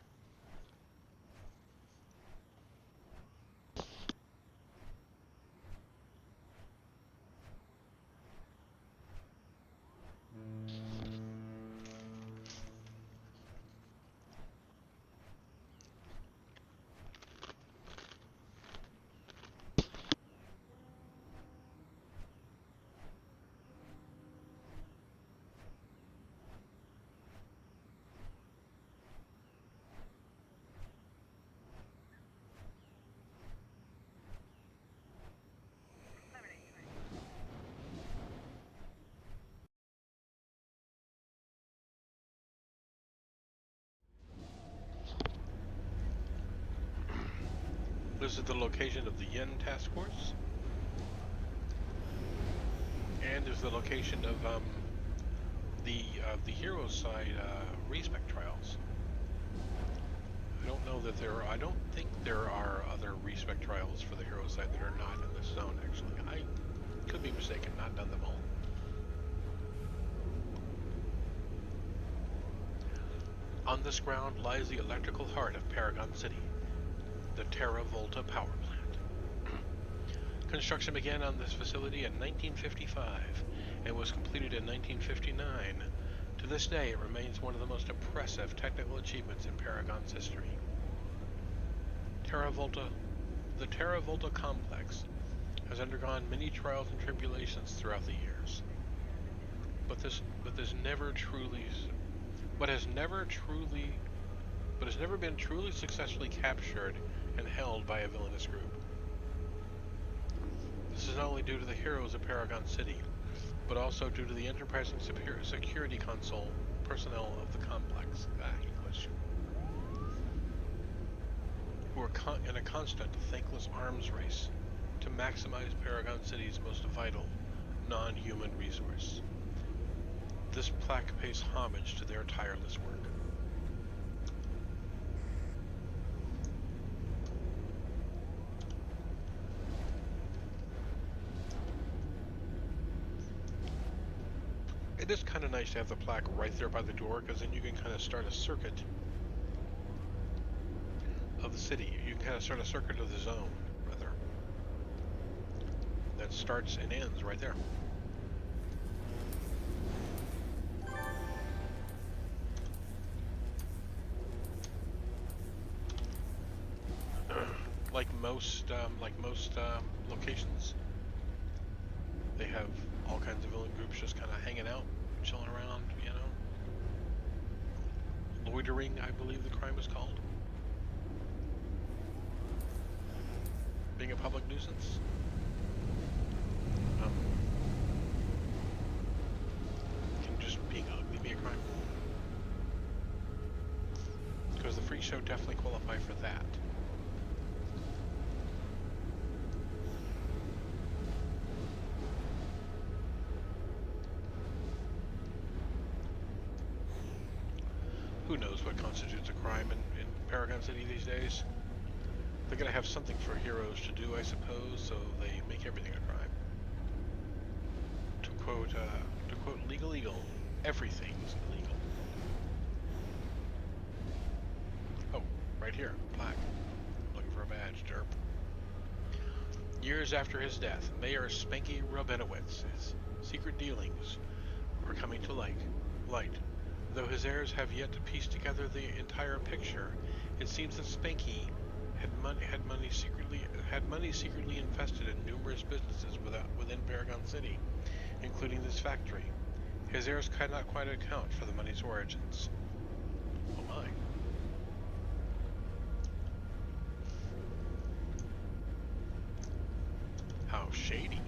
This is the location of the Yen Task Force. And there's the location of the hero side respec trials. I don't think there are other respec trials for the hero side that are not in this zone, actually. I could be mistaken, not done them all. On this ground lies the electrical heart of Paragon City, the Terra Volta power plant. Construction began on this facility in 1955 and was completed in 1959. To this day, it remains one of the most impressive technical achievements in Paragon's history. The Terra Volta complex has undergone many trials and tribulations throughout the years, but has never been truly successfully captured and held by a villainous group. This is not only due to the heroes of Paragon City, but also due to the enterprising security console personnel of the complex. English. Who are in a constant, thankless arms race to maximize Paragon City's most vital, non-human resource. This plaque pays homage to their tireless work. It is kind of nice to have the plaque right there by the door, because then you can kind of start a circuit of the city. You can kind of start a circuit of the zone, rather. That starts and ends right there. Like most locations, they have all kinds of villain groups just kind of hanging out, chilling around, you know. Loitering, I believe the crime is called. Being a public nuisance. Can just being ugly be a crime? Because the freak show definitely qualify for that. Who knows what constitutes a crime in Paragon City these days? They're gonna have something for heroes to do, I suppose, so they make everything a crime. to quote Legal Eagle, everything's illegal. Oh, right here, plaque. Looking for a badge, derp. Years after his death, Mayor Spanky Rabinowitz's secret dealings are coming to light. Though his heirs have yet to piece together the entire picture, it seems that Spanky had money secretly invested in numerous businesses within Paragon City, including this factory. His heirs cannot quite account for the money's origins. Oh my. How shady.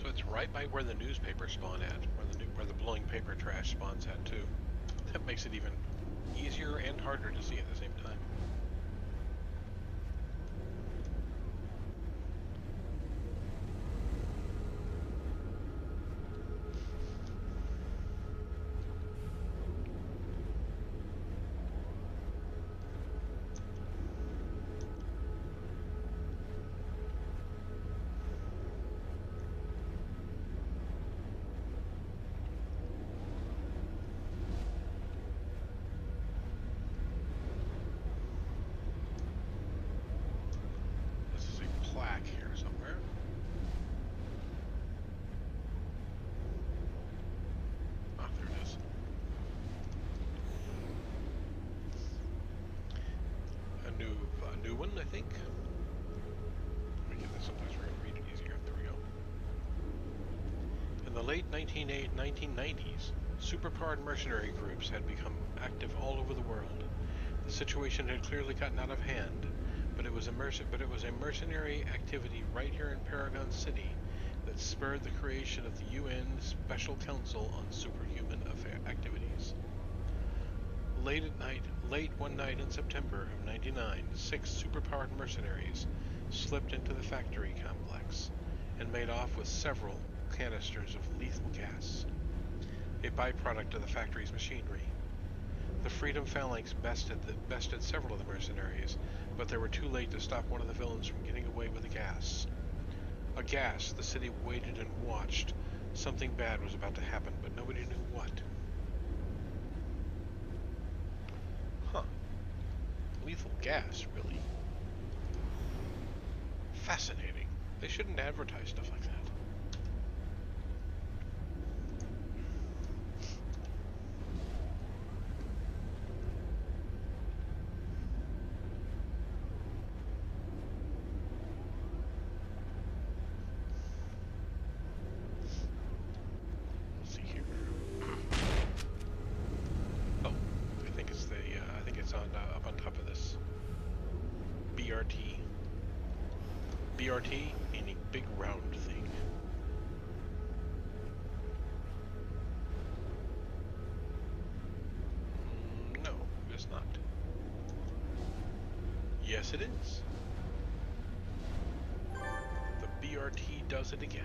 So it's right by where the newspaper spawn at, where the blowing paper trash spawns at too. That makes it even easier and harder to see at the same time. Plaque here somewhere. Ah, there it is. A new one, I think. Let me get this someplace where I can read it easier. There we go. In the late 1990s, superpowered mercenary groups had become active all over the world. The situation had clearly gotten out of hand, but it was a mercenary activity right here in Paragon City that spurred the creation of the UN Special Council on Superhuman Activities. Late one night in September of '99, 6 superpowered mercenaries slipped into the factory complex and made off with several canisters of lethal gas, a byproduct of the factory's machinery. The Freedom Phalanx bested several of the mercenaries, but they were too late to stop one of the villains from getting away with the gas. Aghast, the city waited and watched. Something bad was about to happen, but nobody knew what. Huh. Lethal gas, really? Fascinating. They shouldn't advertise stuff like that. BRT, meaning big round thing. No, it's not. Yes, it is. The BRT does it again.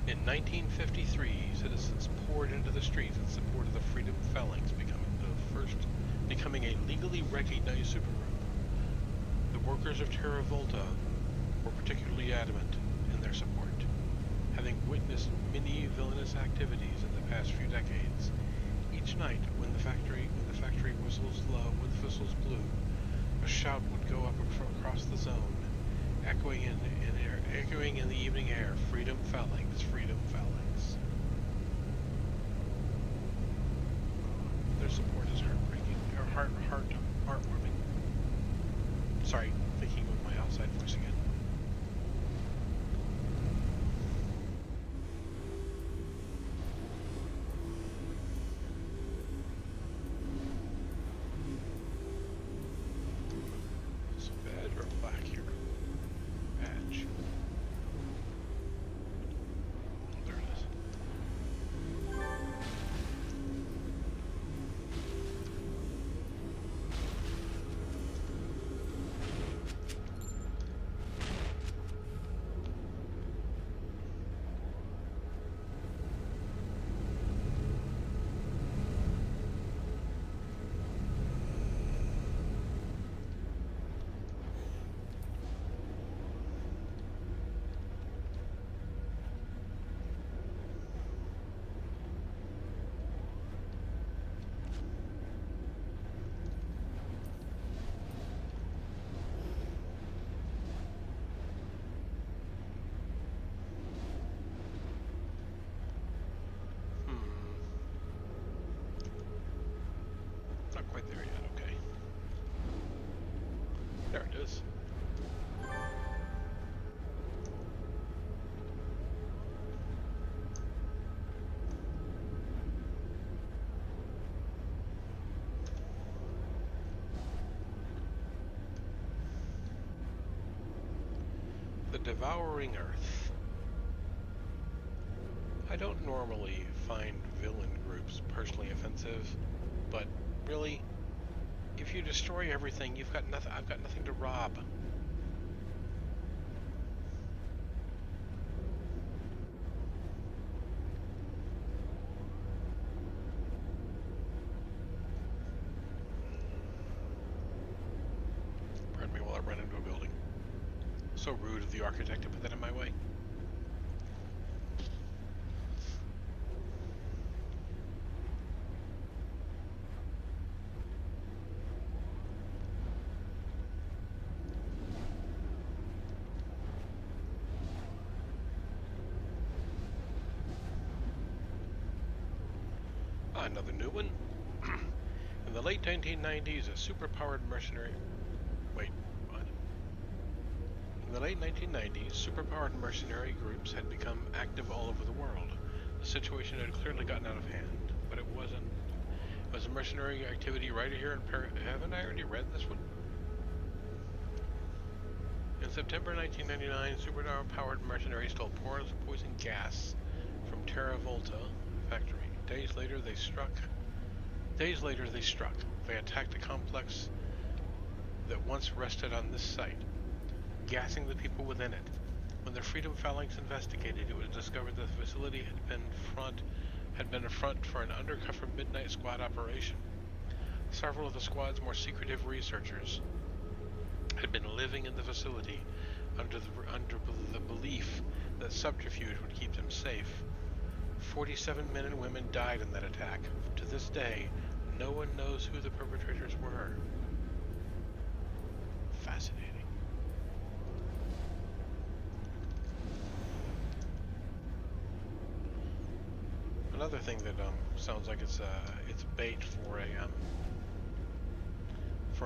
In 1953, citizens poured into the streets in support of the Freedom Phalanx, becoming a legally recognized supergroup. The workers of Terra Volta were particularly adamant in their support. Having witnessed many villainous activities in the past few decades, Each night, when the factory whistles low, when the whistles blew, a shout would go up across the zone, echoing in the evening air. Freedom phalanx, freedom phalanx. Their support is heartbreaking, or heartwarming. Sorry, thinking with my outside voice again. Not quite there yet, okay. There it is. The Devouring Earth. I don't normally find villain groups personally offensive, but really, if you destroy everything, you've got nothing. I've got nothing to rob. Pardon me while I run into a building. So rude of the architect to put that in my way. Another new one. In the late 1990s, a super-powered mercenary... Wait, what? In the late 1990s, super-powered mercenary groups had become active all over the world. The situation had clearly gotten out of hand, but it wasn't. It was a mercenary activity right here in Haven't I already read this one? In September 1999, super-powered mercenaries stole poison gas from Terra Volta factory. Days later, they struck. They attacked a complex that once rested on this site, gassing the people within it. When the Freedom Phalanx investigated, it was discovered that the facility had been a front for an undercover midnight squad operation. Several of the squad's more secretive researchers had been living in the facility under the belief that subterfuge would keep them safe. 47 men and women died in that attack. To this day, no one knows who the perpetrators were. Fascinating. Another thing that sounds like it's bait for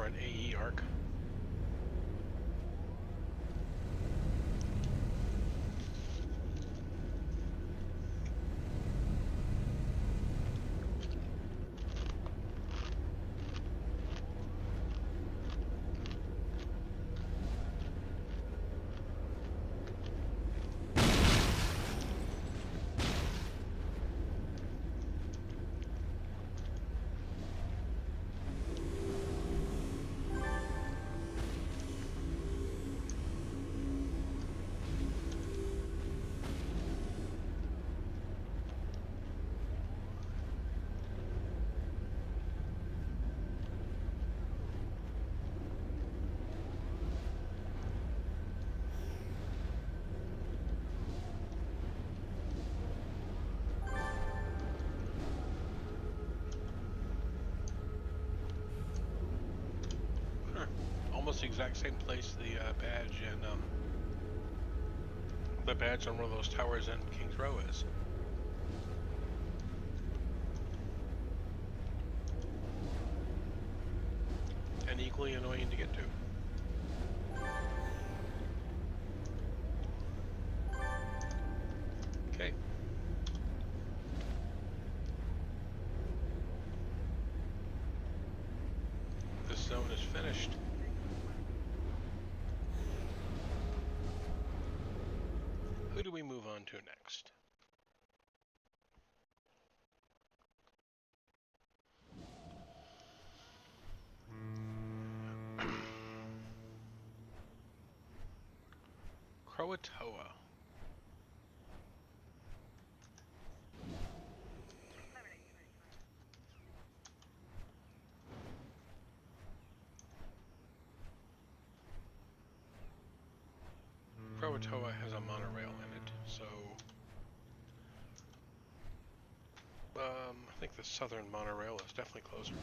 an AE arc. exact same place the badge on one of those towers in King's Row is. And equally annoying to get to. Okay. This zone is finished. Who do we move on to next? Croatoa. Croatoa has a monorail in it, so I think the southern monorail is definitely closer.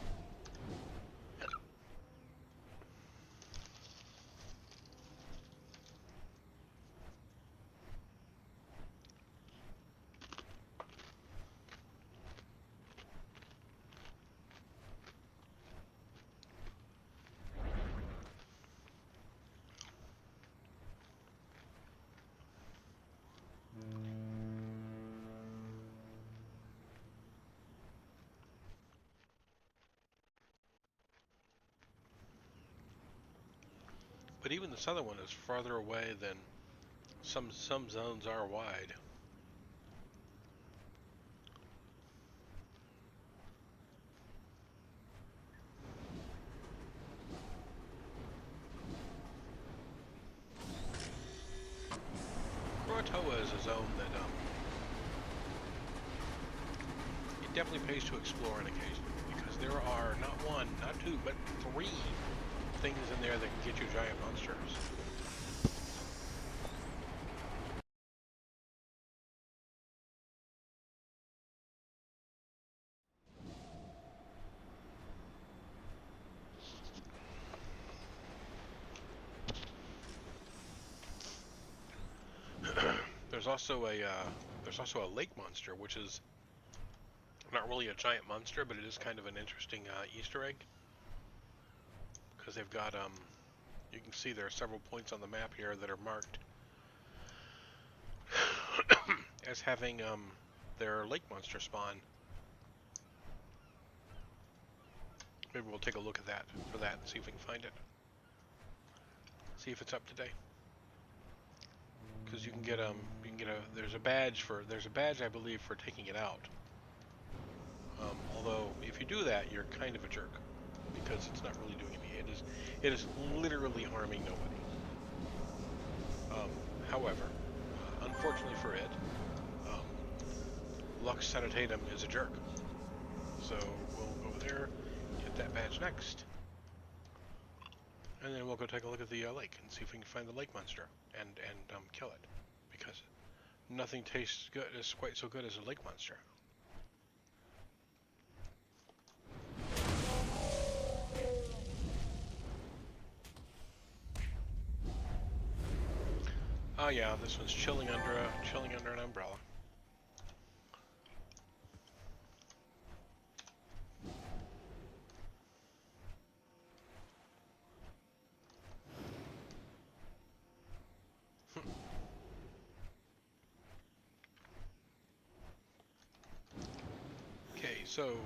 But even the southern one is farther away than some zones are wide. Croatoa is a zone that it definitely pays to explore on occasion, because there are not one, not two, but 3 things in there that can get you giant monsters. There's also a lake monster, which is not really a giant monster, but it is kind of an interesting Easter egg, because they've got you can see there are several points on the map here that are marked as having their lake monster spawn. Maybe we'll take a look at that and see if we can find it. See if it's up to date. Because you can get there's a badge I believe for taking it out. Although if you do that, you're kind of a jerk, because it's not really doing anything. It is literally harming nobody. However, unfortunately for it, Lux Sanitatum is a jerk. So we'll go there, get that badge next, and then we'll go take a look at the lake and see if we can find the lake monster and kill it, because nothing tastes good is quite so good as a lake monster. Oh yeah, this one's chilling under an umbrella. Okay, so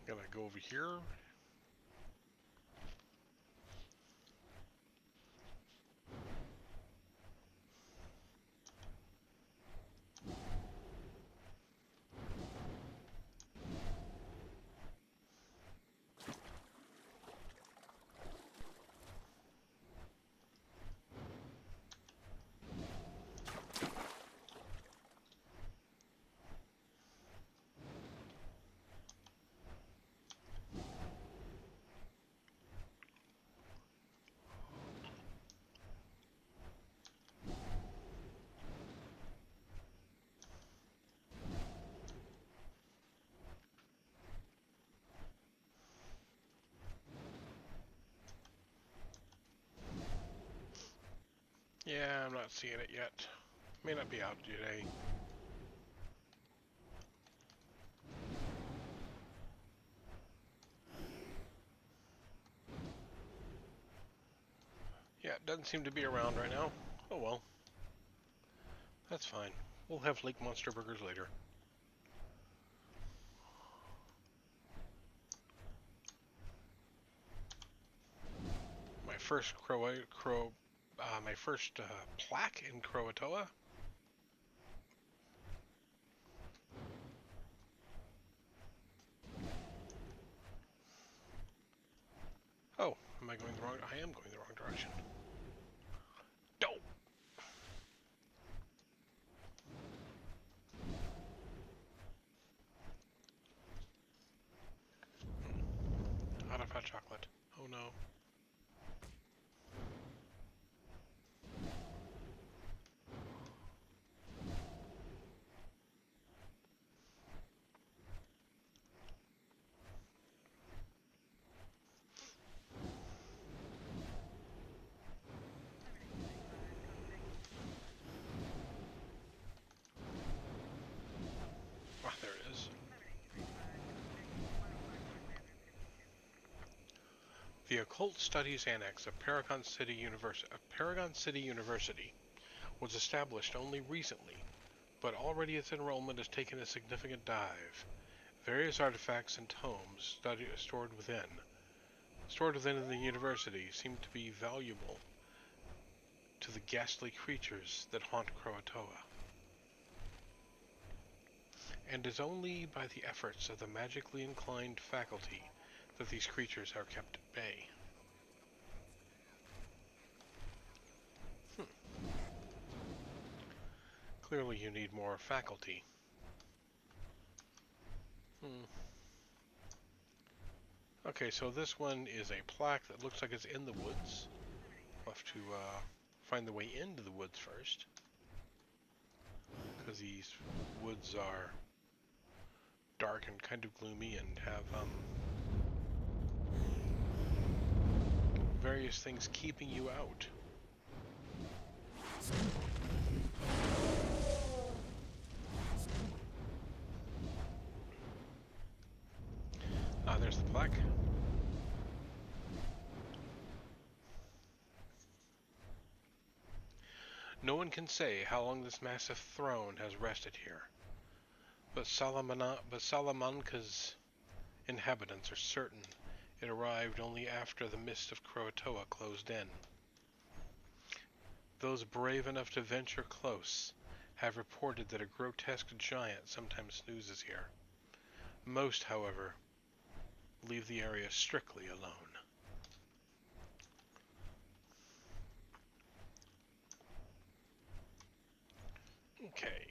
gonna go over here. not seeing it yet. May not be out today. Yeah, it doesn't seem to be around right now. Oh well. That's fine. We'll have Lake Monster Burgers later. My first my first plaque in Croatoa. Oh, am I going the wrong? I am going the wrong direction. Dope. Out of hot chocolate. Oh no. Ah, there it is. The Occult Studies Annex of Paragon City University was established only recently, but already its enrollment has taken a significant dive. Various artifacts and tomes stored within the university seem to be valuable to the ghastly creatures that haunt Croatoa. And it is only by the efforts of the magically inclined faculty that these creatures are kept at bay. Clearly you need more faculty. Okay, so this one is a plaque that looks like it's in the woods. We'll have to find the way into the woods first, because these woods are dark and kind of gloomy and have various things keeping you out. Ah, there's the plaque. No one can say how long this massive throne has rested here, but Salamanca's inhabitants are certain it arrived only after the mist of Croatoa closed in. Those brave enough to venture close have reported that a grotesque giant sometimes snoozes here. Most, however, leave the area strictly alone. Okay.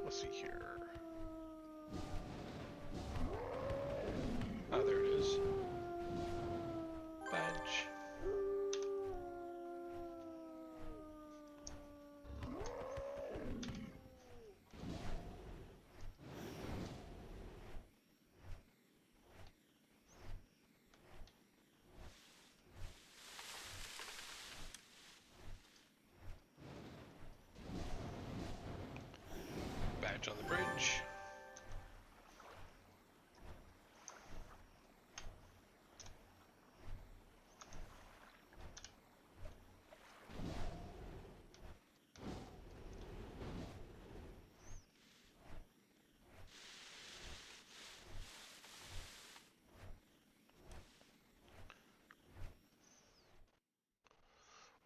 Let's see here. Ah, there it is. Badge. Badge on the bridge.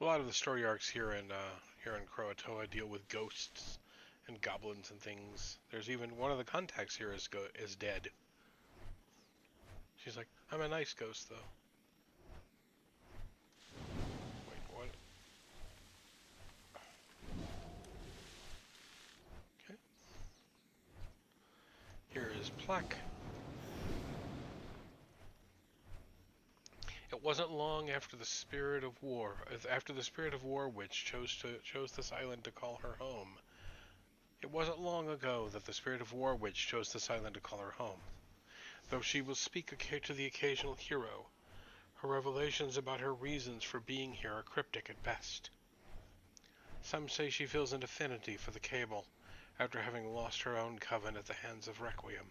A lot of the story arcs here in Croatoa deal with ghosts and goblins and things. There's even one of the contacts here is dead. She's like, I'm a nice ghost though. plaque. It wasn't long after the spirit of war, which chose this island to call her home. It wasn't long ago that the spirit of war witch chose this island to call her home. Though she will speak to the occasional hero, her revelations about her reasons for being here are cryptic at best. Some say she feels an affinity for the cable after having lost her own coven at the hands of Requiem.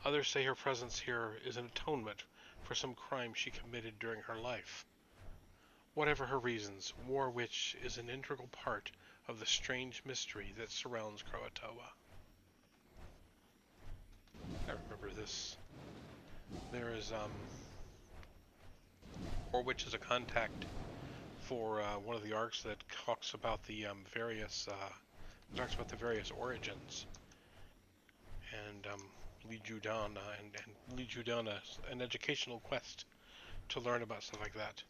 Others say her presence here is an atonement for some crime she committed during her life. Whatever her reasons, War Witch is an integral part of the strange mystery that surrounds Croatoa. I remember this. There is, War Witch is a contact for one of the arcs that talks about the various origins, and leads you down an educational quest to learn about stuff like that.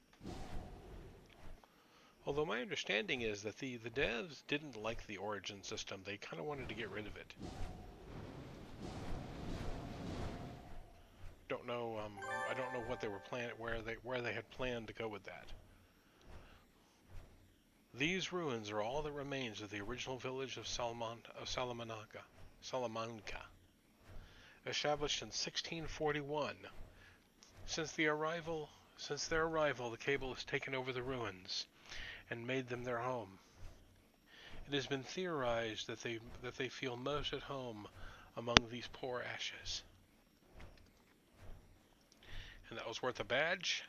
Although my understanding is that the devs didn't like the origin system, they kind of wanted to get rid of it. Don't know. I don't know what they were where they had planned to go with that. These ruins are all that remains of the original village of Salamanca, established in 1641. Since their arrival, the cable has taken over the ruins and made them their home. It has been theorized that they feel most at home among these poor ashes. And that was worth a badge.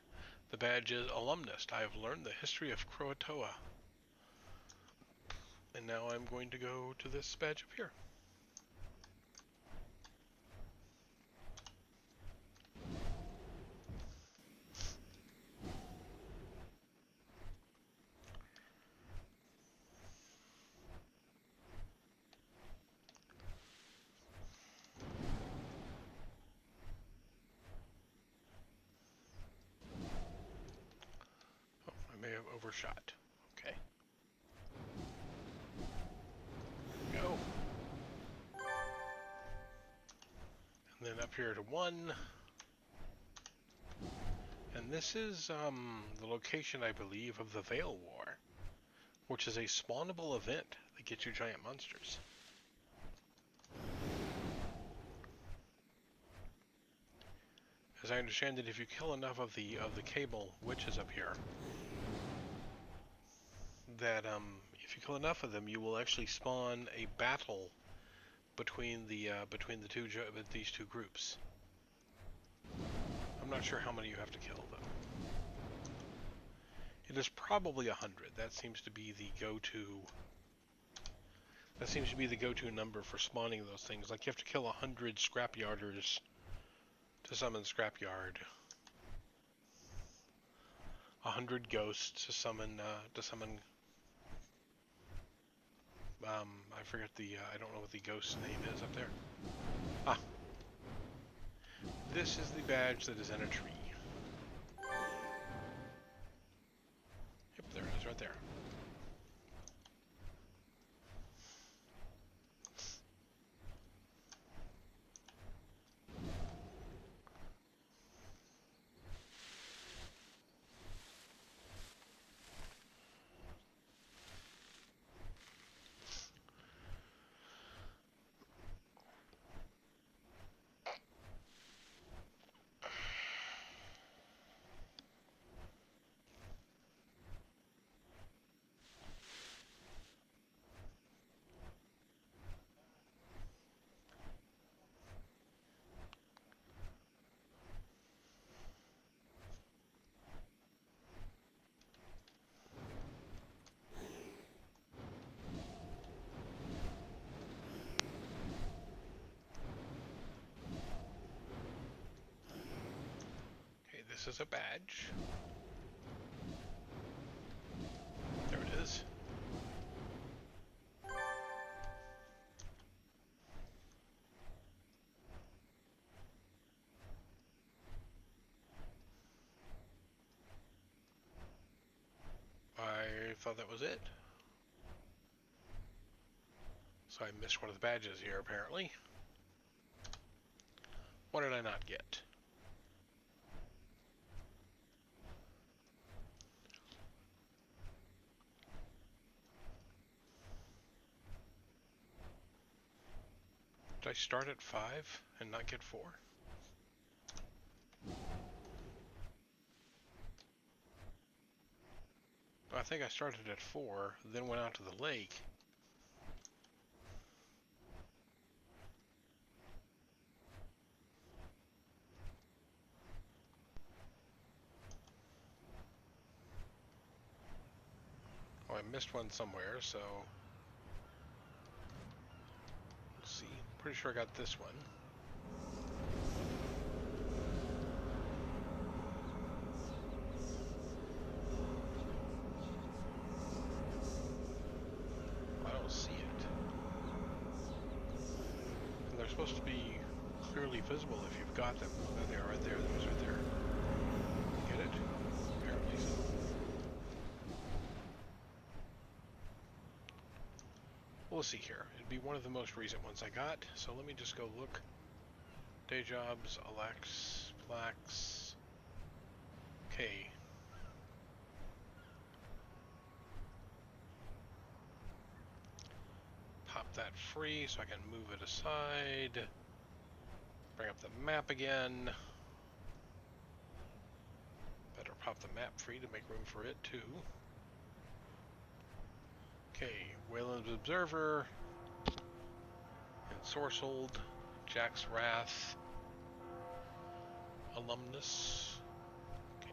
The badge is Alumnist. I have learned the history of Croatoa. And now I'm going to go to this badge up here. Oh, I may have overshot. Okay. Go. And then up here to 1. And this is the location, I believe, of the Veil War, which is a spawnable event that gets you giant monsters. As I understand it, if you kill enough of the cable witches up here, that if you kill enough of them, you will actually spawn a battle between these two groups. I'm not sure how many you have to kill, though. It is probably 100. That seems to be the go-to. That seems to be the go-to number for spawning those things. Like you have to kill 100 scrapyarders to summon Scrapyard. 100 ghosts to summon. I forget the. I don't know what the ghost's name is up there. Ah. This is the badge that is in a tree. Yep, there it is, right there. This is a badge. There it is. I thought that was it. So I missed one of the badges here, apparently. What did I not get? Did I start at 5 and not get 4? I think I started at 4, then went out to the lake. Oh, I missed one somewhere, so... Let's see. Pretty sure I got this one. I don't see it. And they're supposed to be clearly visible if you've got them. There they are right there. Those right there. Get it? Apparently so. We'll see here. It'd be one of the most recent ones I got, so let me just go look. Day jobs, Alex, Plax. Okay. Pop that free so I can move it aside. Bring up the map again. Better pop the map free to make room for it too. Okay, Wayland's Observer. Ensorcelled. Jack's Wrath. Alumnus. Okay.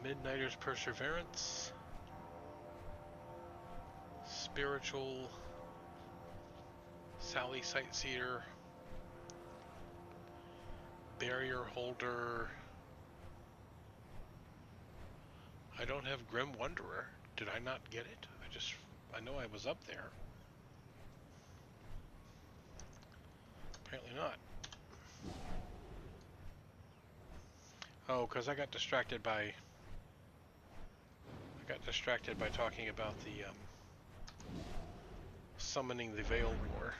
Midnighter's Perseverance. Spiritual. Sally Sightseer. Barrier Holder. I don't have Grim Wanderer. Did I not get it? I know I was up there. Apparently not. Oh, because I got distracted by talking about the summoning the Veil War.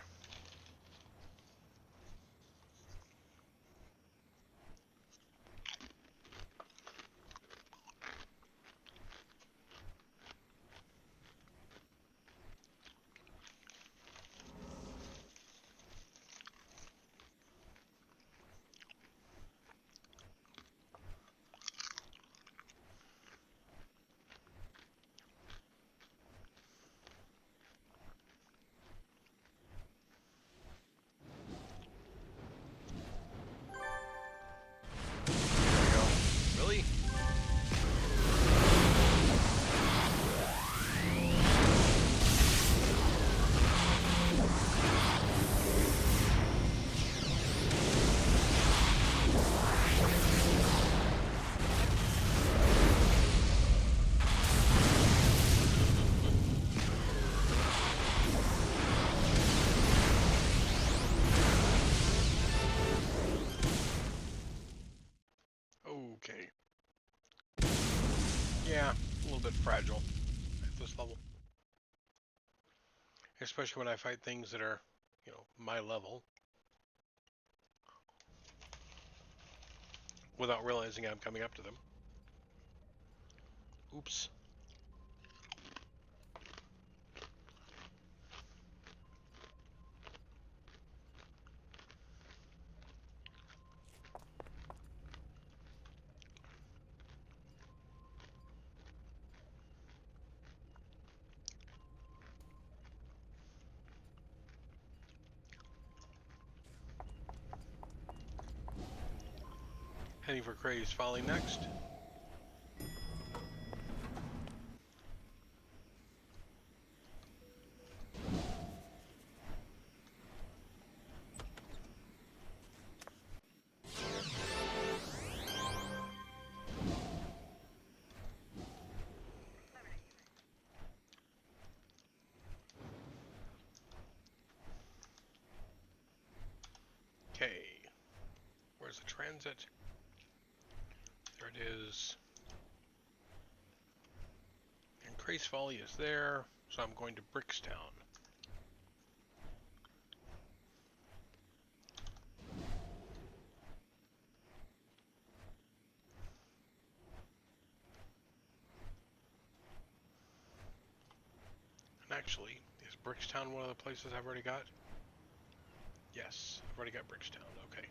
Okay. Yeah, a little bit fragile at this level. Especially when I fight things that are, my level. Without realizing I'm coming up to them. Oops. Heading for Craze Folly next. Okay. Where's the transit? There it is. And Craze Folly is there, so I'm going to Brickstown. actually. Is Brickstown one of the places I've already got? Yes, I've already got Brickstown. Okay.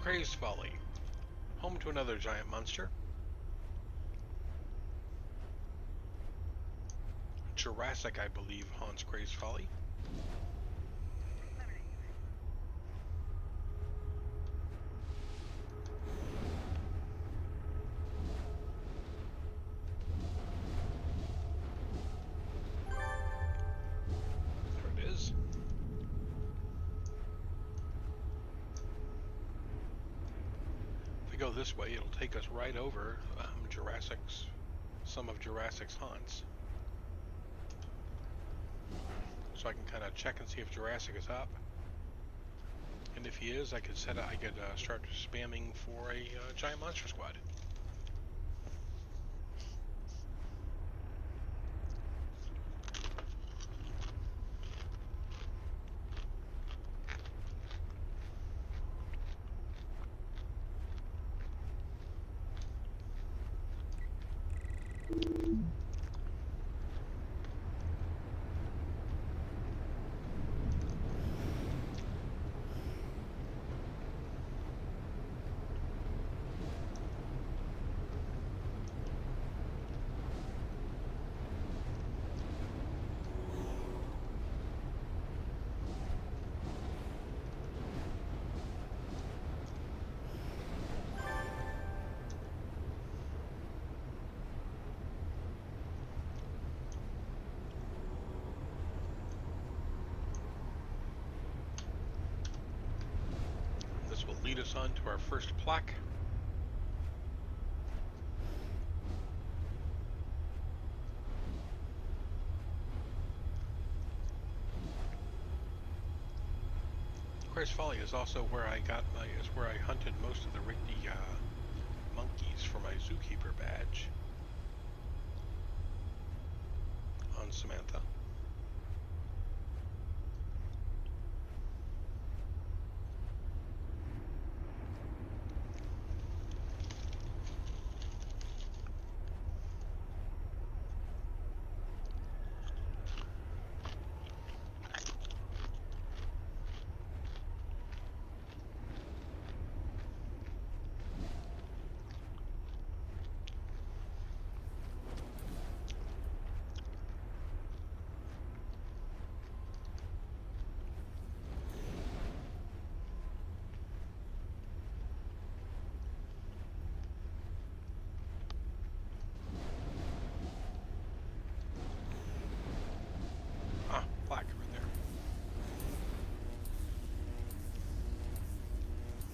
Crazed Folly. Home to another giant monster. Jurassic, I believe, haunts Crazed Folly. There it is. If we go this way, it'll take us right over some of Jurassic's haunts. So I can kind of check and see if Jurassic is up. And if he is, I could start spamming for a giant monster squad. This will lead us on to our first plaque. Crazed Folly is also where I hunted most of the Rigby monkeys for my zookeeper badge on Samantha. Plaque right there.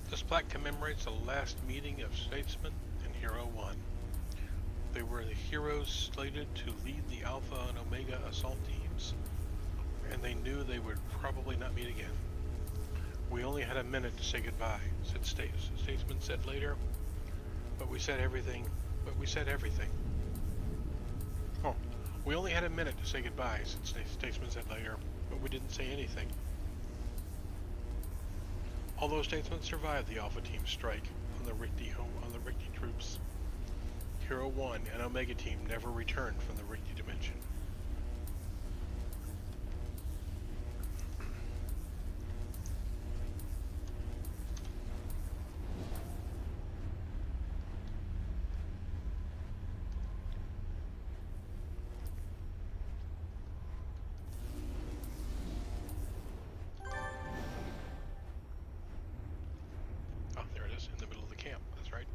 This plaque commemorates the last meeting of Statesman and Hero 1. They were the heroes slated to lead the Alpha and Omega assault teams, and they knew they would probably not meet again. We only had a minute to say goodbye, said Statesman said later. But we said everything. But we said everything. Oh, we only had a minute to say goodbye, Statesman said later, but we didn't say anything. Although Statesman survived the Alpha Team strike on the Rigby troops, Hero 1 and Omega Team never returned from the Rigby dimension. Oh, there it is, in the middle of the camp, that's right.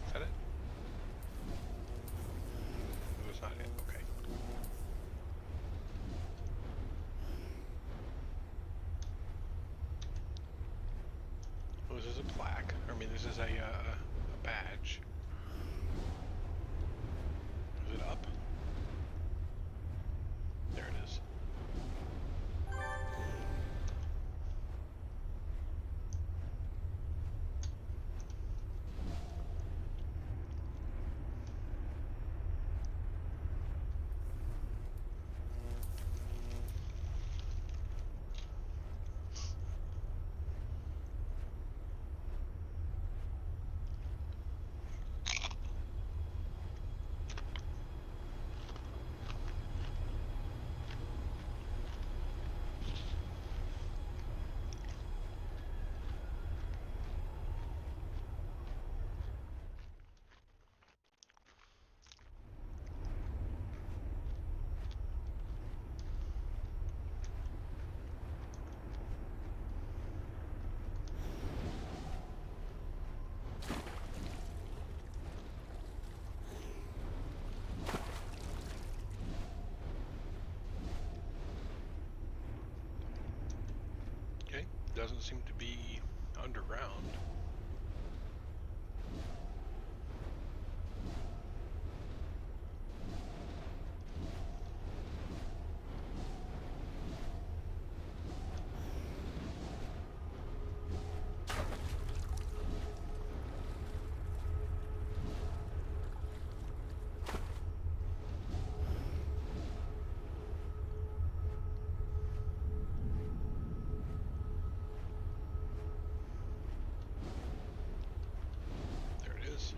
Is that it? No, that's not it, okay. Oh, this is a plaque. I mean, this is a badge. Is it up? There it is. Okay, doesn't seem to be underground. There it is.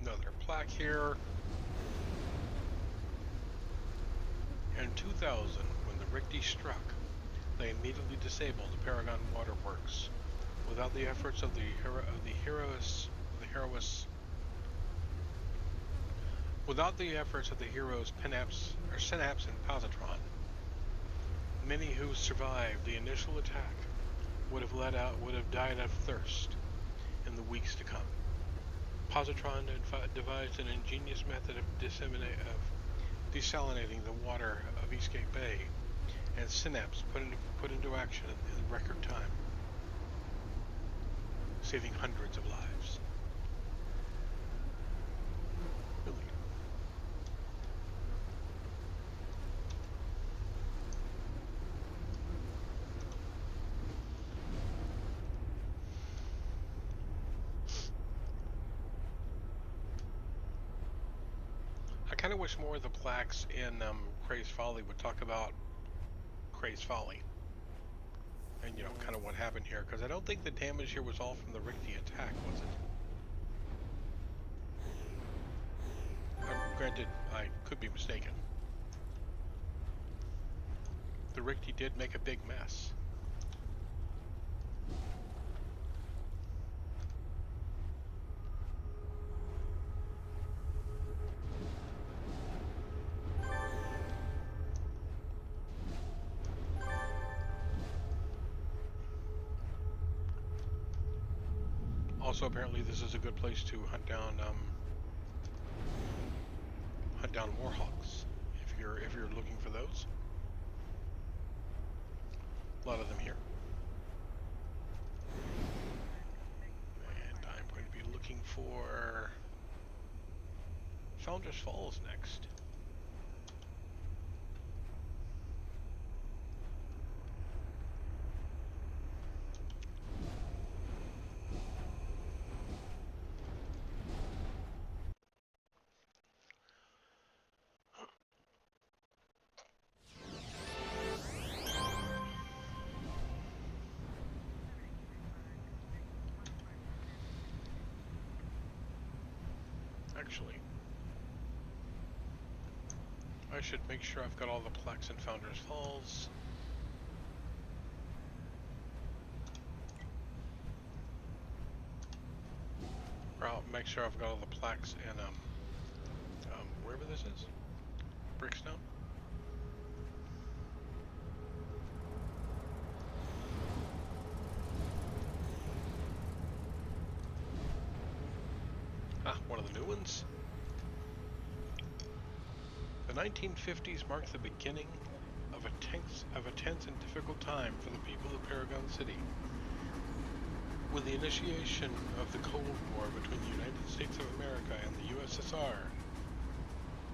Another plaque here. In 2000, when the Rigby struck, they immediately disabled the Paragon Waterworks. Without the efforts of the heroes, Synapse and Positron, many who survived the initial attack would have died of thirst in the weeks to come. Positron devised an ingenious method of desalinating the water of Eastgate Bay, and Synapse put into action in record time, saving hundreds of lives. Really. kind of wish more of the plaques in Craze Folly would talk about Craze Folly and kind of what happened here, because I don't think the damage here was all from the Richte attack, was it? Granted, I could be mistaken. The Richte did make a big mess. Also, apparently, this is a good place to hunt down warhawks if you're looking for those. A lot of them here. And I'm going to be looking for Founders Falls next. Actually, I should make sure I've got all the plaques in Founders Falls. Or I'll make sure I've got all the plaques in wherever this is, Brickstone. Ah, one of the new ones. The 1950s marked the beginning of a tense and difficult time for the people of Paragon City. With the initiation of the Cold War between the United States of America and the USSR,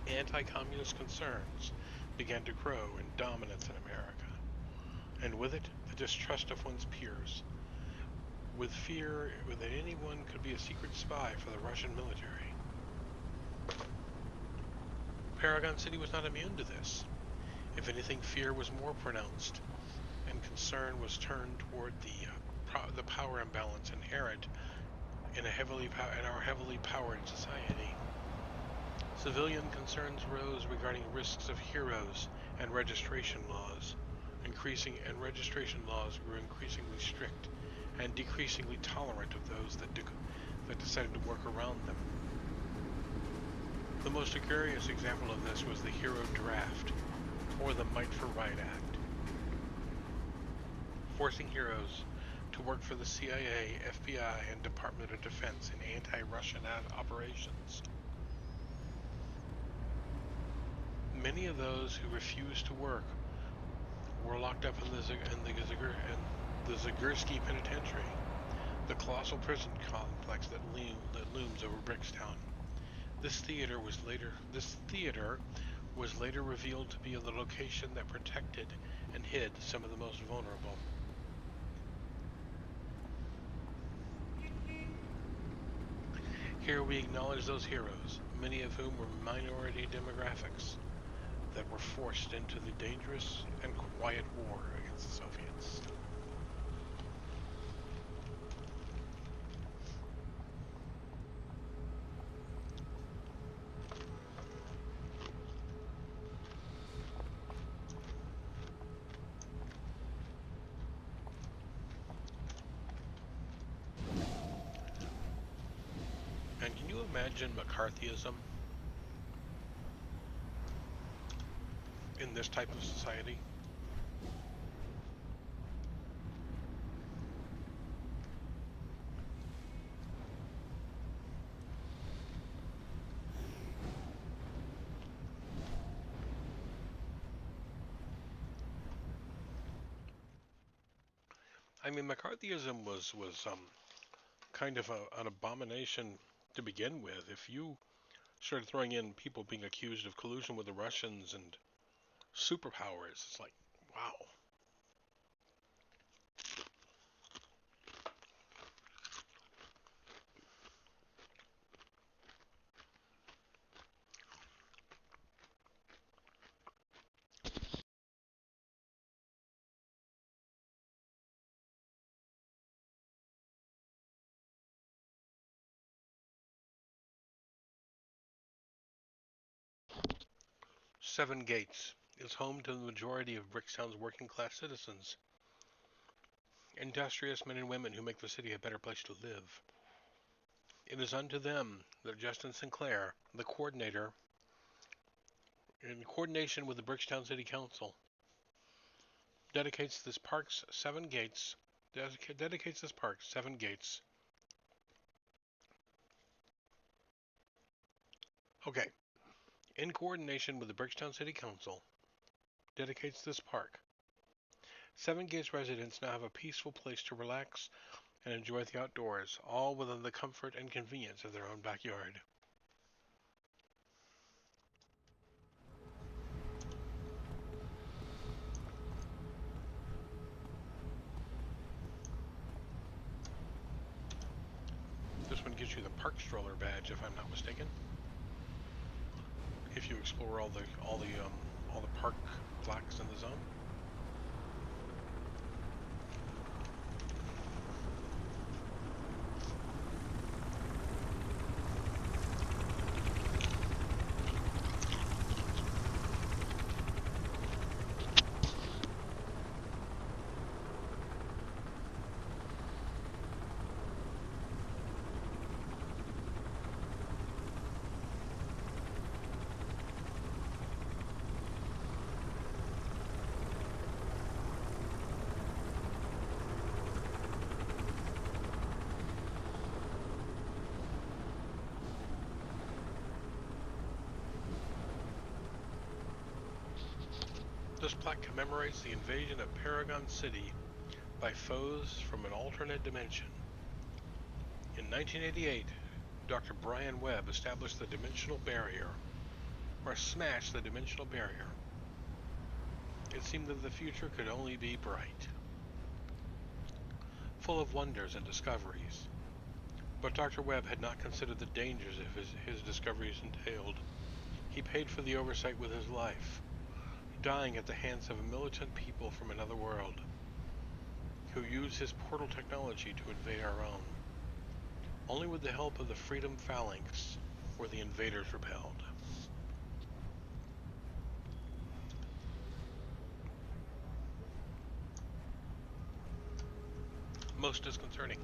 anti-communist concerns began to grow in dominance in America, and with it, the distrust of one's peers, with fear that anyone could be a secret spy for the Russian military. Paragon City was not immune to this. If anything, fear was more pronounced, and concern was turned toward the power imbalance inherent in our heavily powered society. Civilian concerns rose regarding risks of heroes and registration laws. Registration laws grew increasingly strict and decreasingly tolerant of those that decided to work around them. The most egregious example of this was the Hero Draft, or the Might for Right Act, forcing heroes to work for the CIA, FBI, and Department of Defense in anti-Russian operations. Many of those who refused to work were locked up in the Zagorski Penitentiary, the colossal prison complex that looms over Brickstown. This theater was later revealed to be the location that protected and hid some of the most vulnerable. Here we acknowledge those heroes, many of whom were minority demographics, that were forced into the dangerous and quiet war against the Soviets. And can you imagine McCarthyism in this type of society? I mean, McCarthyism was kind of an abomination to begin with. If you started throwing in people being accused of collusion with the Russians and superpowers, it's like, wow. Seven Gates is home to the majority of Bricktown's working class citizens, industrious men and women who make the city a better place to live. It is unto them that Justin Sinclair, the coordinator, in coordination with the Bricktown City Council, dedicates this park seven gates. Okay. In coordination with the Bricktown City Council, dedicates this park. Seven Gates residents now have a peaceful place to relax and enjoy the outdoors, all within the comfort and convenience of their own backyard. This one gives you the park stroller badge, if I'm not mistaken. If you explore all the park plaques in the zone. This plaque commemorates the invasion of Paragon City by foes from an alternate dimension. In 1988, Dr. Brian Webb established the dimensional barrier, or smashed the dimensional barrier. It seemed that the future could only be bright, full of wonders and discoveries. But Dr. Webb had not considered the dangers his discoveries entailed. He paid for the oversight with his life, dying at the hands of militant people from another world, who used his portal technology to invade our own. Only with the help of the Freedom Phalanx were the invaders repelled. Most disconcerting.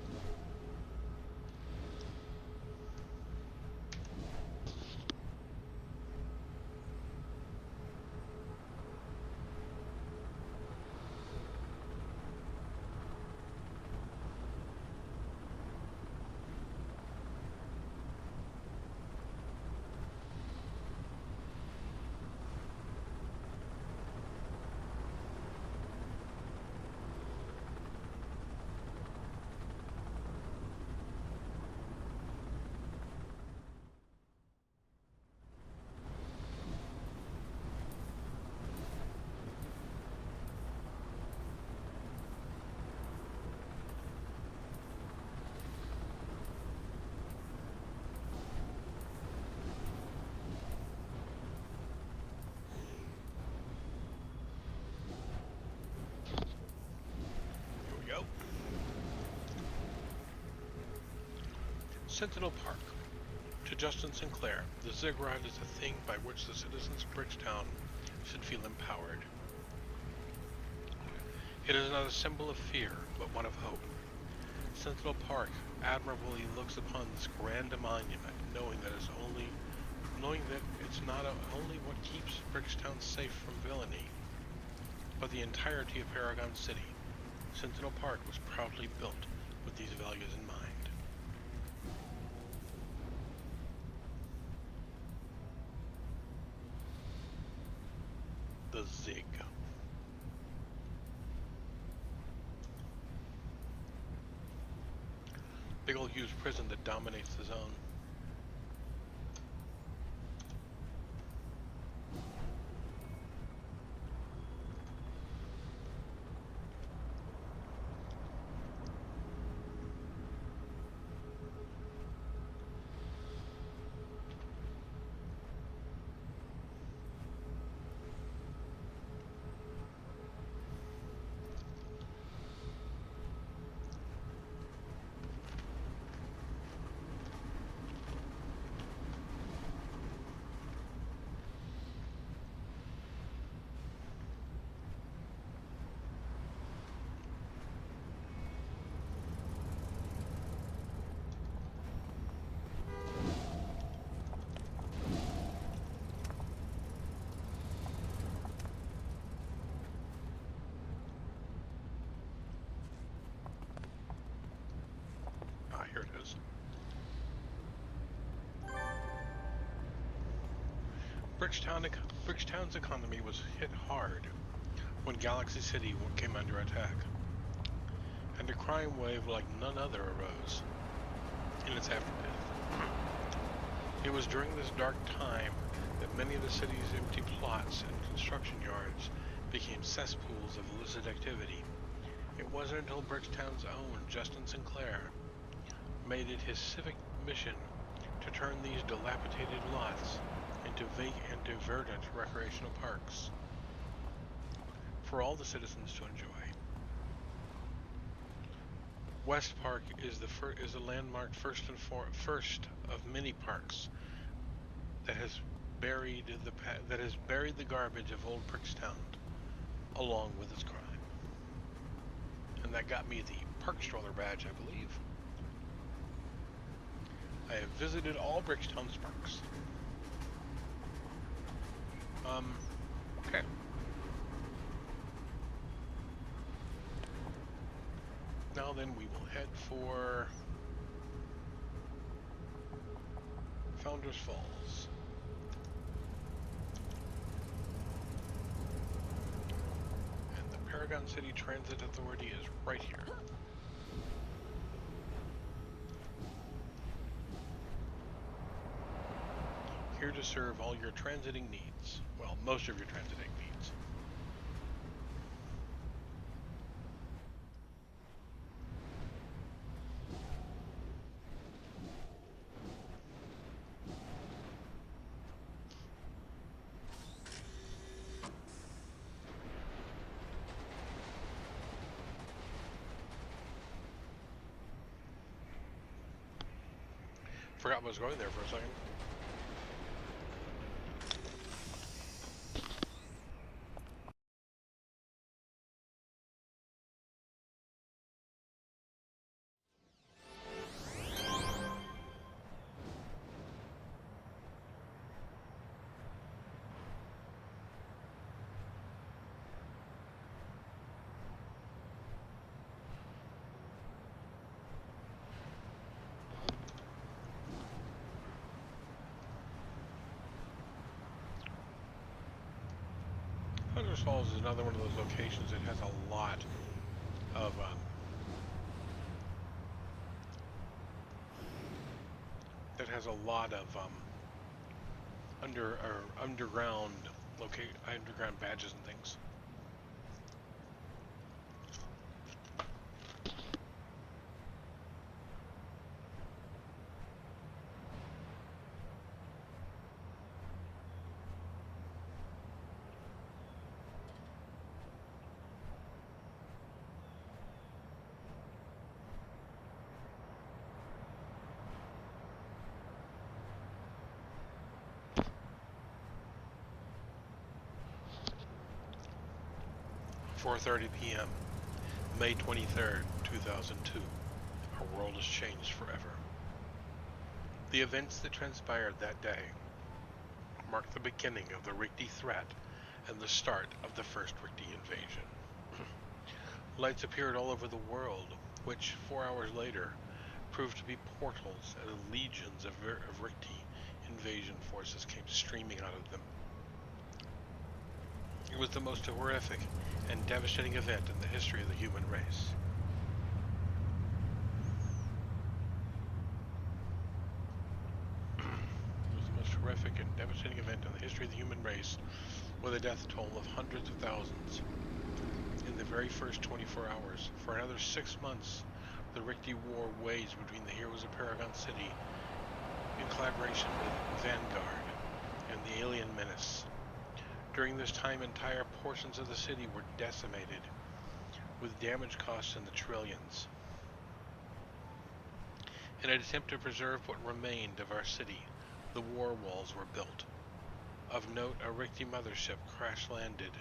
Sentinel Park. To Justin Sinclair, the ziggurat is a thing by which the citizens of Bridgetown should feel empowered. It is not a symbol of fear, but one of hope. Sentinel Park admirably looks upon this grand monument, knowing that it's not only what keeps Bridgetown safe from villainy, but the entirety of Paragon City. Sentinel Park was proudly built with these values in mind. The Zig. Big old huge prison that dominates the zone. Bridgetown's economy was hit hard when Galaxy City came under attack, and a crime wave like none other arose in its aftermath. It was during this dark time that many of the city's empty plots and construction yards became cesspools of illicit activity. It wasn't until Bridgetown's own Justin Sinclair made it his civic mission to turn these dilapidated lots into verdant recreational parks for all the citizens to enjoy. West Park is a landmark first of many parks that has buried the garbage of old Brickstown along with its crime. And that got me the Park Stroller badge, I believe. I have visited all Brickstown's parks. Okay. Now then, we will head for Founders Falls. And the Paragon City Transit Authority is right here. Here to serve all your transiting needs. Well, most of your transiting needs. Forgot I was going there for a second. Founders Falls is another one of those locations that has a lot of underground badges and things. .30 p.m. May 23rd, 2002. Our world has changed forever. The events that transpired that day marked the beginning of the Rigby threat and the start of the first Rigby invasion. Lights appeared all over the world, which, 4 hours later, proved to be portals as legions of Rigby invasion forces came streaming out of them. It was the most horrific and devastating event in the history of the human race. It was the most horrific and devastating event in the history of the human race, with a death toll of hundreds of thousands. In the very first 24 hours, for another 6 months, the Rigby War waged between the heroes of Paragon City in collaboration with Vanguard and the alien menace. During this time, entire portions of the city were decimated, with damage costs in the trillions. In an attempt to preserve what remained of our city, the war walls were built. Of note, a Rigby mothership crash-landed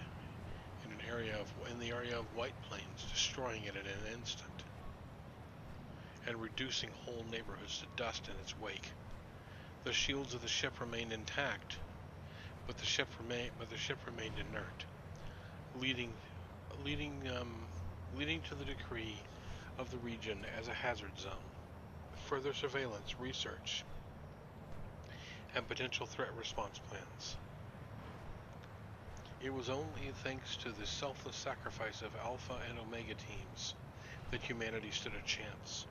in the area of White Plains, destroying it in an instant, and reducing whole neighborhoods to dust in its wake. The shields of the ship remained intact, but the ship remained inert, leading to the decree of the region as a hazard zone. Further surveillance, research, and potential threat response plans. It was only thanks to the selfless sacrifice of Alpha and Omega teams that humanity stood a chance.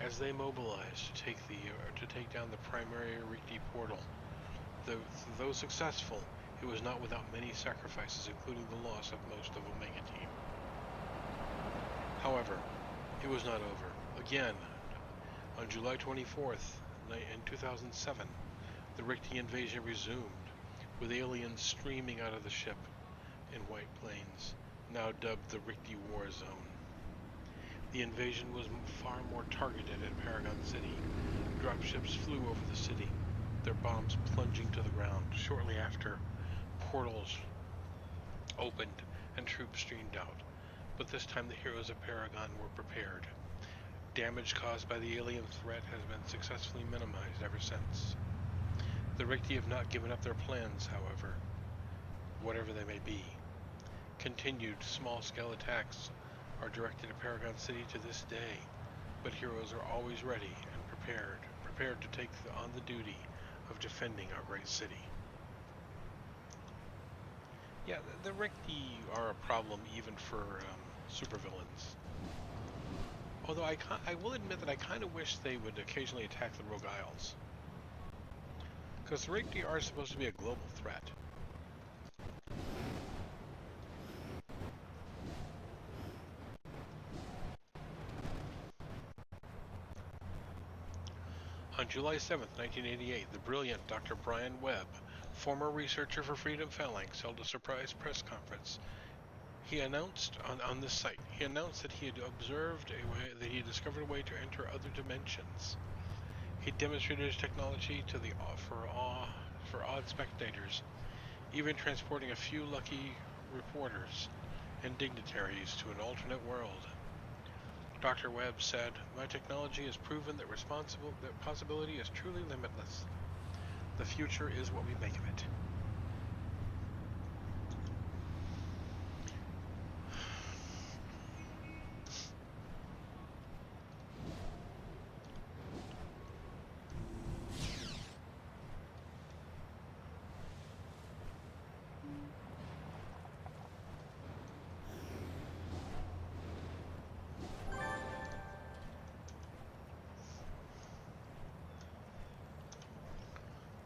As they mobilized to take down the primary Rigby portal, though successful, it was not without many sacrifices, including the loss of most of Omega Team. However, it was not over. Again, on July 24th, in 2007, the Rigby invasion resumed, with aliens streaming out of the ship in white planes, now dubbed the Rigby War Zone. The invasion was far more targeted at Paragon City. Dropships flew over the city, their bombs plunging to the ground. Shortly after, portals opened and troops streamed out. But this time the heroes of Paragon were prepared. Damage caused by the alien threat has been successfully minimized ever since. The Rigby have not given up their plans, however, whatever they may be. Continued small-scale attacks are directed at Paragon City to this day, but heroes are always ready and prepared to take on the duty of defending our great city. Yeah, the Rigby are a problem even for supervillains. Although I will admit that I kind of wish they would occasionally attack the Rogue Isles. Because the Rigby are supposed to be a global threat. On July 7th, 1988, the brilliant Dr. Brian Webb, former researcher for Freedom Phalanx, held a surprise press conference. He announced on this site, he announced that he had discovered a way to enter other dimensions. He demonstrated his technology for awed spectators, even transporting a few lucky reporters and dignitaries to an alternate world. Dr. Webb said, "My technology has proven that possibility is truly limitless. The future is what we make of it."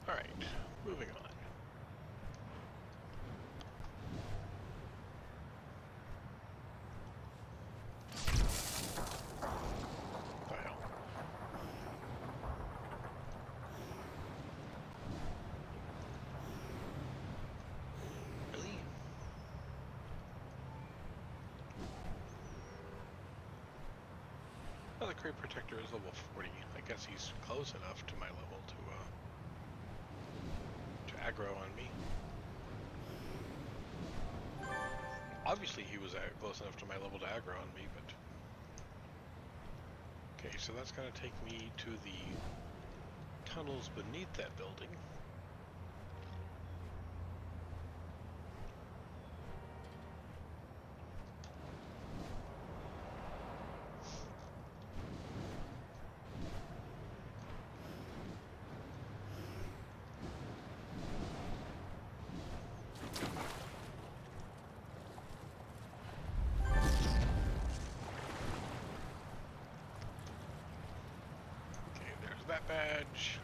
Alright, moving on. Well. Really? Well, the Great Protector is level 40. I guess he's close enough to my level to aggro on me. Obviously he was close enough to my level to aggro on me, but... Okay, so that's going to take me to the tunnels beneath that building. That badge.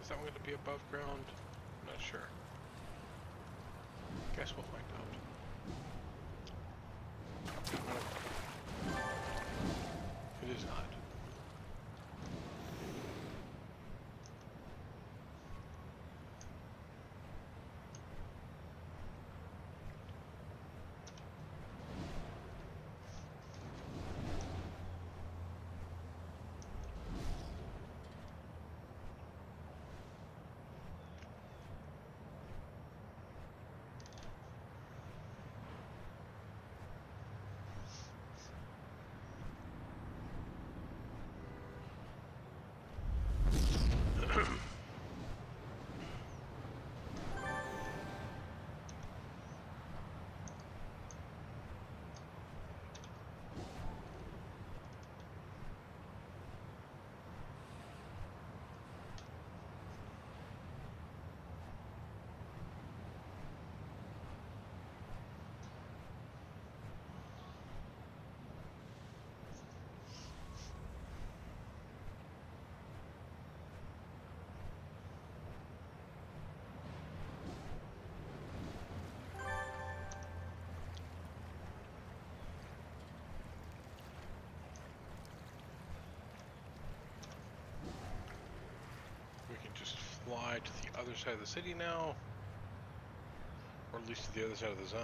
Is that going to be above ground? I'm not sure. Guess we'll find out. It is not. fly to the other side of the city now, or at least to the other side of the zone.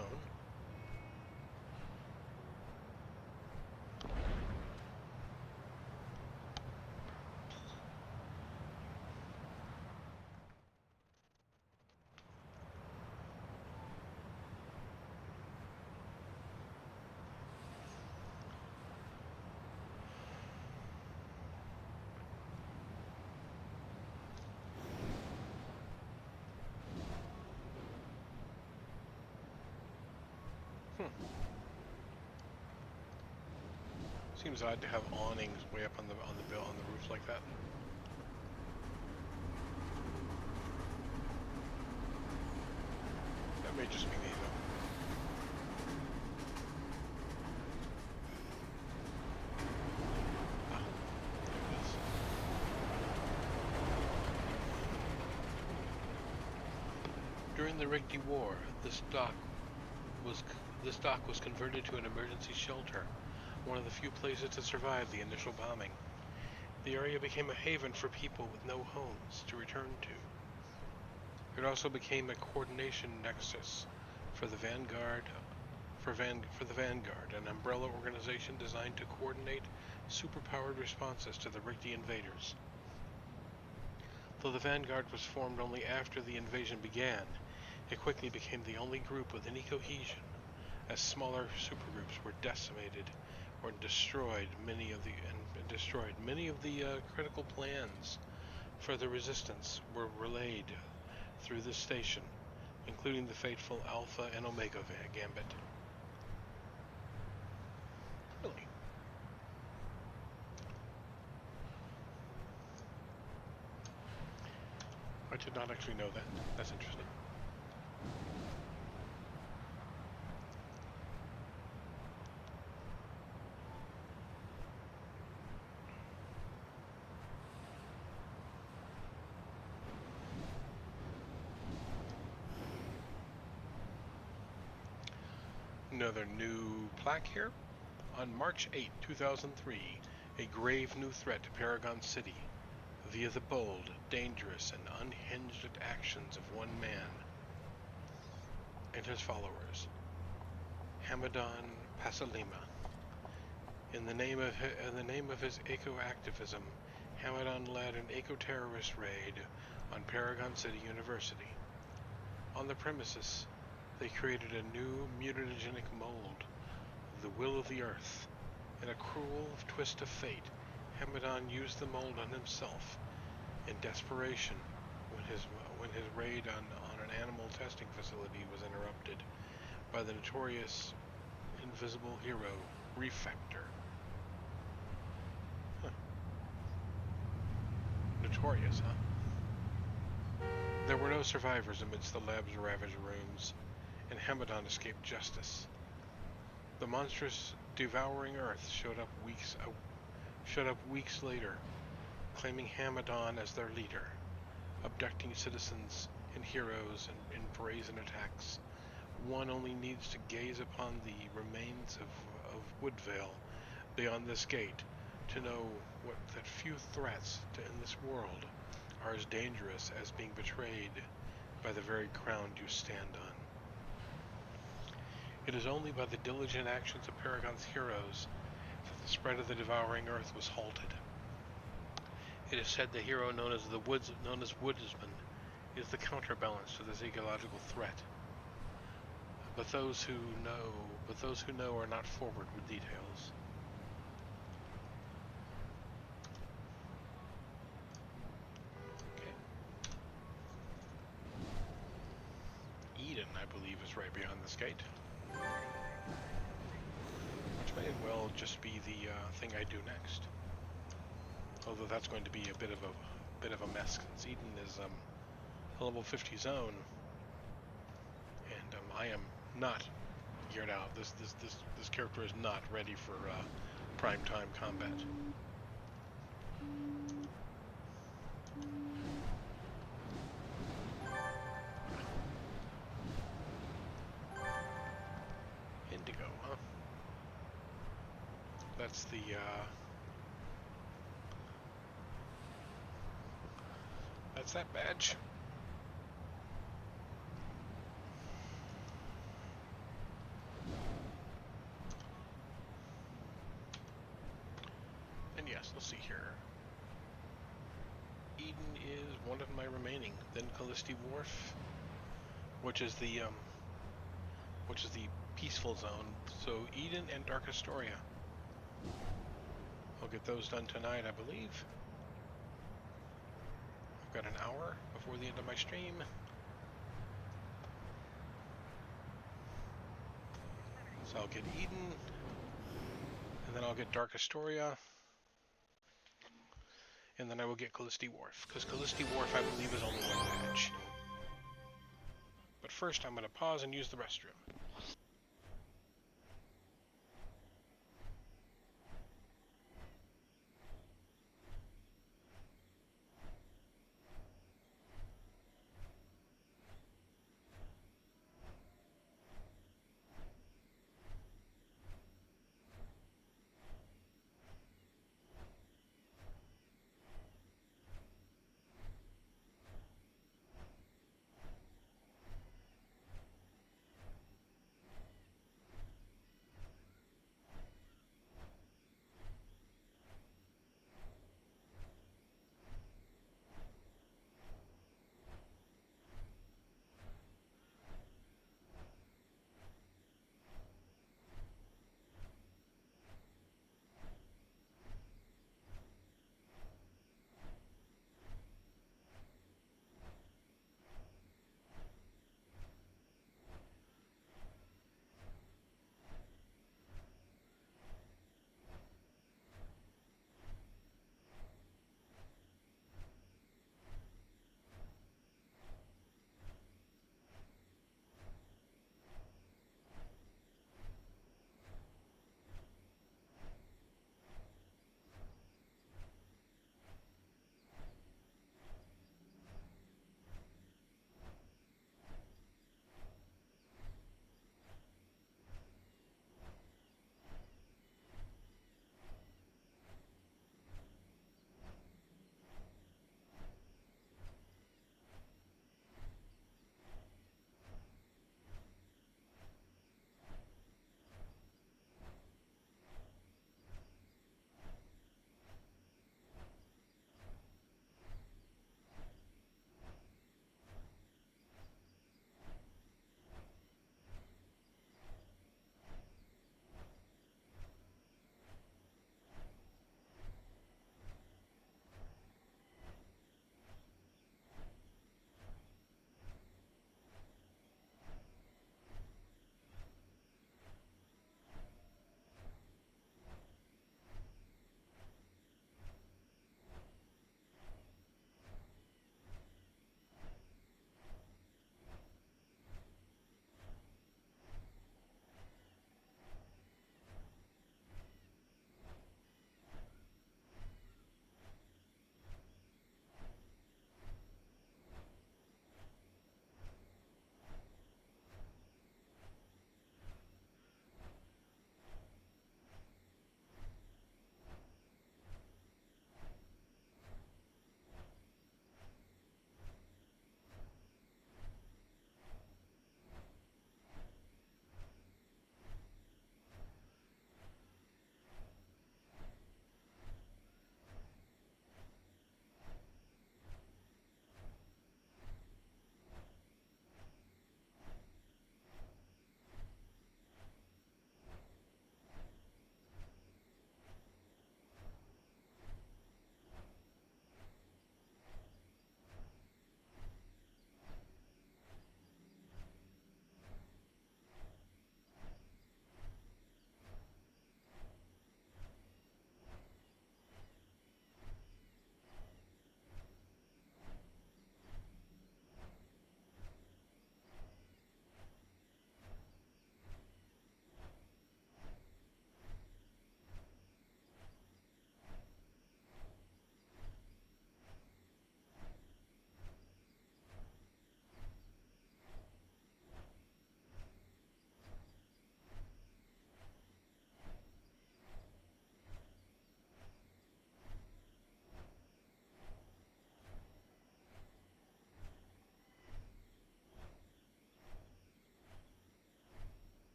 Seems odd to have awnings way up on the roof like that. That may just be me though. Ah, there it is. During the Rigby War, this dock was converted to an emergency shelter, one of the few places to survive the initial bombing. The area became a haven for people with no homes to return to. It also became a coordination nexus for the Vanguard, an umbrella organization designed to coordinate superpowered responses to the Rigby invaders. Though the Vanguard was formed only after the invasion began, it quickly became the only group with any cohesion, as smaller supergroups were decimated or destroyed many of the critical plans for the resistance were relayed through this station, including the fateful Alpha and Omega Gambit. Really? I did not actually know that. That's interesting. Another new plaque here. On March 8, 2003, a grave new threat to Paragon City via the bold, dangerous, and unhinged actions of one man and his followers, Hamadan Pasalima. In the name of his eco-activism, Hamadan led an eco-terrorist raid on Paragon City University. On the premises, they created a new mutagenic mold, the will of the earth. In a cruel twist of fate, Hamadan used the mold on himself in desperation when his raid on an animal testing facility was interrupted by the notorious invisible hero Refactor. Huh. Notorious, huh? There were no survivors amidst the lab's ravaged rooms, and Hamadan escaped justice. The monstrous devouring Earth showed up weeks later, claiming Hamadan as their leader, abducting citizens and heroes in brazen attacks. One only needs to gaze upon the remains of Woodvale beyond this gate to know that few threats in this world are as dangerous as being betrayed by the very ground you stand on. It is only by the diligent actions of Paragon's heroes that the spread of the devouring earth was halted. It is said the hero known as Woodsman is the counterbalance to this ecological threat. But those who know are not forward with details. Okay. Eden, I believe, is right beyond this gate. Which may well just be the thing I do next. Although that's going to be a bit of a mess, since Eden is a level 50 zone, and I am not geared out. This character is not ready for prime time combat. Indigo, huh? That's What's that badge? And yes, let's see here. Eden is one of my remaining. Then Callisti Wharf, which is the peaceful zone. So Eden and Dark Astoria. I'll get those done tonight, I believe. I've got an hour before the end of my stream. So I'll get Eden, and then I'll get Dark Astoria, and then I will get Callisti Wharf, because Callisti Wharf, I believe, is only one badge. But first, I'm going to pause and use the restroom.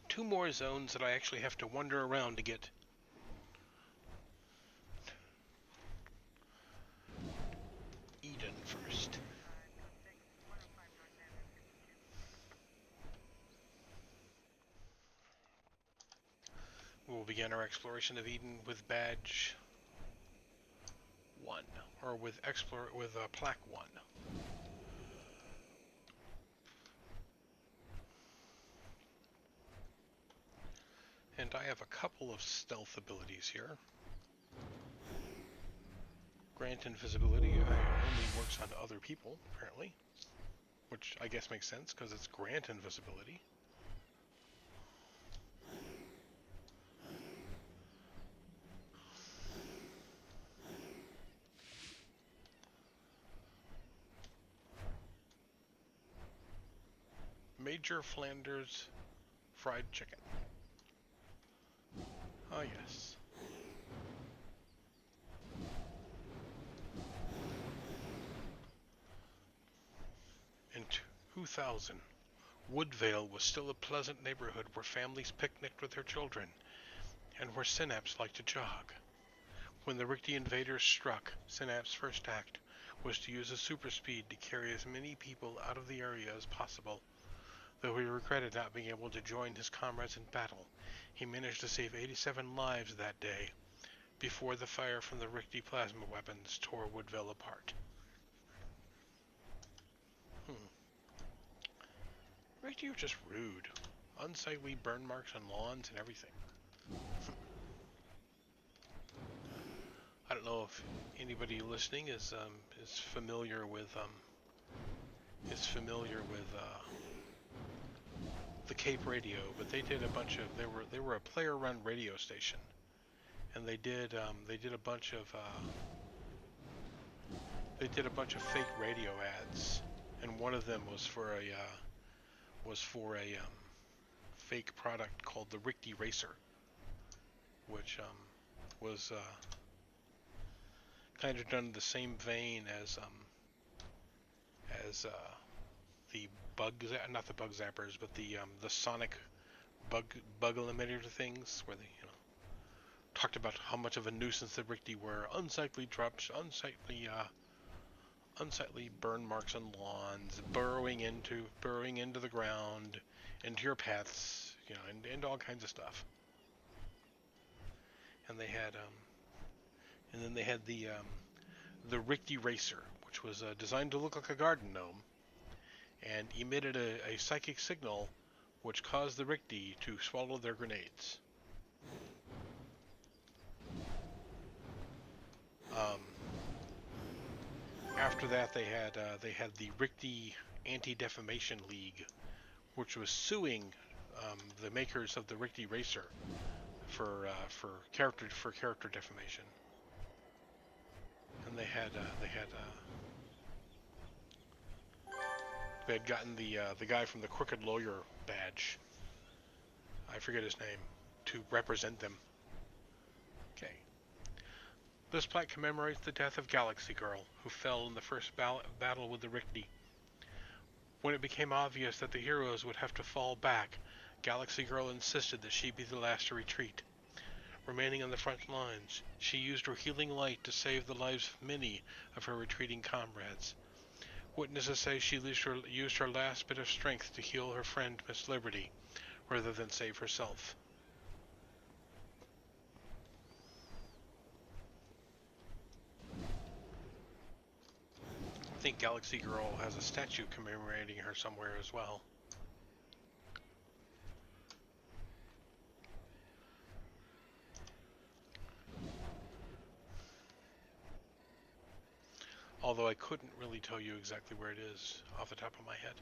two more zones that I actually have to wander around to get. Eden first. We'll begin our exploration of Eden with badge 1, or with plaque 1. And I have a couple of stealth abilities here. Grant invisibility only works on other people, apparently. Which I guess makes sense, because it's grant invisibility. Major Flanders fried chicken. Ah, yes. In 2000, Woodvale was still a pleasant neighborhood where families picnicked with their children, and where Synapse liked to jog. When the Richty invaders struck, Synapse's first act was to use his super speed to carry as many people out of the area as possible. Though he regretted not being able to join his comrades in battle, he managed to save 87 lives that day, before the fire from the Richty plasma weapons tore Woodville apart. Richty are just rude. Unsightly burn marks on lawns and everything. I don't know if anybody listening is familiar with the Cape Radio, but they did a bunch of they were a player-run radio station, and they did a bunch of fake radio ads, and one of them was for a fake product called the Richty Racer, which was kind of done in the same vein as the not the bug zappers, but the sonic bug eliminator things, where they talked about how much of a nuisance the Richty were, unsightly drops, unsightly burn marks on lawns, burrowing into the ground, into your pets, and all kinds of stuff. And they had and then they had the Richty Racer, which was designed to look like a garden gnome, and emitted a psychic signal which caused the Richty to swallow their grenades. After that, they had the Richty Anti-Defamation League, which was suing the makers of the Richty Racer for character defamation. And they had gotten the guy from the Crooked Lawyer badge, I forget his name, to represent them. Okay. This plaque commemorates the death of Galaxy Girl, who fell in the first battle with the Richty. When it became obvious that the heroes would have to fall back, Galaxy Girl insisted that she be the last to retreat. Remaining on the front lines, she used her healing light to save the lives of many of her retreating comrades. Witnesses say she used her last bit of strength to heal her friend Miss Liberty, rather than save herself. I think Galaxy Girl has a statue commemorating her somewhere as well. Although I couldn't really tell you exactly where it is off the top of my head.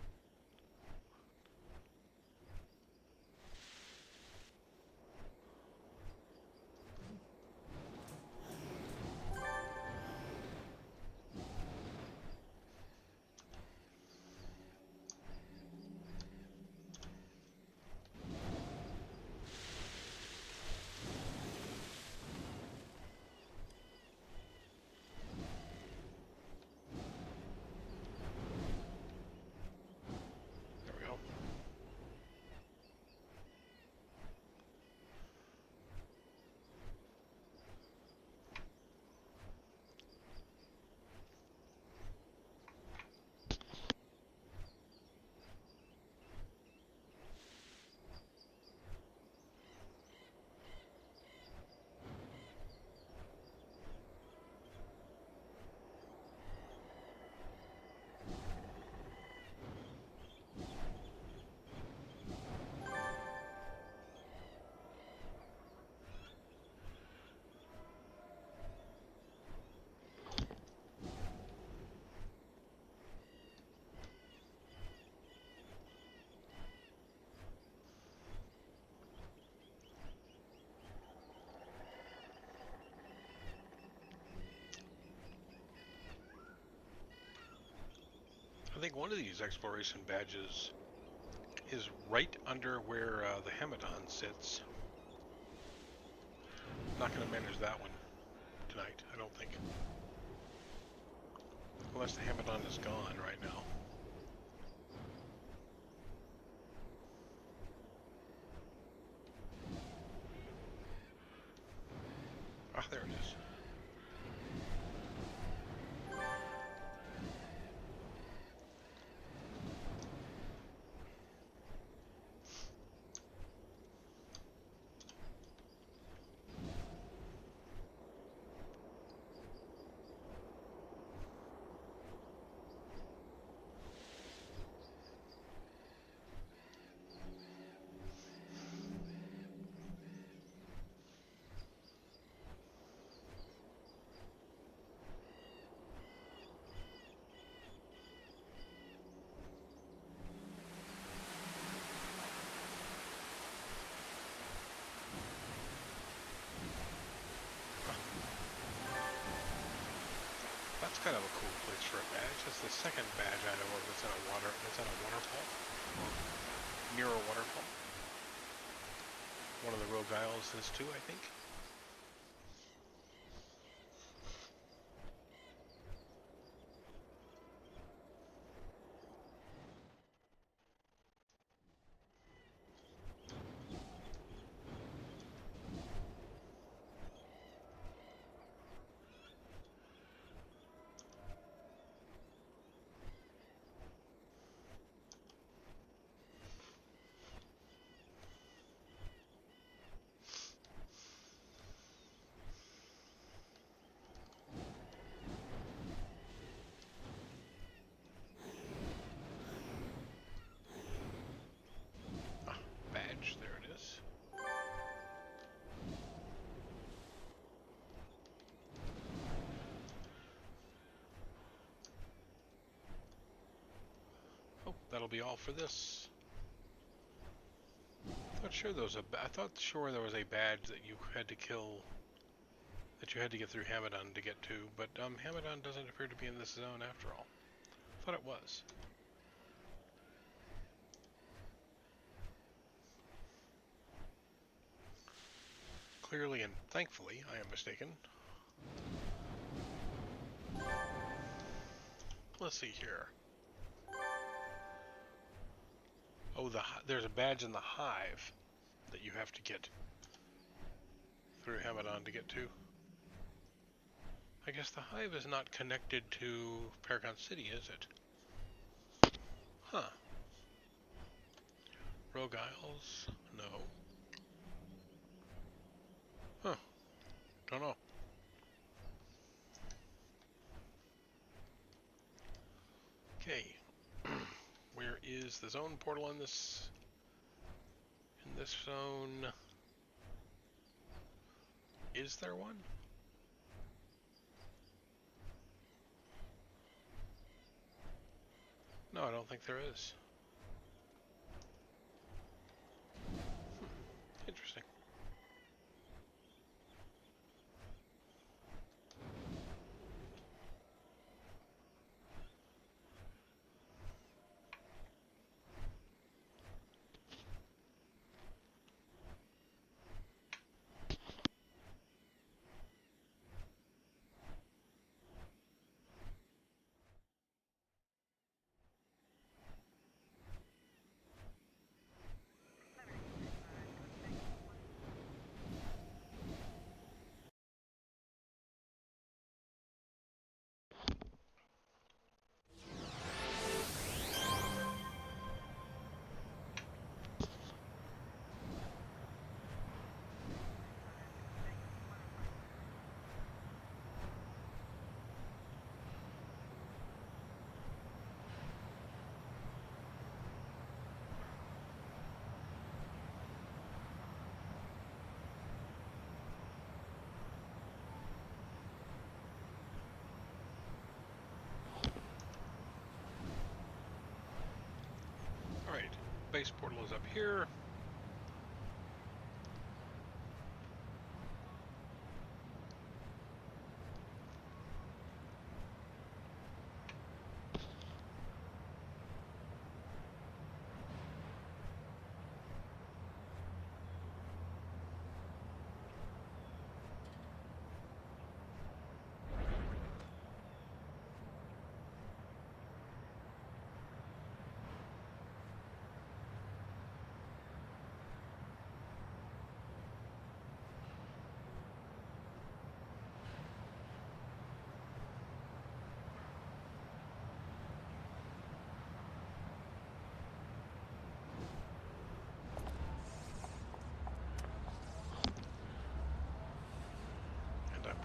think one of these exploration badges is right under where the Hamadon sits. Not going to manage that one tonight, I don't think. Unless the Hamadon is gone right now. Ah, there it is. That's kind of a cool place for a badge. That's the second badge I know of that's in a waterfall. Or near a waterfall. One of the Rogue Isles is too, I think. Badge, there it is. Oh, that'll be all for this. I thought sure there was a badge that you had to kill, that you had to get through Hamadon to get to, but Hamadon doesn't appear to be in this zone after all. I thought it was. Clearly and thankfully, I am mistaken. Let's see here. Oh, there's a badge in the hive that you have to get through Hamadon to get to. I guess the hive is not connected to Paragon City, is it? Huh. Rogue Isles? No. Huh. Don't know. Okay. Where is the zone portal in this zone? Is there one? No, I don't think there is. Interesting. Alright. Base portal is up here.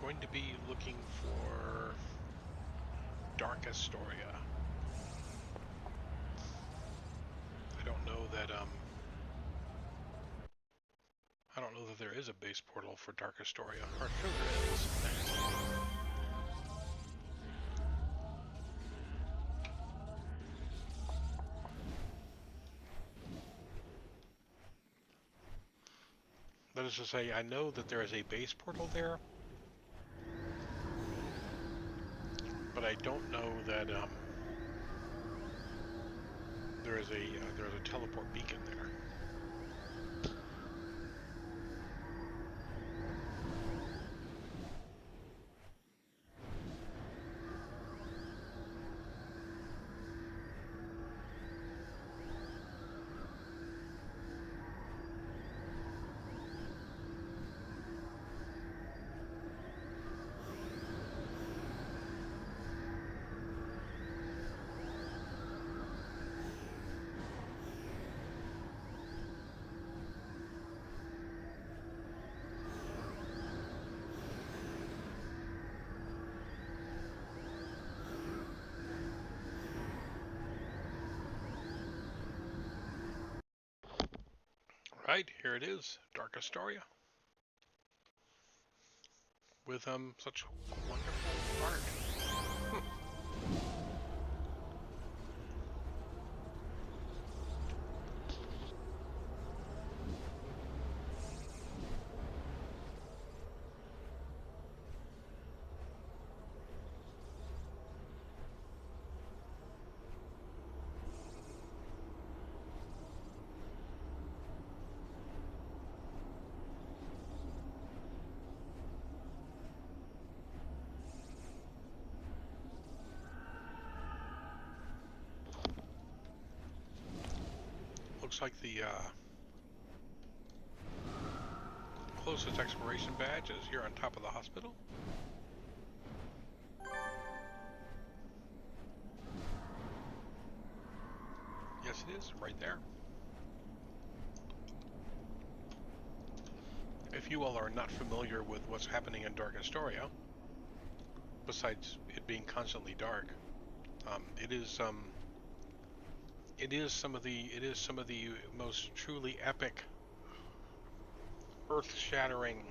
going to be looking for Dark Astoria. I don't know that there is a base portal for Dark Astoria. Or sure there is. That is to say, I know that there is a base portal there, but I don't know that there is a teleport beacon there. Right, here it is, Dark Astoria. With such wonderful art. Looks like the closest exploration badge is here on top of the hospital. Yes, it is, right there. If you all are not familiar with what's happening in Dark Astoria, besides it being constantly dark, it is some of the most truly epic, earth-shattering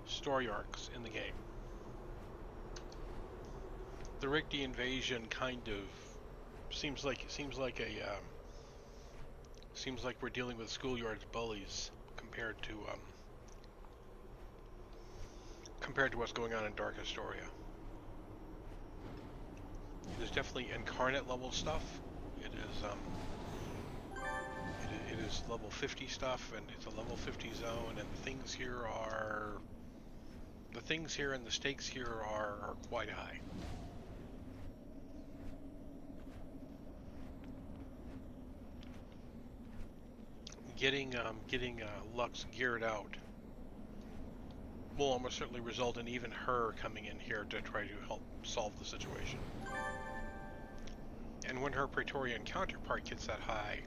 story arcs in the game. The Rigby invasion kind of seems like we're dealing with schoolyard's bullies compared to what's going on in Dark Astoria. It is definitely incarnate level stuff. It is it is level 50 stuff, and it's a level 50 zone, and the things here and the stakes here are quite high. Getting Lux geared out will almost certainly result in even her coming in here to try to help solve the situation. And when her Praetorian counterpart gets that high,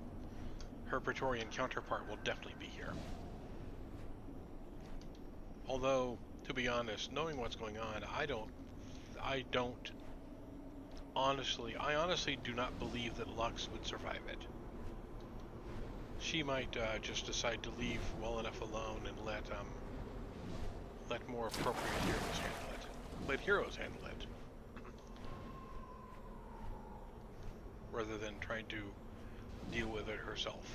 her Praetorian counterpart will definitely be here. Although, to be honest, knowing what's going on, I honestly do not believe that Lux would survive it. She might just decide to leave well enough alone and let more appropriate heroes handle it. Let heroes handle it. Rather than trying to deal with it herself.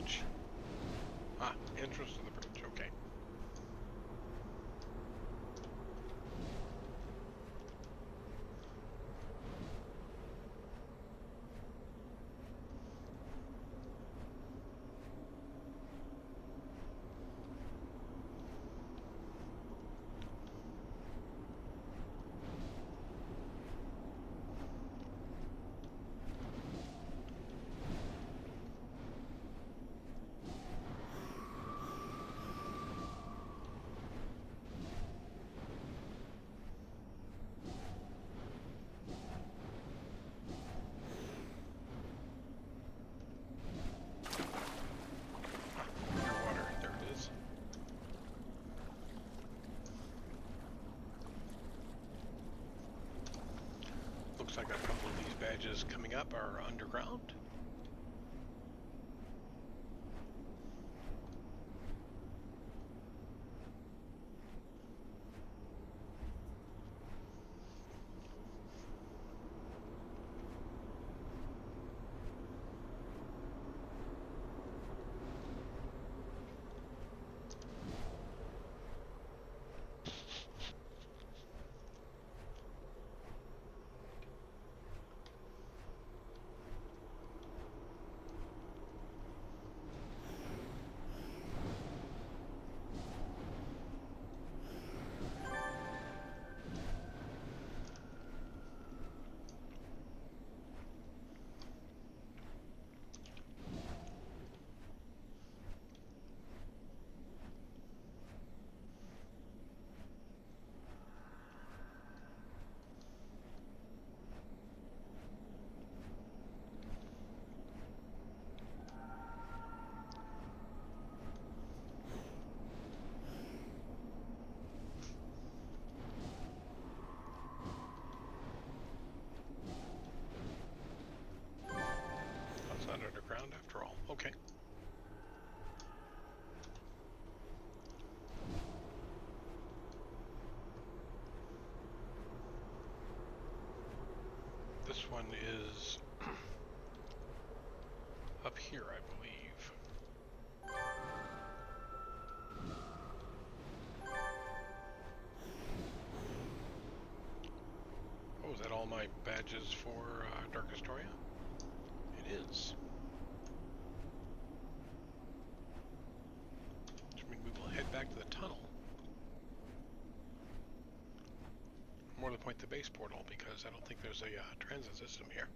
bridge. Ah, entrance to the bridge, okay. Underwater, there it is. Looks like a couple of these badges coming up are underground. That's not underground after all. Okay. This one is up here, I believe. Oh, is that all my badges for Dark Historia? It is. Which means we will head back to the tunnel. More to the point, the base portal, because I don't think there's a transit system here.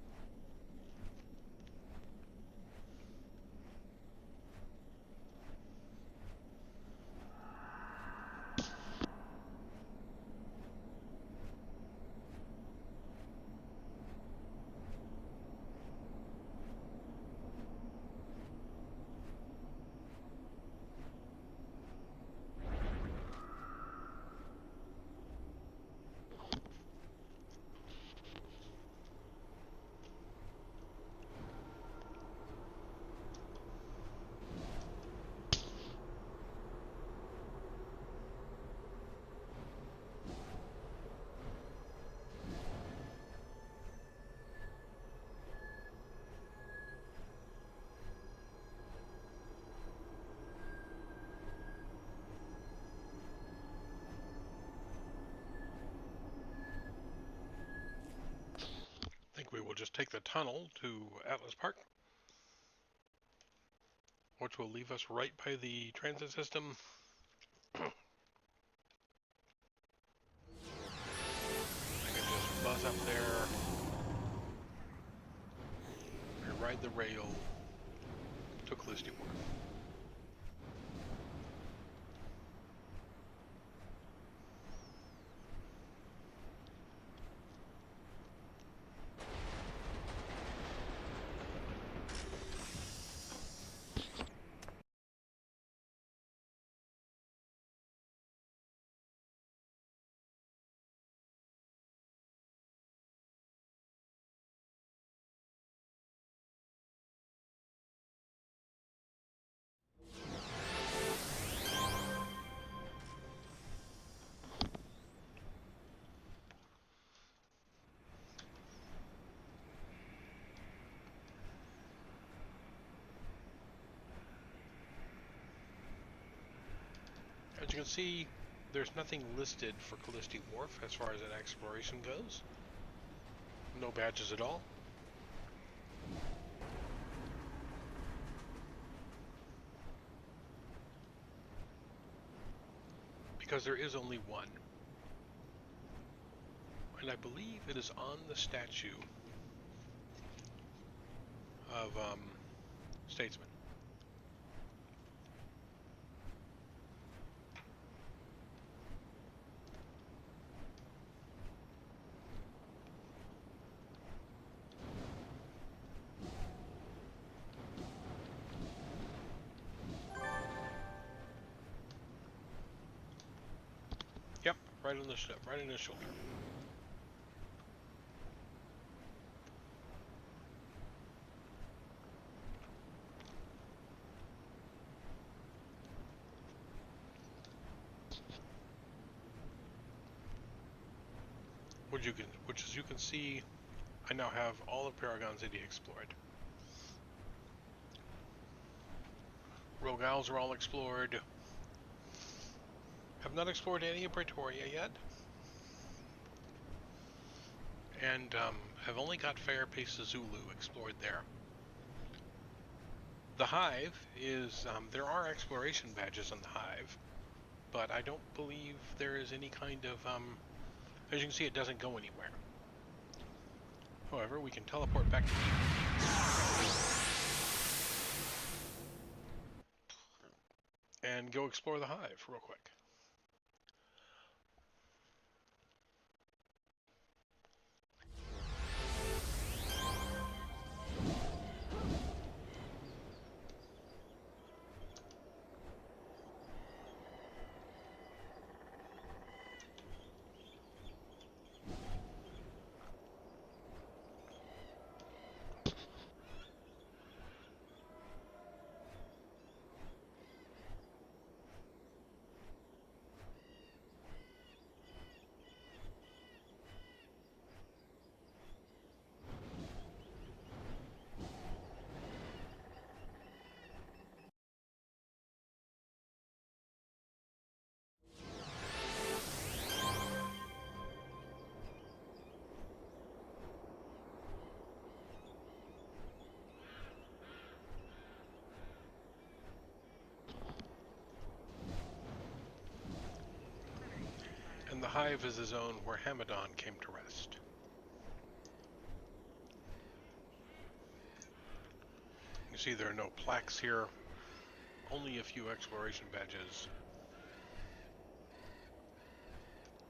I think we will just take the tunnel to Atlas Park, which will leave us right by the transit system. I can just buzz up there and ride the rail to Callisto Wharf. can see, there's nothing listed for Callisti Wharf as far as an exploration goes. No badges at all. Because there is only one. And I believe it is on the statue of Statesman. Yep, right on the right in the shoulder. Which as you can see, I now have all of Paragon City explored. Rogue Isles are all explored. Have not explored any of Praetoria yet. And have only got Firepace Zulu explored there. The Hive is, there are exploration badges on the Hive, but I don't believe there is any kind of, as you can see, it doesn't go anywhere. However, we can teleport back to and go explore the Hive real quick. And the Hive is the zone where Hamadon came to rest. You see there are no plaques here, only a few exploration badges.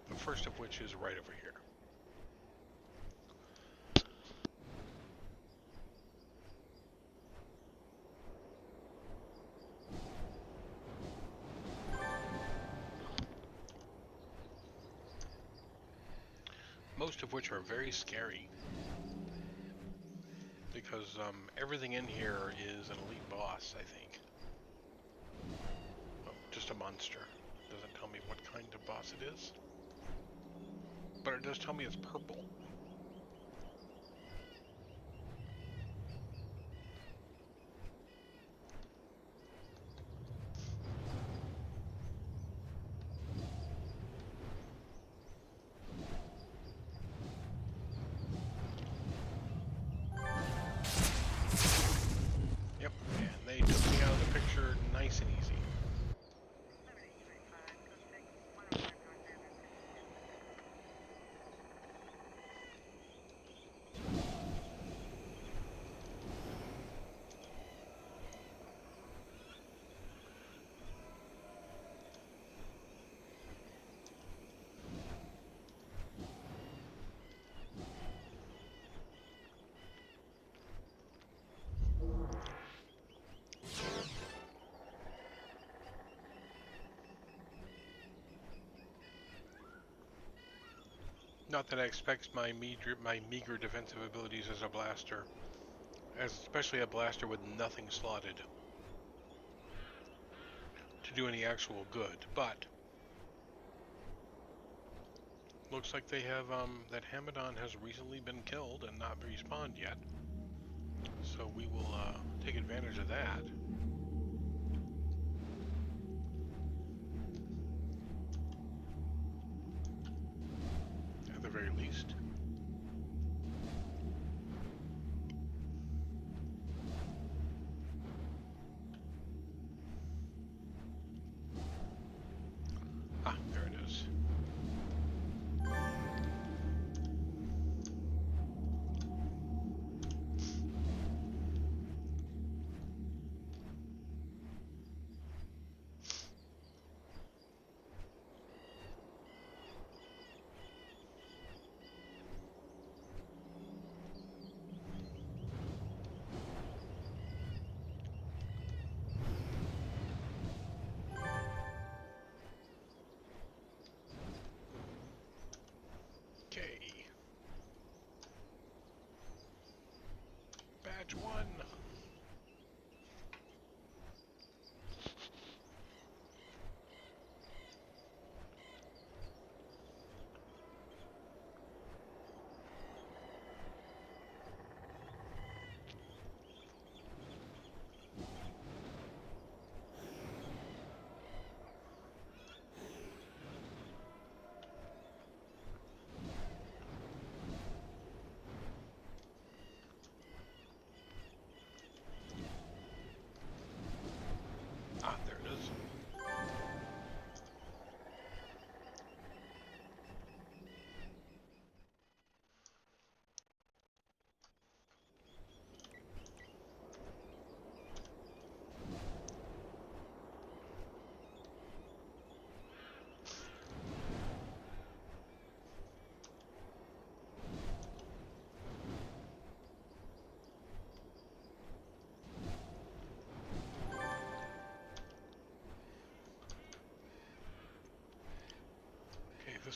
The first of which is right over here. Most of which are very scary. Because everything in here is an elite boss, I think. Oh, just a monster. Doesn't tell me what kind of boss it is. But it does tell me it's purple. Yep, and they took me out of the picture nice and easy. Not that I expect my meager defensive abilities as a blaster, especially a blaster with nothing slotted, to do any actual good, but looks like they have, that Hamadon has recently been killed and not respawned yet. So we will, take advantage of that.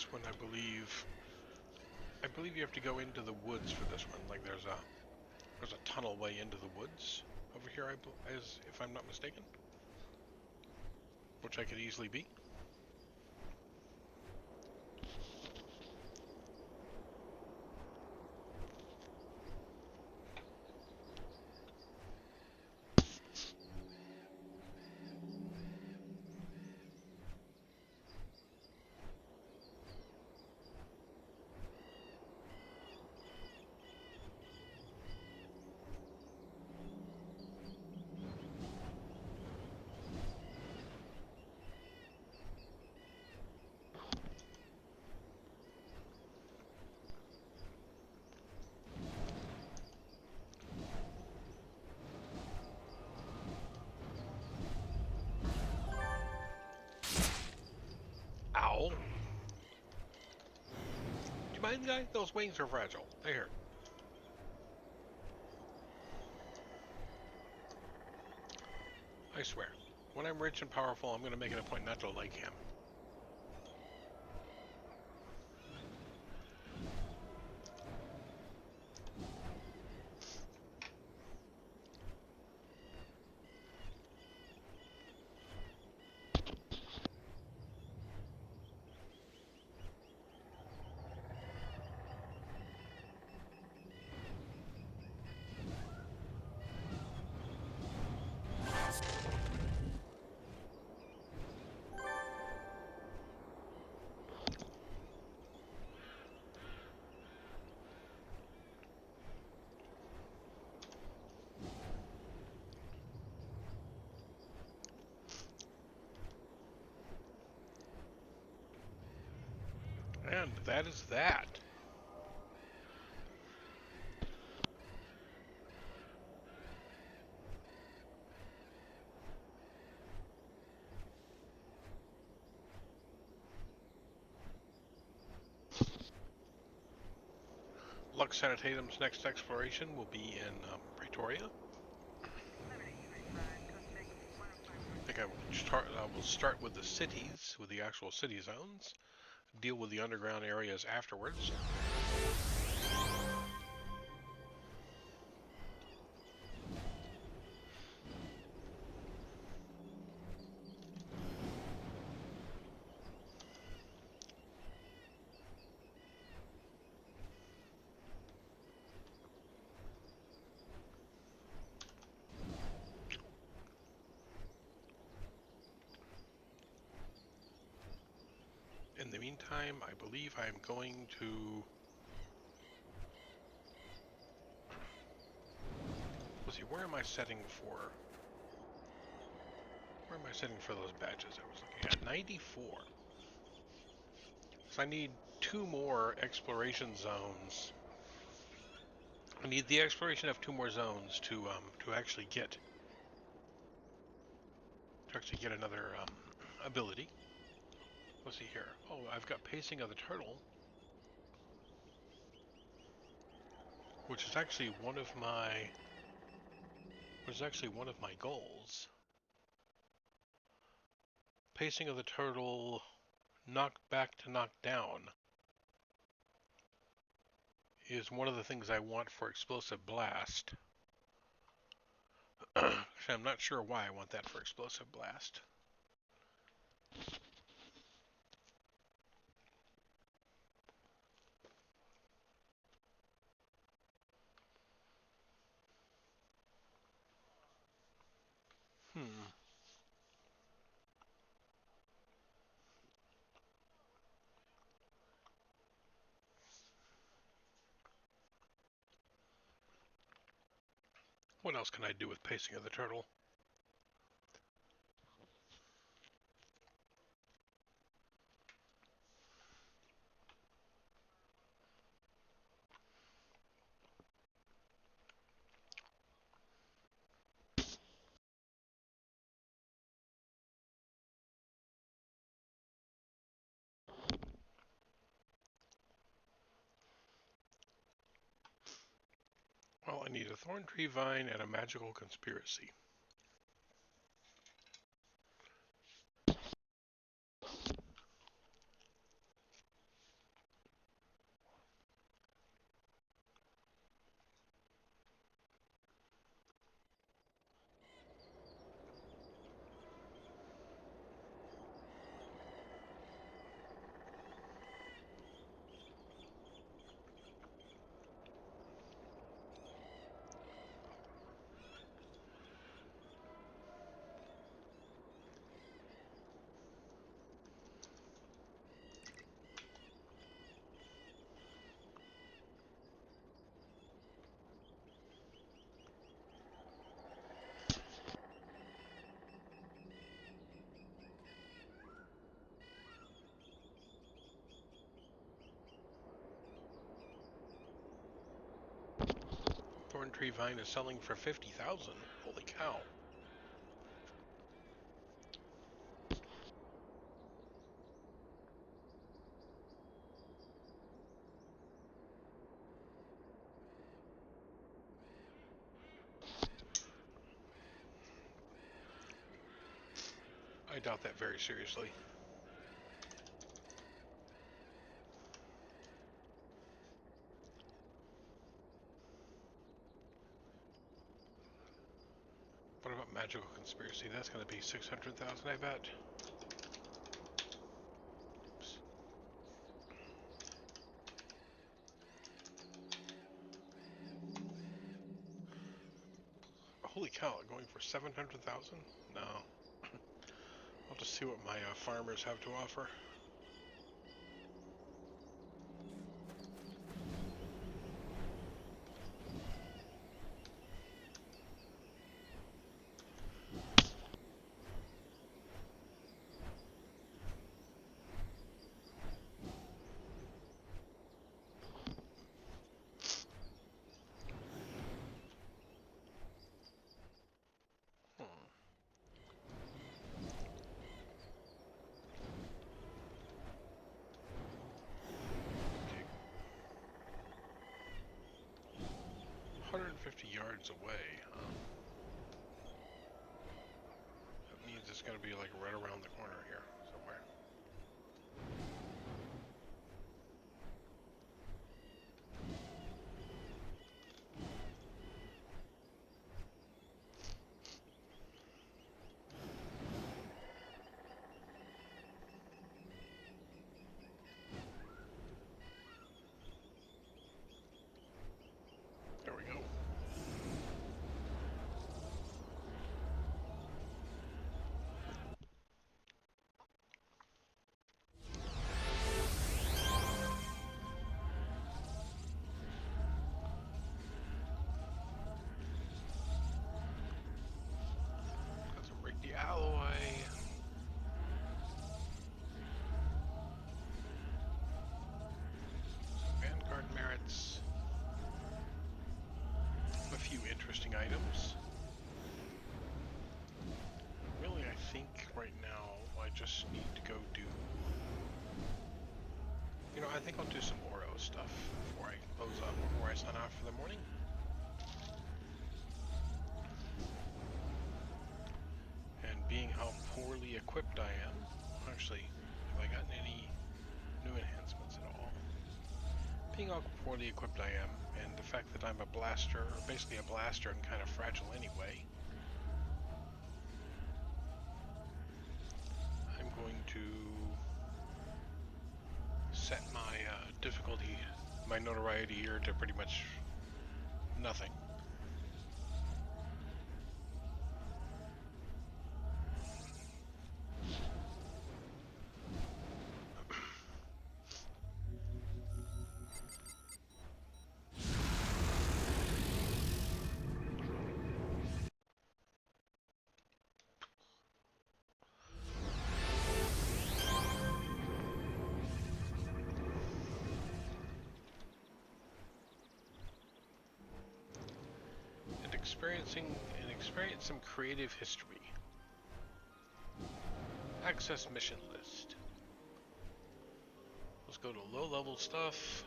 this one, I believe you have to go into the woods for this one. Like there's a tunnel way into the woods over here, as if I'm not mistaken, which I could easily be. Ow! Do you mind, guy? Those wings are fragile. They hurt. I swear. When I'm rich and powerful, I'm going to make it a point not to like him. And that is that. Lux Sanitatum's next exploration will be in Pretoria. I think I will start with the cities, with the actual city zones, deal with the underground areas afterwards. In the meantime, I believe I'm going to... Let's see, where am I setting for... Where am I setting for those badges I was looking at? 94. So I need 2 more exploration zones. I need the exploration of 2 more zones to actually get another ability. Let's see here. Oh, I've got pacing of the turtle, which is actually one of my goals. Pacing of the turtle, knock back to knock down, is one of the things I want for explosive blast. Actually, I'm not sure why I want that for explosive blast. What else can I do with pacing of the turtle? Well, I need a thorn tree vine and a magical conspiracy. Burnt Tree Vine is selling for 50,000. Holy cow. I doubt that very seriously. What about Magical Conspiracy? That's going to be 600,000, I bet. Oops. Holy cow, going for 700,000? No. I'll just see what my farmers have to offer. Hmm. Okay. 150 yards away, huh? That means it's going to be like right around the corner here somewhere. There we go. Got some Ricky Alloy. Some Vanguard merits. A few interesting items. Really, I think right now I just need to go do... You know, I think I'll do some Oro stuff before I close up, before I sign off for the morning. And being how poorly equipped I am, actually, have I gotten any new enhancements at all? Being how poorly equipped I am, and the fact that I'm a blaster, or basically a blaster and kind of fragile anyway, I'm going to set my difficulty, my notoriety here to pretty much nothing. Experience some creative history. Access mission list. Let's go to low-level stuff.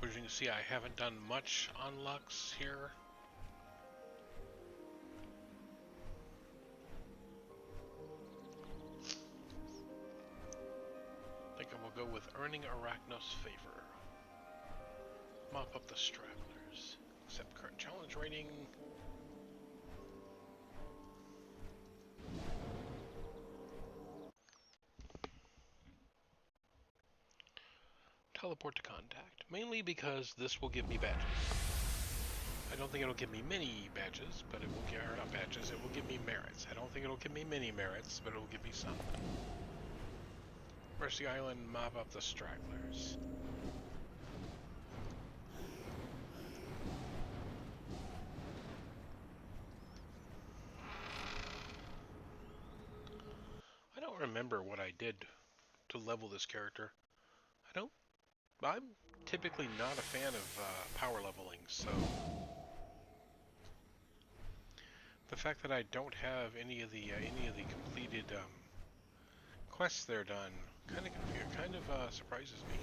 As you can see, I haven't done much on Lux here. I think I will go with earning Arachnos' favor. Mop up the stragglers. Accept current challenge rating. Teleport to contact. Mainly because this will give me badges. I don't think it'll give me many badges, but it will give, or not badges, it will give me merits. I don't think it'll give me many merits, but it will give me some. Mercy Island, mop up the stragglers. I don't remember what I did to level this character. I'm typically not a fan of power leveling, so the fact that I don't have any of the completed quests there done kind of surprises me.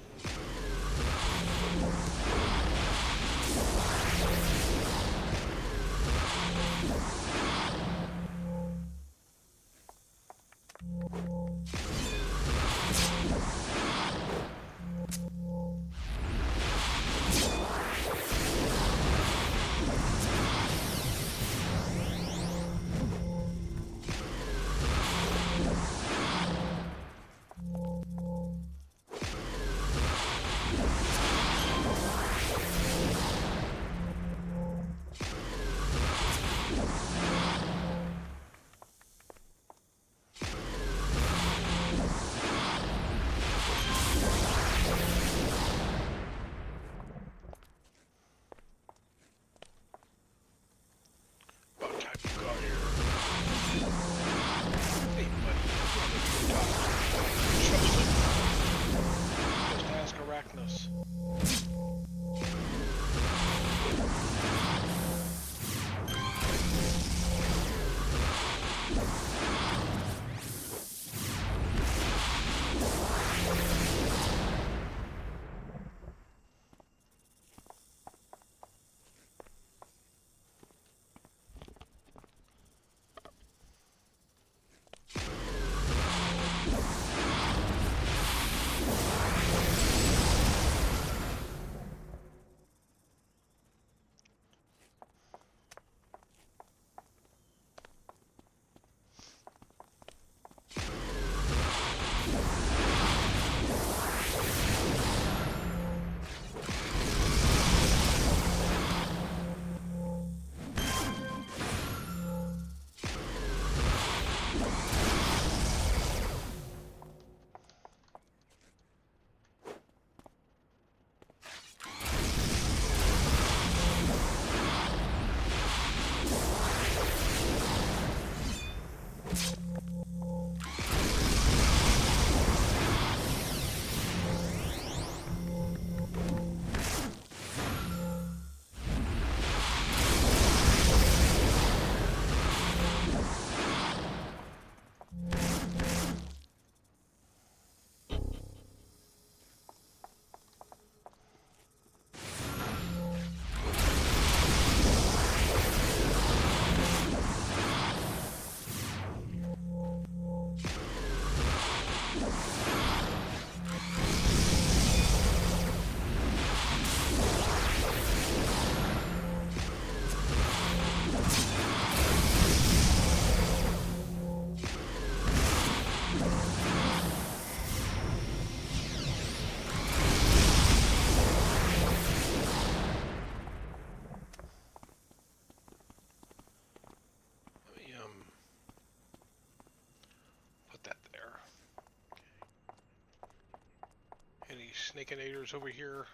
Snakinators over here?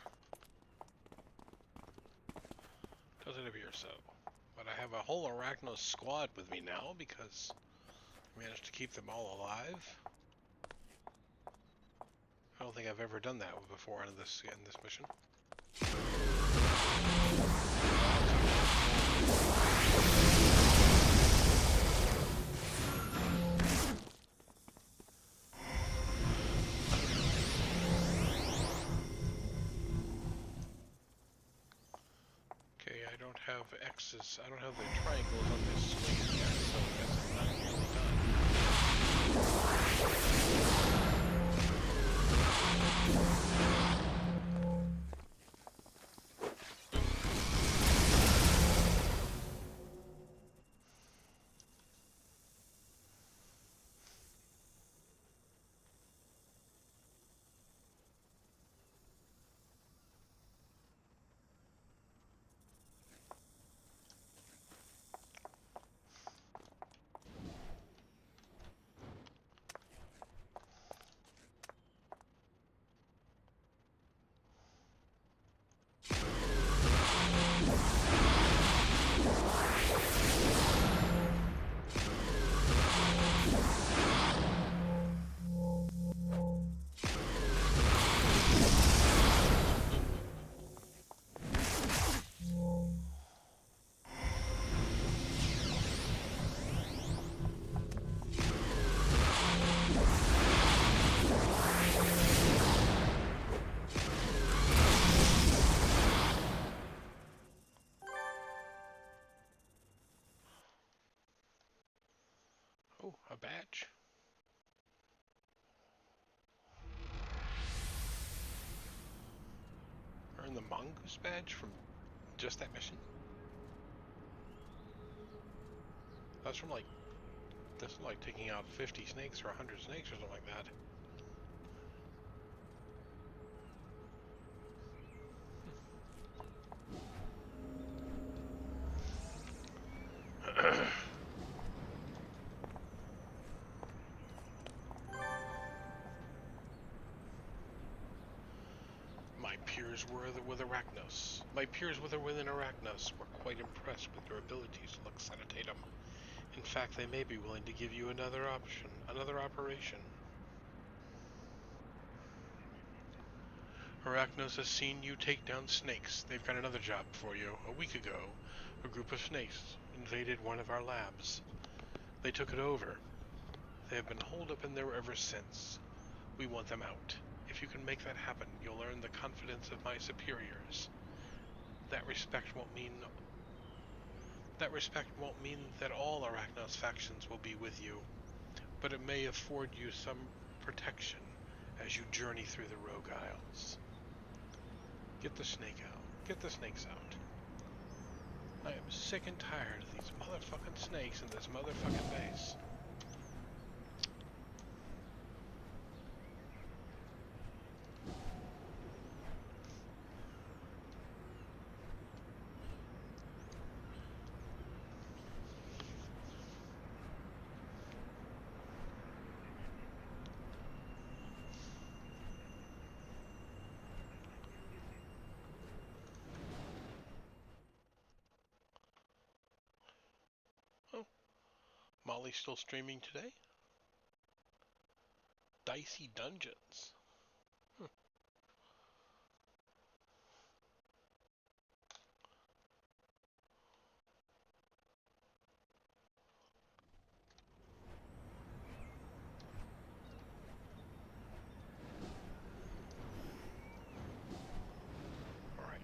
Doesn't appear so. But I have a whole Arachnos squad with me now because I managed to keep them all alive. I don't think I've ever done that before in this mission. I don't have X's. I don't have the triangles on this screen yet, so I guess I'm not nearly Oh, a badge. Earn the mongoose badge from just that mission? That's from like, that's like taking out 50 snakes or 100 snakes or something like that. My peers with Arachnos. My peers within Arachnos were quite impressed with your abilities to look sanitatum. In fact, they may be willing to give you another option, another operation. Arachnos has seen you take down snakes. They've got another job for you. A week ago, a group of snakes invaded one of our labs. They took it over. They have been holed up in there ever since. We want them out. If you can make that happen, you'll earn the confidence of my superiors. That respect won't mean that all Arachnos factions will be with you, but it may afford you some protection as you journey through the Rogue Isles. Get the snake out. Get the snakes out. I am sick and tired of these motherfucking snakes in this motherfucking base. Oh, Molly's still streaming today? Dicey Dungeons. Alright.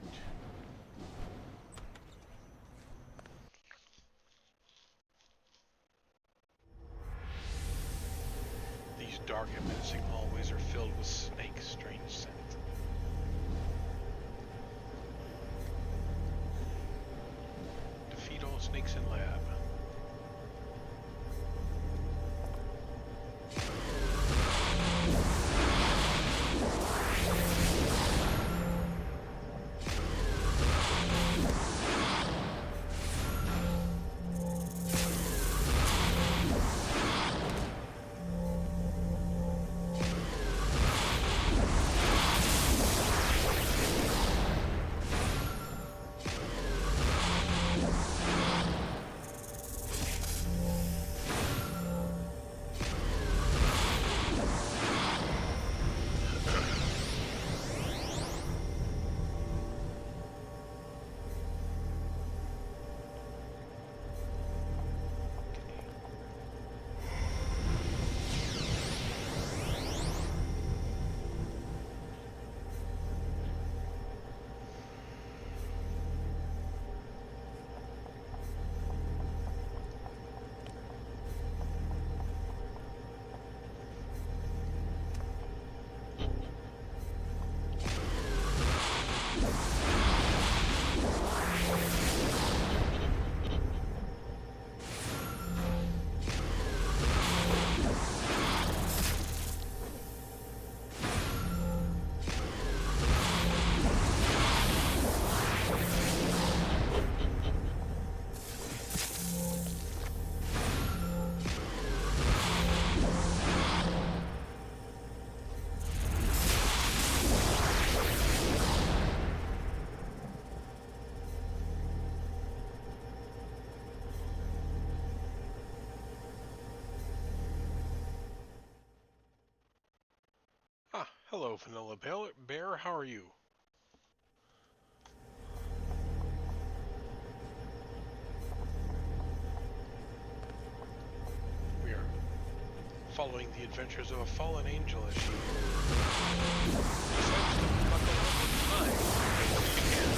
These dark and menacing hallways are filled with snakes, strange scent. Defeat all snakes in lab. Ah, hello, Vanilla Bear. How are you? We are following the adventures of a fallen angel as she decides to buckle up in time as she can.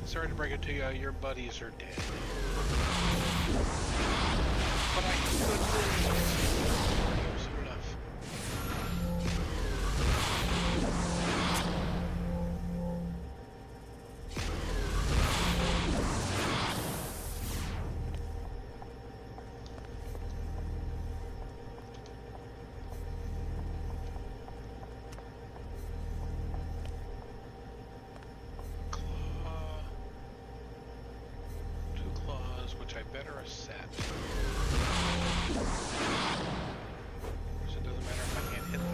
Sorry to break it to you, your buddies are dead. But I have good news. Soon enough. Two claws, which I better set. It doesn't matter if I can't hit them.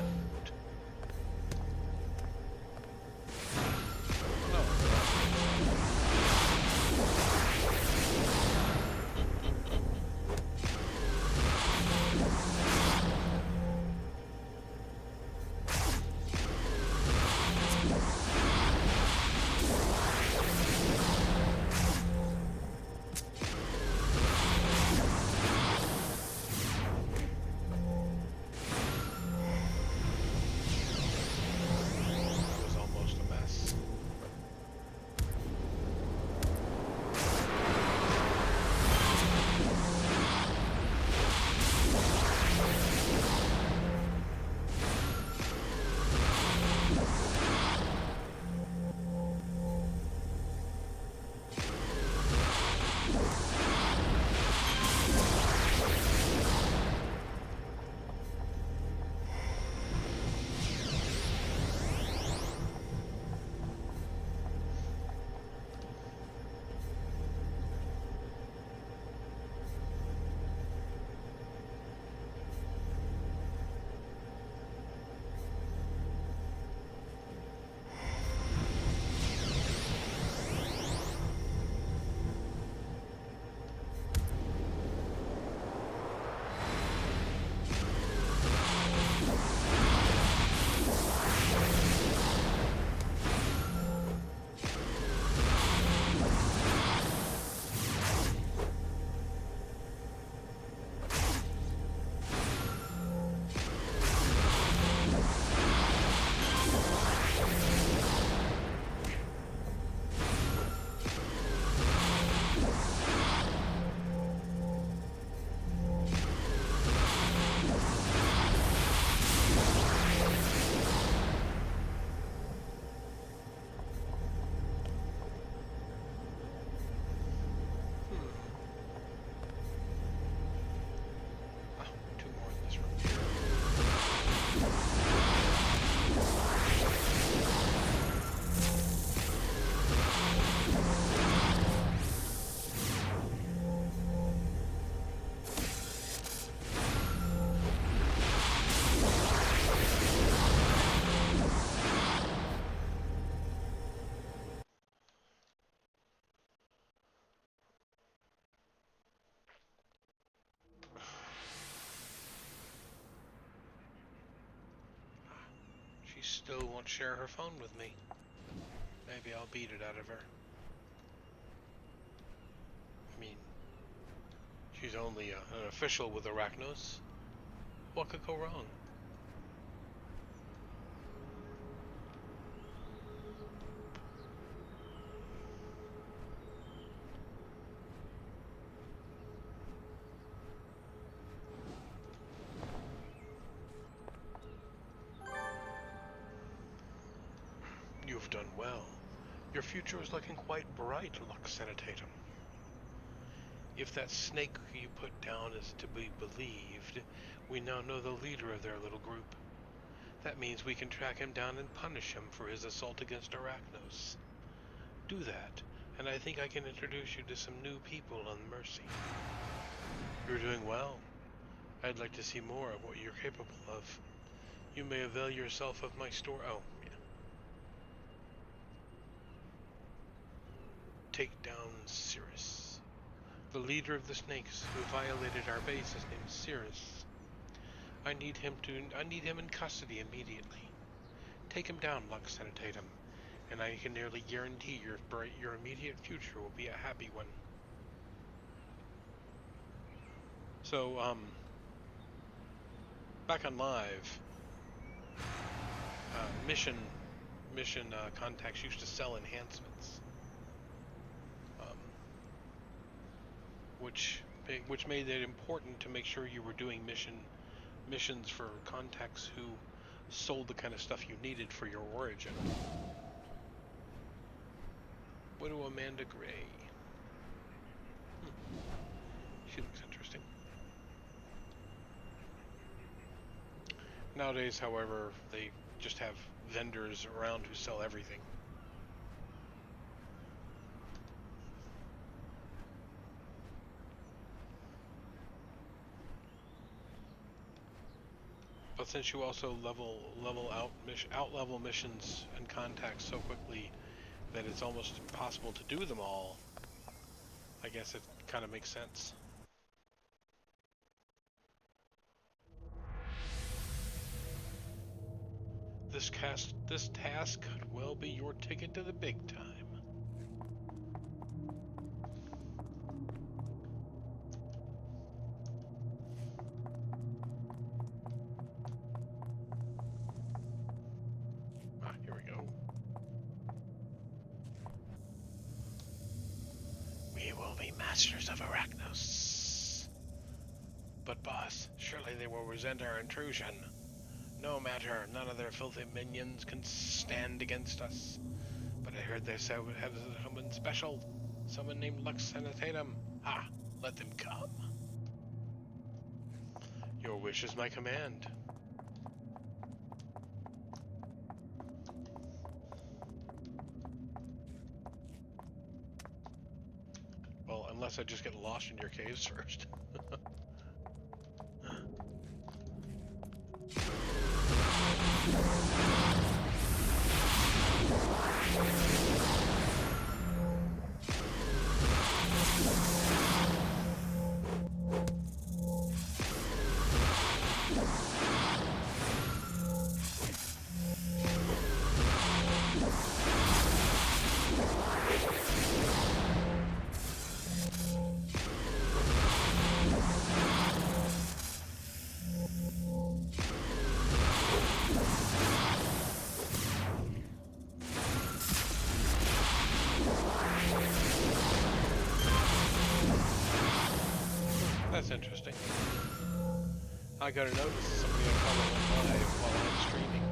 She still won't share her phone with me. Maybe I'll beat it out of her. I mean, she's only an official with Arachnos. What could go wrong? You've done well. Your future is looking quite bright, Lux Sanitatum. If that snake you put down is to be believed, we now know the leader of their little group. That means we can track him down and punish him for his assault against Arachnos. Do that, and I think I can introduce you to some new people on Mercy. You're doing well. I'd like to see more of what you're capable of. You may avail yourself of my store. Oh, yeah. Take down Cirrus. The leader of the snakes who violated our base is named Cirrus. I need him in custody immediately. Take him down, Lux Sanitatum, and I can nearly guarantee your immediate future will be a happy one. So, back on live, mission contacts used to sell enhancements. which made it important to make sure you were doing missions for contacts who sold the kind of stuff you needed for your origin. Widow Amanda Gray. She looks interesting. Nowadays, however, they just have vendors around who sell everything. But since you also out-level missions and contacts so quickly that it's almost impossible to do them all, I guess it kind of makes sense. This task could well be your ticket to the big time. Here we go. We will be masters of Arachnos. But boss, surely they will resent our intrusion. No matter, none of their filthy minions can stand against us. But I heard they have someone special. Someone named Lux Sanitatum. Ah, let them come. Your wish is my command. Well, unless I just get lost in your caves first. That's interesting. I got a notice somebody I follow live while I'm streaming.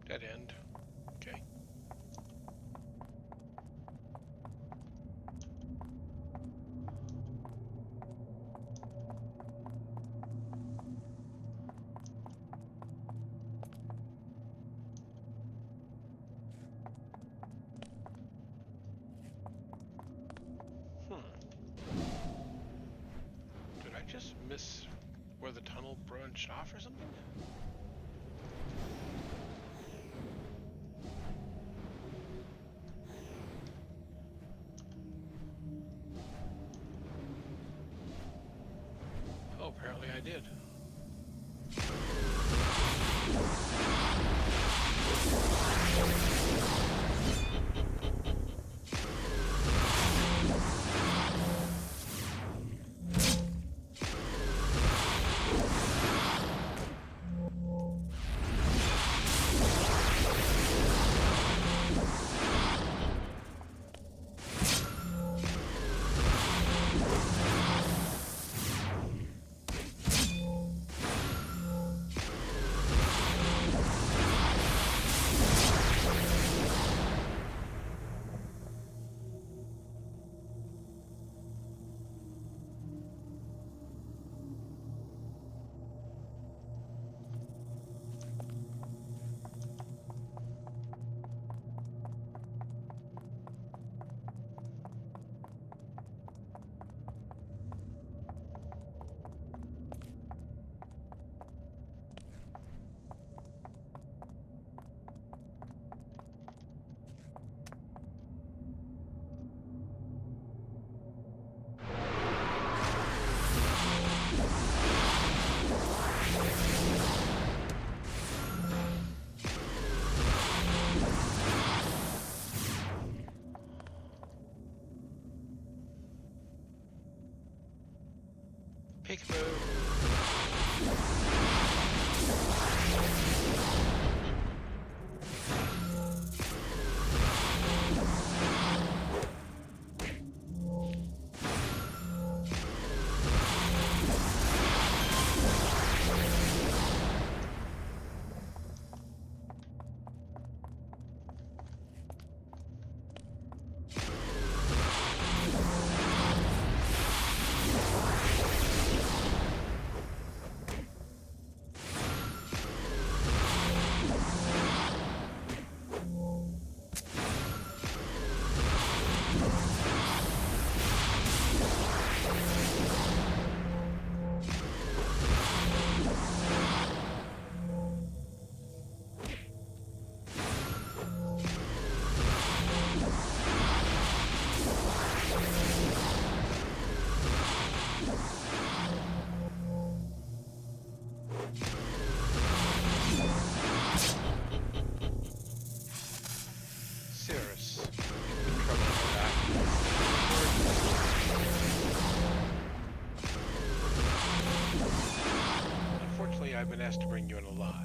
Dead end. Okay. Did I just miss where the tunnel branched off or something? Oh, apparently I did. Peekaboo. Cirrus, you've been troubling our back. Unfortunately, I've been asked to bring you in alive.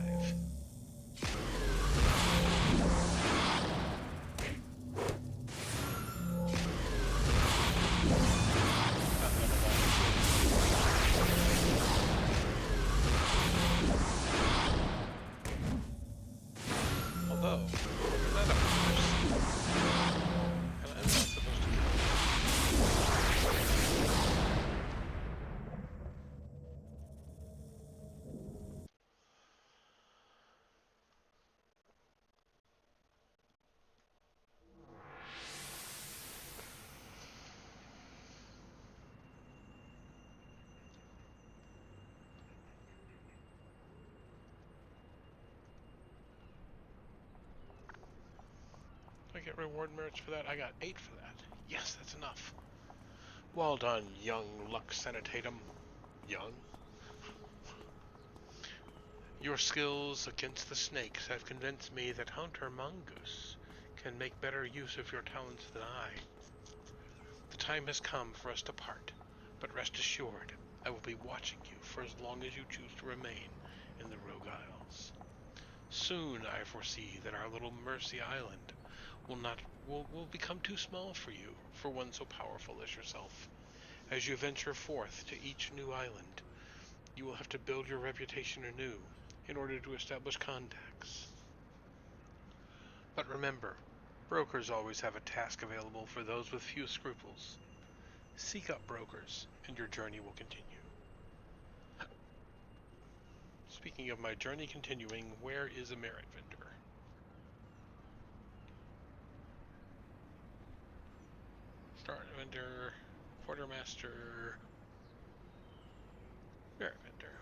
Although, you're not a person, and I'm not supposed to kill you. Do I get reward merits for that? I got 8 for that. Yes, that's enough. Well done, young Lux Sanitatum. Young? Your skills against the snakes have convinced me that Hunter Mongoose can make better use of your talents than I. The time has come for us to part, but rest assured, I will be watching you for as long as you choose to remain in the Rogue Isles. Soon, I foresee that our little Mercy Island will become too small for you, for one so powerful as yourself. As you venture forth to each new island, you will have to build your reputation anew in order to establish contacts. But remember, brokers always have a task available for those with few scruples. Seek up brokers, and your journey will continue. Speaking of my journey continuing, where is a merit vendor? Start vendor, quartermaster, merit vendor.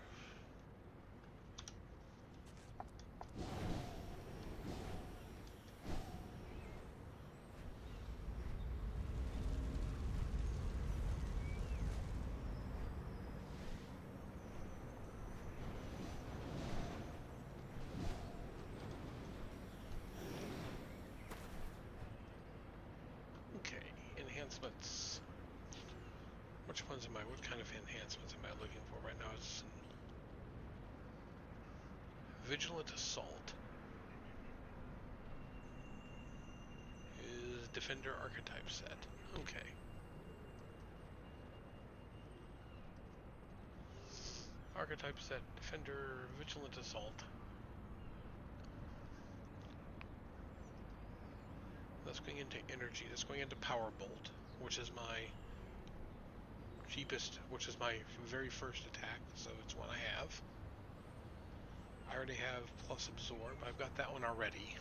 Okay, enhancements. Which ones am I? What kind of enhancements am I looking for right now? It's Vigilant Assault is Defender Archetype set. Okay. Archetype set, Defender, Vigilant Assault. That's going into energy. That's going into Power Bolt, which is my cheapest, which is my very first attack, so it's one I have. I already have plus absorb. I've got that one already.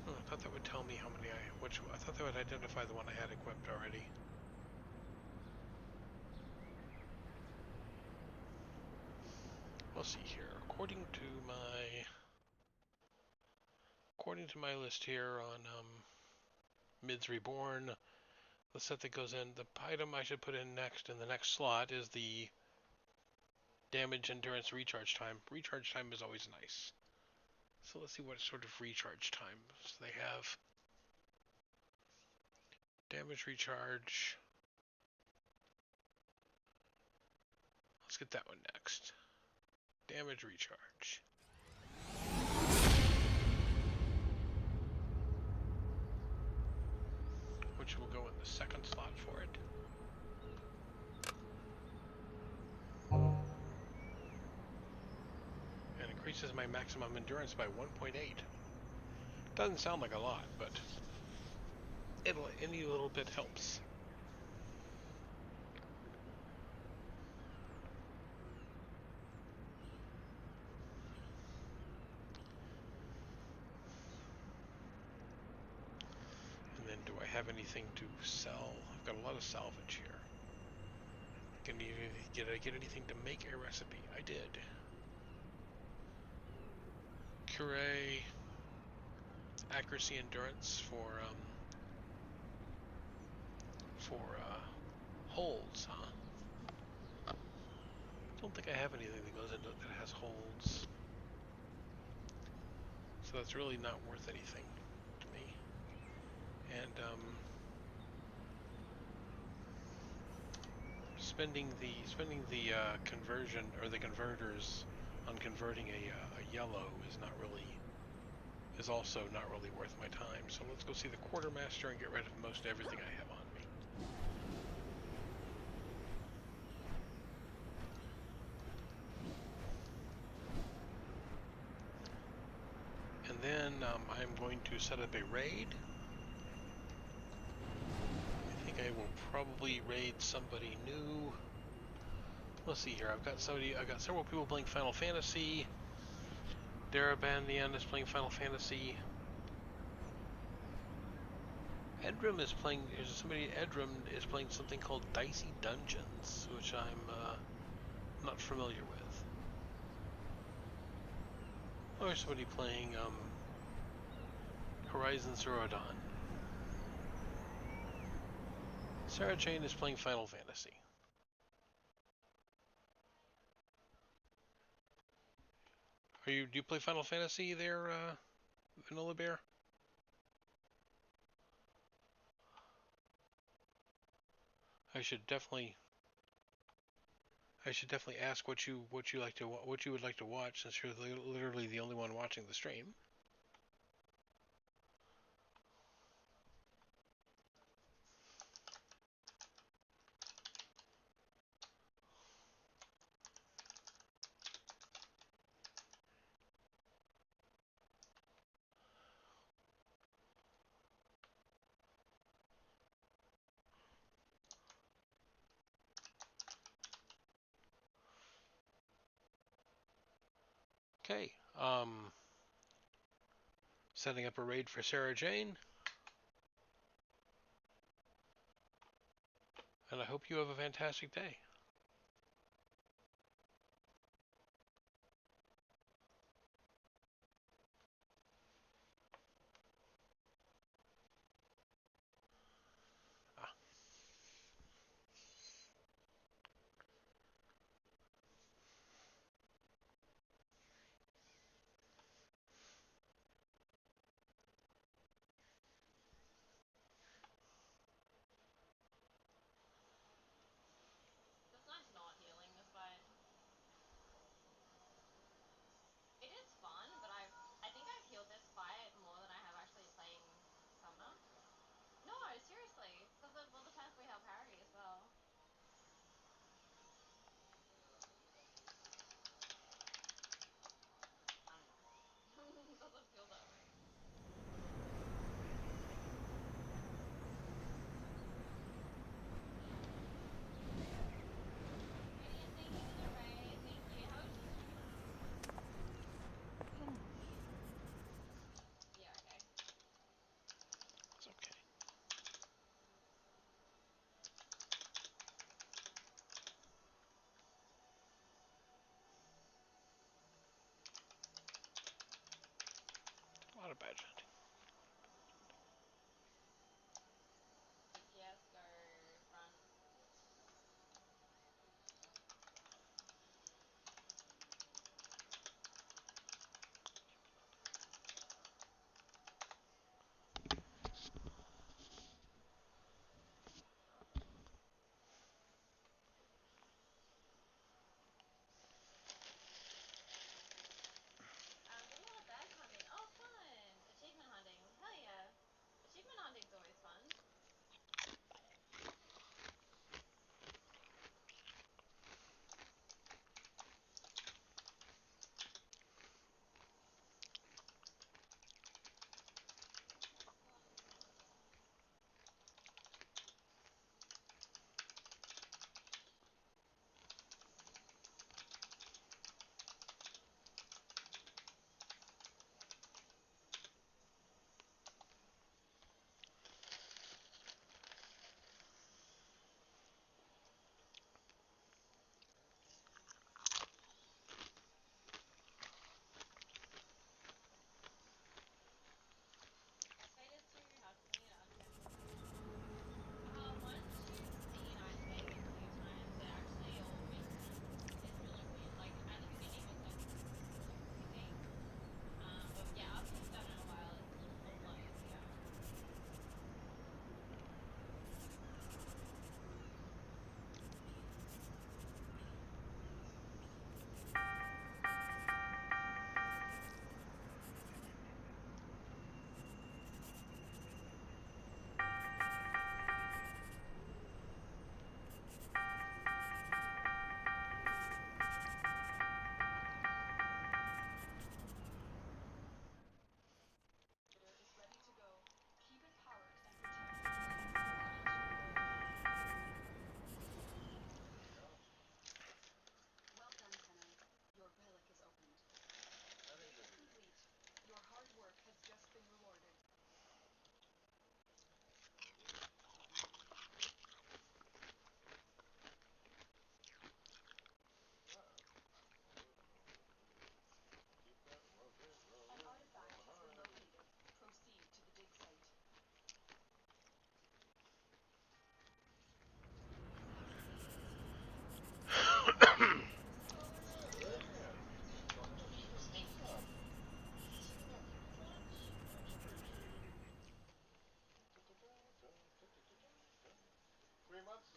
Oh, I thought that would tell me how many I thought that would identify the one I had equipped already. We'll see here. According to my list here on Mids Reborn, the set that goes in, the item I should put in next in the next slot is the damage, endurance, recharge time. Recharge time is always nice. So let's see what sort of recharge times they have. Damage recharge. Let's get that one next. Damage recharge. Which will go in the second slot for it. And increases my maximum endurance by 1.8. Doesn't sound like a lot, but any little bit helps. And then do I have anything to sell? I've got a lot of salvage here. Did I get anything to make a recipe? I did. Curé, accuracy, endurance for holds, huh? Don't think I have anything that goes into it that has holds. So that's really not worth anything to me. And spending the conversion or the converters on converting a yellow is also not really worth my time. So let's go see the quartermaster and get rid of most everything I have on me. And then I'm going to set up a raid. I think I will probably raid somebody new. Let's see here. I've got several people playing Final Fantasy. Darabandian is playing Final Fantasy. Edrum is playing. Edrum is playing something called Dicey Dungeons, which I'm not familiar with. Or there's somebody playing Horizon Zero Dawn. Sarah Jane is playing Final Fantasy. Do you play Final Fantasy there, Vanilla Bear? I should definitely ask what you would like to watch, since you're literally the only one watching the stream. Okay, setting up a raid for Sarah Jane. And I hope you have a fantastic day.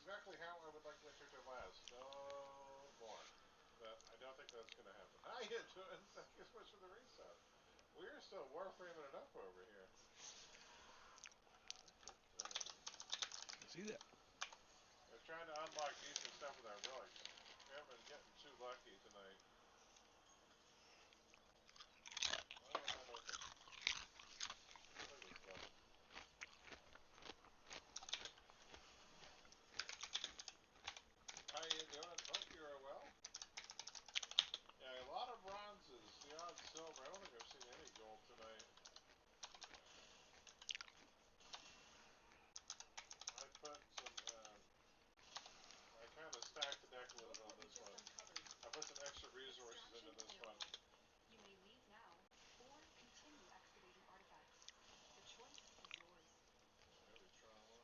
exactly how I would like winter to last. No more. But I don't think that's going to happen. How you doing? Thank you so much for the resub. We're still warframing it up over here. I see that. We're trying to unlock decent stuff with our relics. We haven't been getting too lucky tonight. Why will that open? Look at this stuff. How you doing? Hope you're well. Yeah, a lot of bronzes, the odd silver. I don't think I've seen any gold tonight. I put some, I kind of stacked the deck a little bit on this one. I put some extra resources into this one. You may leave now or continue excavating artifacts. The choice is yours. Heavy trauma.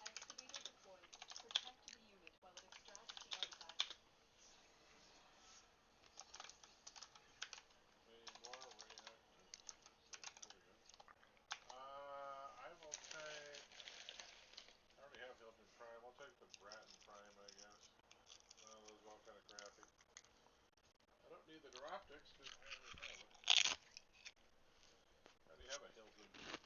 Excavator deployed. Protect the unit while it extracts the artifact. Many more reactive. There we go. I will take. I already have Hilton Prime. I'll take the Bratton Prime, I guess. Those are all kind of crappy. I don't need the Neuroptics because I already have it. I already have a Hilton.